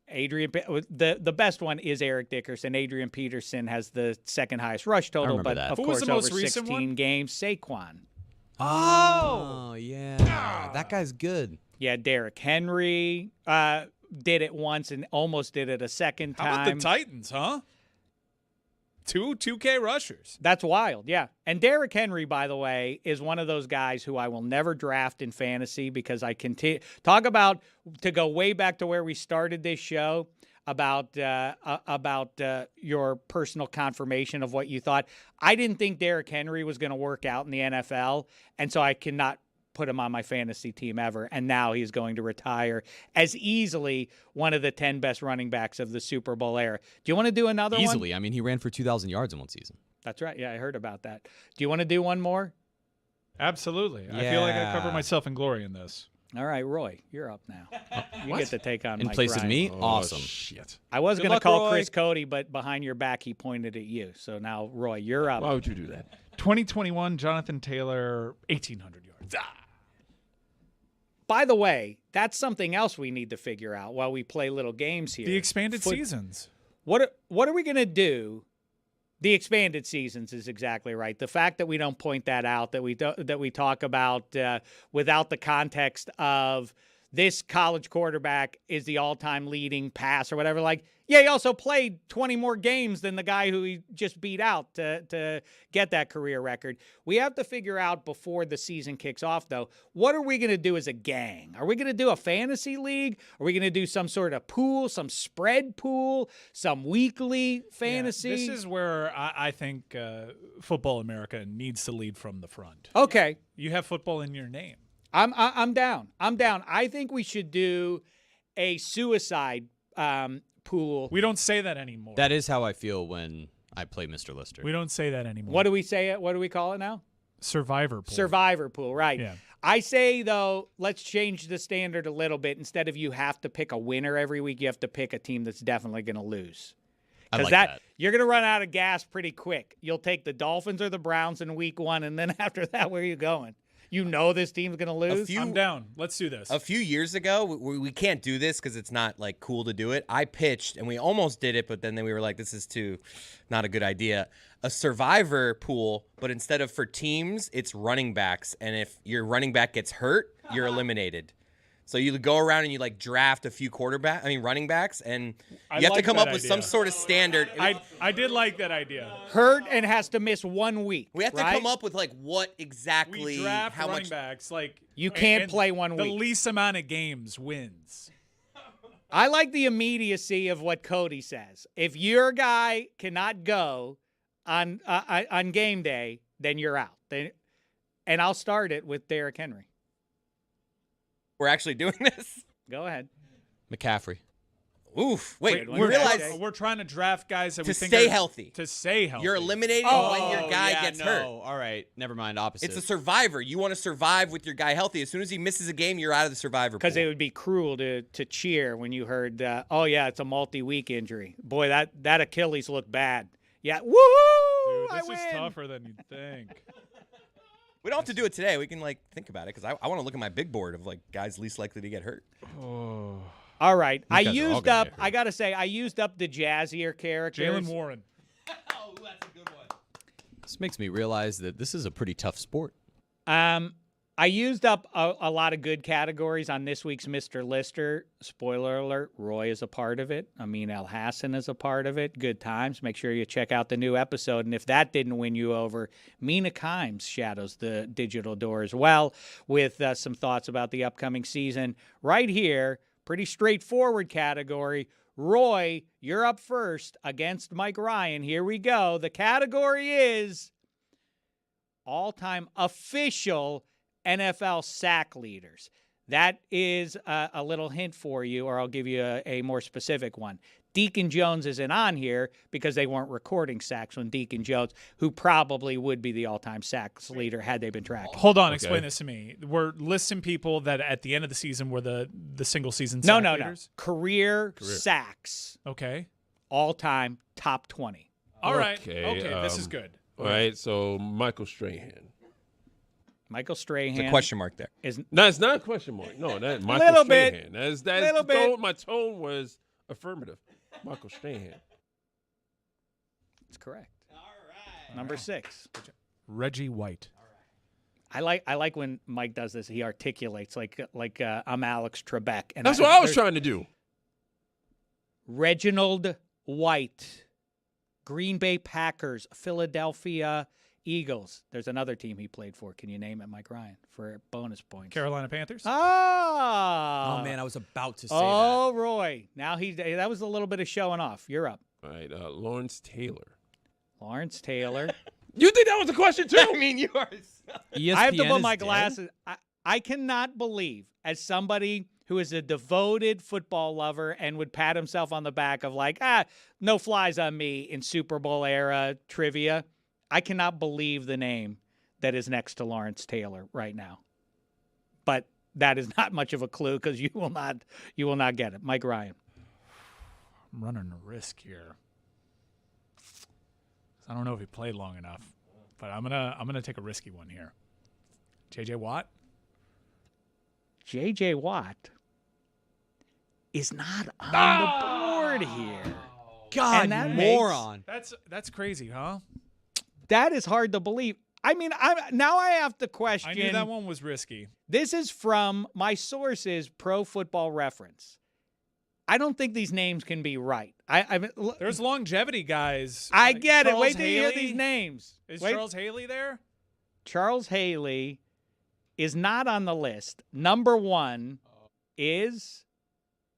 The best one is Eric Dickerson. Adrian Peterson has the second highest rush total, remember but that. of Who was course the most over recent 16 one? games. Saquon. Oh, yeah. That guy's good. Yeah, Derrick Henry did it once and almost did it a second time. How about the Titans, huh? 2K rushers. That's wild, yeah. And Derrick Henry, by the way, is one of those guys who I will never draft in fantasy because I continue talk about to go way back to where we started this show about your personal confirmation of what you thought. I didn't think Derrick Henry was going to work out in the NFL, and so I cannot put him on my fantasy team ever. And now he's going to retire as easily one of the 10 best running backs of the Super Bowl era. Do you want to do another one? Easily. I mean, he ran for 2,000 yards in one season. That's right. Yeah, I heard about that. Do you want to do one more? Absolutely. I feel like I cover Yeah. myself in glory in this. All right, Roy, you're up now. You get to take on In Mike place of Ryan. me? Oh, Awesome. Shit. I was Good going to luck, call Roy. Chris Cody, but behind your back, he pointed at you. So now, Roy, you're up. Why would you do that? 2021, Jonathan Taylor, 1,800 yards. By the way, that's something else we need to figure out while we play little games here. The expanded seasons. What are we going to do? The expanded seasons is exactly right. The fact that we don't point that out, that we talk about without the context of this college quarterback is the all-time leading pass or whatever. Like, yeah, he also played 20 more games than the guy who he just beat out to get that career record. We have to figure out before the season kicks off, though, what are we going to do as a gang? Are we going to do a fantasy league? Are we going to do some sort of pool, some spread pool, some weekly fantasy? Yeah, this is where I think Football America needs to lead from the front. Okay. You have football in your name. I'm down. I think we should do a suicide pool. We don't say that anymore. That is how I feel when I play Mr. Lister. We don't say that anymore. What do we say? What do we call it now? Survivor pool. Survivor pool, right. Yeah. I say, though, let's change the standard a little bit. Instead of you have to pick a winner every week, you have to pick a team that's definitely going to lose. I Because like that. you're going to run out of gas pretty quick. You'll take the Dolphins or the Browns in week 1, and then after that, where are you going? You know this team's going to lose? I'm down. Let's do this. A few years ago, we can't do this because it's not like cool to do it. I pitched and we almost did it, but then we were like, this is not a good idea. A survivor pool, but instead of for teams, it's running backs. And if your running back gets hurt, you're eliminated. So you go around and you like draft a few running backs, and you have to come up with some sort of standard. I did like that idea. Hurt and has to miss 1 week. We have to right? come up with like what exactly, We draft how running much. backs. Like You can't and play 1 The week. least amount of games wins. I like the immediacy of what Cody says. If your guy cannot go on game day, then you're out. And I'll start it with Derrick Henry. We're actually doing this. Go ahead. McCaffrey. Oof. Wait, Wait, you realize We're trying to draft guys that to we think stay are- healthy. To stay healthy. You're eliminating when your guy gets hurt. All right. Never mind. Opposite. It's a survivor. You want to survive with your guy healthy. As soon as he misses a game, you're out of the survivor Because pool. it would be cruel to cheer when you heard, oh, yeah, it's a multi-week injury. Boy, that Achilles looked bad. Yeah, woohoo! Dude, this I is win. tougher than you'd think. We don't have to do it today. We can like think about it because I want to look at my big board of like guys least likely to get hurt. Oh. All right. These guys are all used gonna up, get hurt. I got to say, I used up the jazzier characters. Jalen Warren. Oh, that's a good one. This makes me realize that this is a pretty tough sport. I used up a lot of good categories on this week's Mr. Lister. Spoiler alert, Roy is a part of it. Amin El Hassan is a part of it. Good times. Make sure you check out the new episode. And if that didn't win you over, Mina Kimes shadows the digital door as well with some thoughts about the upcoming season. Right here, pretty straightforward category. Roy, you're up first against Mike Ryan. Here we go. The category is all-time official NFL sack leaders. That is a little hint for you, or I'll give you a more specific one. Deacon Jones isn't on here because they weren't recording sacks when Deacon Jones, who probably would be the all-time sacks leader had they been tracking. Hold on, explain this to me. We're listing people that at the end of the season were the single season sack leaders? No. Career sacks. Okay. All-time top 20. All right. Okay, this is good. All right, so Michael Strahan. Michael Strahan. There's a question mark there. No, it's not a question mark. No, that Michael Little Strahan. bit. That's Little the bit. tone, my tone was affirmative. Michael Strahan. That's correct. All right. Number 6. Reggie White. I like when Mike does this. He articulates like I'm Alex Trebek. And That's what I was trying to do. Reginald White, Green Bay Packers, Philadelphia Eagles. There's another team he played for. Can you name it, Mike Ryan, for bonus points? Carolina Panthers. Ah. Oh man, I was about to say Oh, Roy. Now that was a little bit of showing off. You're up. All right, Lawrence Taylor. Lawrence Taylor. You think that was a question too? I mean, you are. that. I have to ESPN put is my dead? glasses. I cannot believe, as somebody who is a devoted football lover and would pat himself on the back of like, no flies on me in Super Bowl era trivia. I cannot believe the name that is next to Lawrence Taylor right now. But that is not much of a clue because you will not get it. Mike Ryan. I'm running a risk here. I don't know if he played long enough, but I'm gonna take a risky one here. J.J. Watt. J.J. Watt is not on the board here. God, And that you makes- moron. That's crazy, huh? That is hard to believe. I mean, now I have to question. I knew that one was risky. This is from my sources, Pro Football Reference. I don't think these names can be right. There's longevity guys. I get it. Charles Wait till you hear Haley? these names. Is Wait. Charles Haley there? Charles Haley is not on the list. Number 1 is,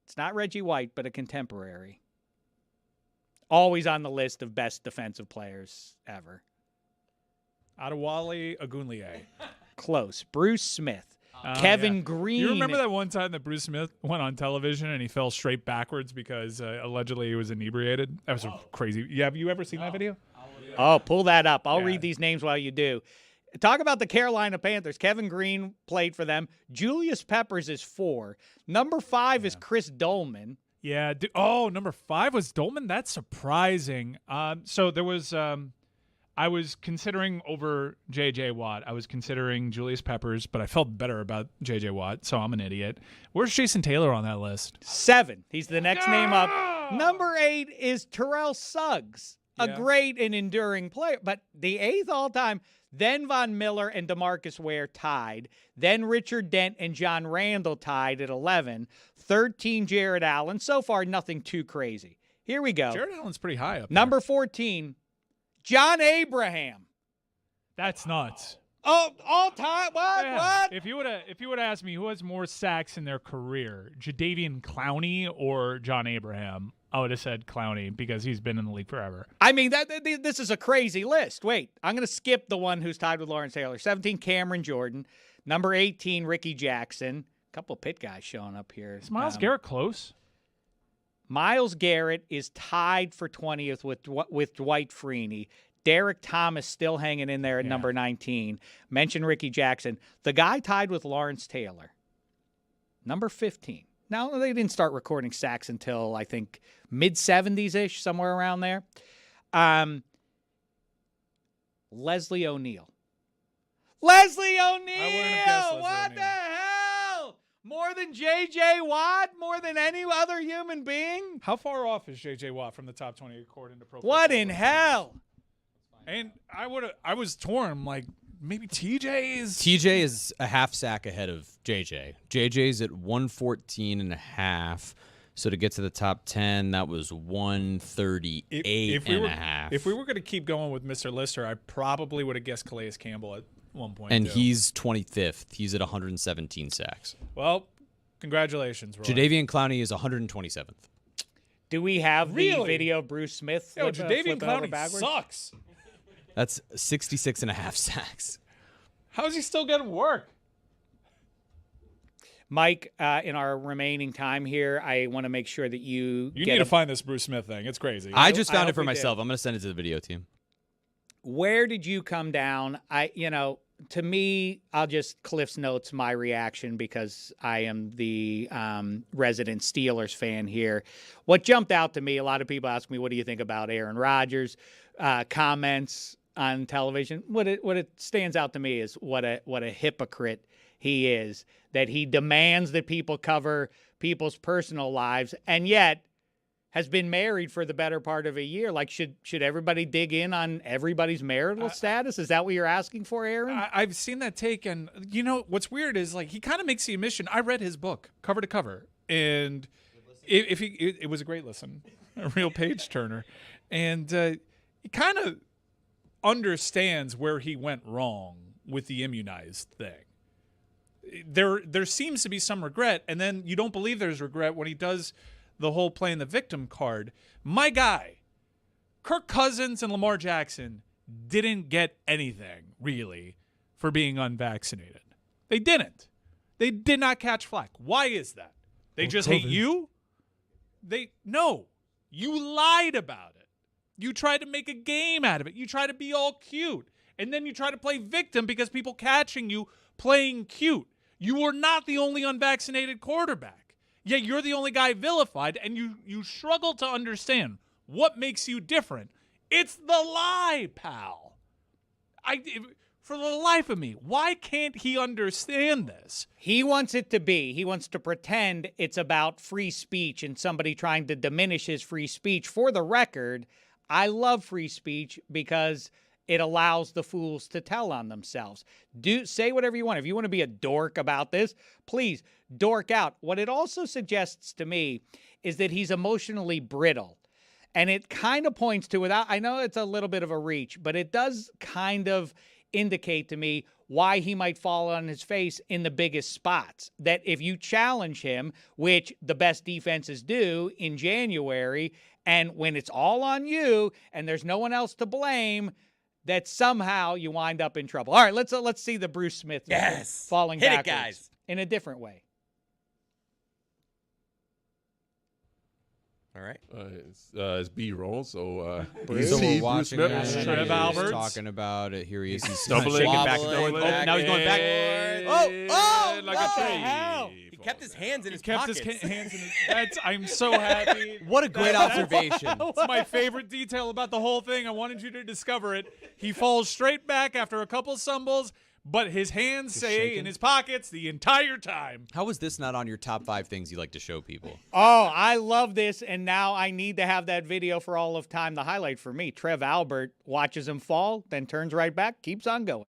it's not Reggie White, but a contemporary. Always on the list of best defensive players ever. Adewale Ogunleye. Close. Bruce Smith. Kevin Green. You remember that one time that Bruce Smith went on television and he fell straight backwards because allegedly he was inebriated? That was crazy. Yeah, have you ever seen that video? Oh, pull that up. I'll read these names while you do. Talk about the Carolina Panthers. Kevin Green played for them. Julius Peppers is 4. Number 5 is Chris Dolman. Yeah. Number 5 was Dolman? That's surprising. So there was I was considering over J.J. Watt. I was considering Julius Peppers, but I felt better about J.J. Watt, so I'm an idiot. Where's Jason Taylor on that list? 7. He's the next name up. Number 8 is Terrell Suggs, a great and enduring player, but the 8th all-time. Then Von Miller and DeMarcus Ware tied. Then Richard Dent and John Randall tied at 11. 13, Jared Allen. So far, nothing too crazy. Here we go. Jared Allen's pretty high up there. Number 14, John Abraham. That's nuts. Oh, all time? What? Yeah. What? If you would have asked me who has more sacks in their career, Jadeveon Clowney or John Abraham, I would have said Clowney because he's been in the league forever. I mean, this is a crazy list. Wait, I'm going to skip the one who's tied with Lawrence Taylor. 17, Cameron Jordan. Number 18, Ricky Jackson. A couple Pitt guys showing up here. Is Myles Garrett close? Myles Garrett is tied for 20th with Dwight Freeney. Derek Thomas still hanging in there at number 19. Mentioned Ricky Jackson. The guy tied with Lawrence Taylor. Number 15. Now, they didn't start recording sacks until, I think, mid-70s-ish, somewhere around there. Leslie O'Neal. Leslie O'Neal! What the hell? More than J.J. Watt? More than any other human being? How far off is J.J. Watt from the top 20 according to Pro What Football in Reference? hell? And I was torn, like, maybe TJ is... TJ is a half sack ahead of JJ. JJ's at 114.5. So to get to the top 10, that was 138.5. If we were going to keep going with Mr. Lister, I probably would have guessed Calais Campbell at one point. And too. he's 25th. He's at 117 sacks. Well, congratulations, Roy. Jadeveon Clowney is 127th. Do we have the Really? video of Bruce Smith? Yo, flipping Jadeveon over Clowney backwards? sucks. That's 66.5 sacks. How is he still getting work? Mike, in our remaining time here, I want to make sure that you need to find this Bruce Smith thing. It's crazy. I just found it hope for we myself. did. I'm going to send it to the video team. Where did you come down? To me, I'll just Cliff's Notes my reaction because I am the resident Steelers fan here. What jumped out to me, a lot of people ask me, what do you think about Aaron Rodgers? Comments on television. What it stands out to me is what a hypocrite he is, that he demands that people cover people's personal lives and yet has been married for the better part of a year. Like, should everybody dig in on everybody's marital status? Is that what you're asking for, Aaron? I've seen that take, and you know what's weird is like he kind of makes the admission. I read his book cover to cover, and it was a great listen, a real page turner, and he kind of understands where he went wrong with the immunized thing. There seems to be some regret, and then you don't believe there's regret when he does the whole playing the victim card. My guy, Kirk Cousins and Lamar Jackson didn't get anything, really, for being unvaccinated. They didn't. They did not catch flack. Why is that? They just hate you? No. You lied about it. You tried to make a game out of it. You tried to be all cute. And then you try to play victim because people catching you playing cute. You were not the only unvaccinated quarterback. Yet you're the only guy vilified, and you struggle to understand what makes you different. It's the lie, pal. For the life of me, why can't he understand this? He wants it to be. He wants to pretend it's about free speech and somebody trying to diminish his free speech. For the record, I love free speech because it allows the fools to tell on themselves. Say whatever you want. If you want to be a dork about this, please dork out. What it also suggests to me is that he's emotionally brittle. And it kind of points to, I know it's a little bit of a reach, but it does kind of indicate to me why he might fall on his face in the biggest spots. That if you challenge him, which the best defenses do in January, and when it's all on you and there's no one else to blame, that somehow you wind up in trouble. All right, let's see the Bruce Smith falling Hit backwards it, guys. in a different way. All right. It's B-roll, so So we're watching Smith. it. Trev He's Alberts. talking about it. Here he is. He's stumbling wobbling. back and forth. Oh, now he's going back. Oh, like a tree. He kept his hands in his Kept pockets. his hands in his. I'm so happy. What a great observation. It's my favorite detail about the whole thing. I wanted you to discover it. He falls straight back after a couple stumbles, but his hands stay in his pockets the entire time. How is this not on your top 5 things you like to show people? Oh, I love this, and now I need to have that video for all of time. The highlight for me, Trev Albert watches him fall, then turns right back, keeps on going.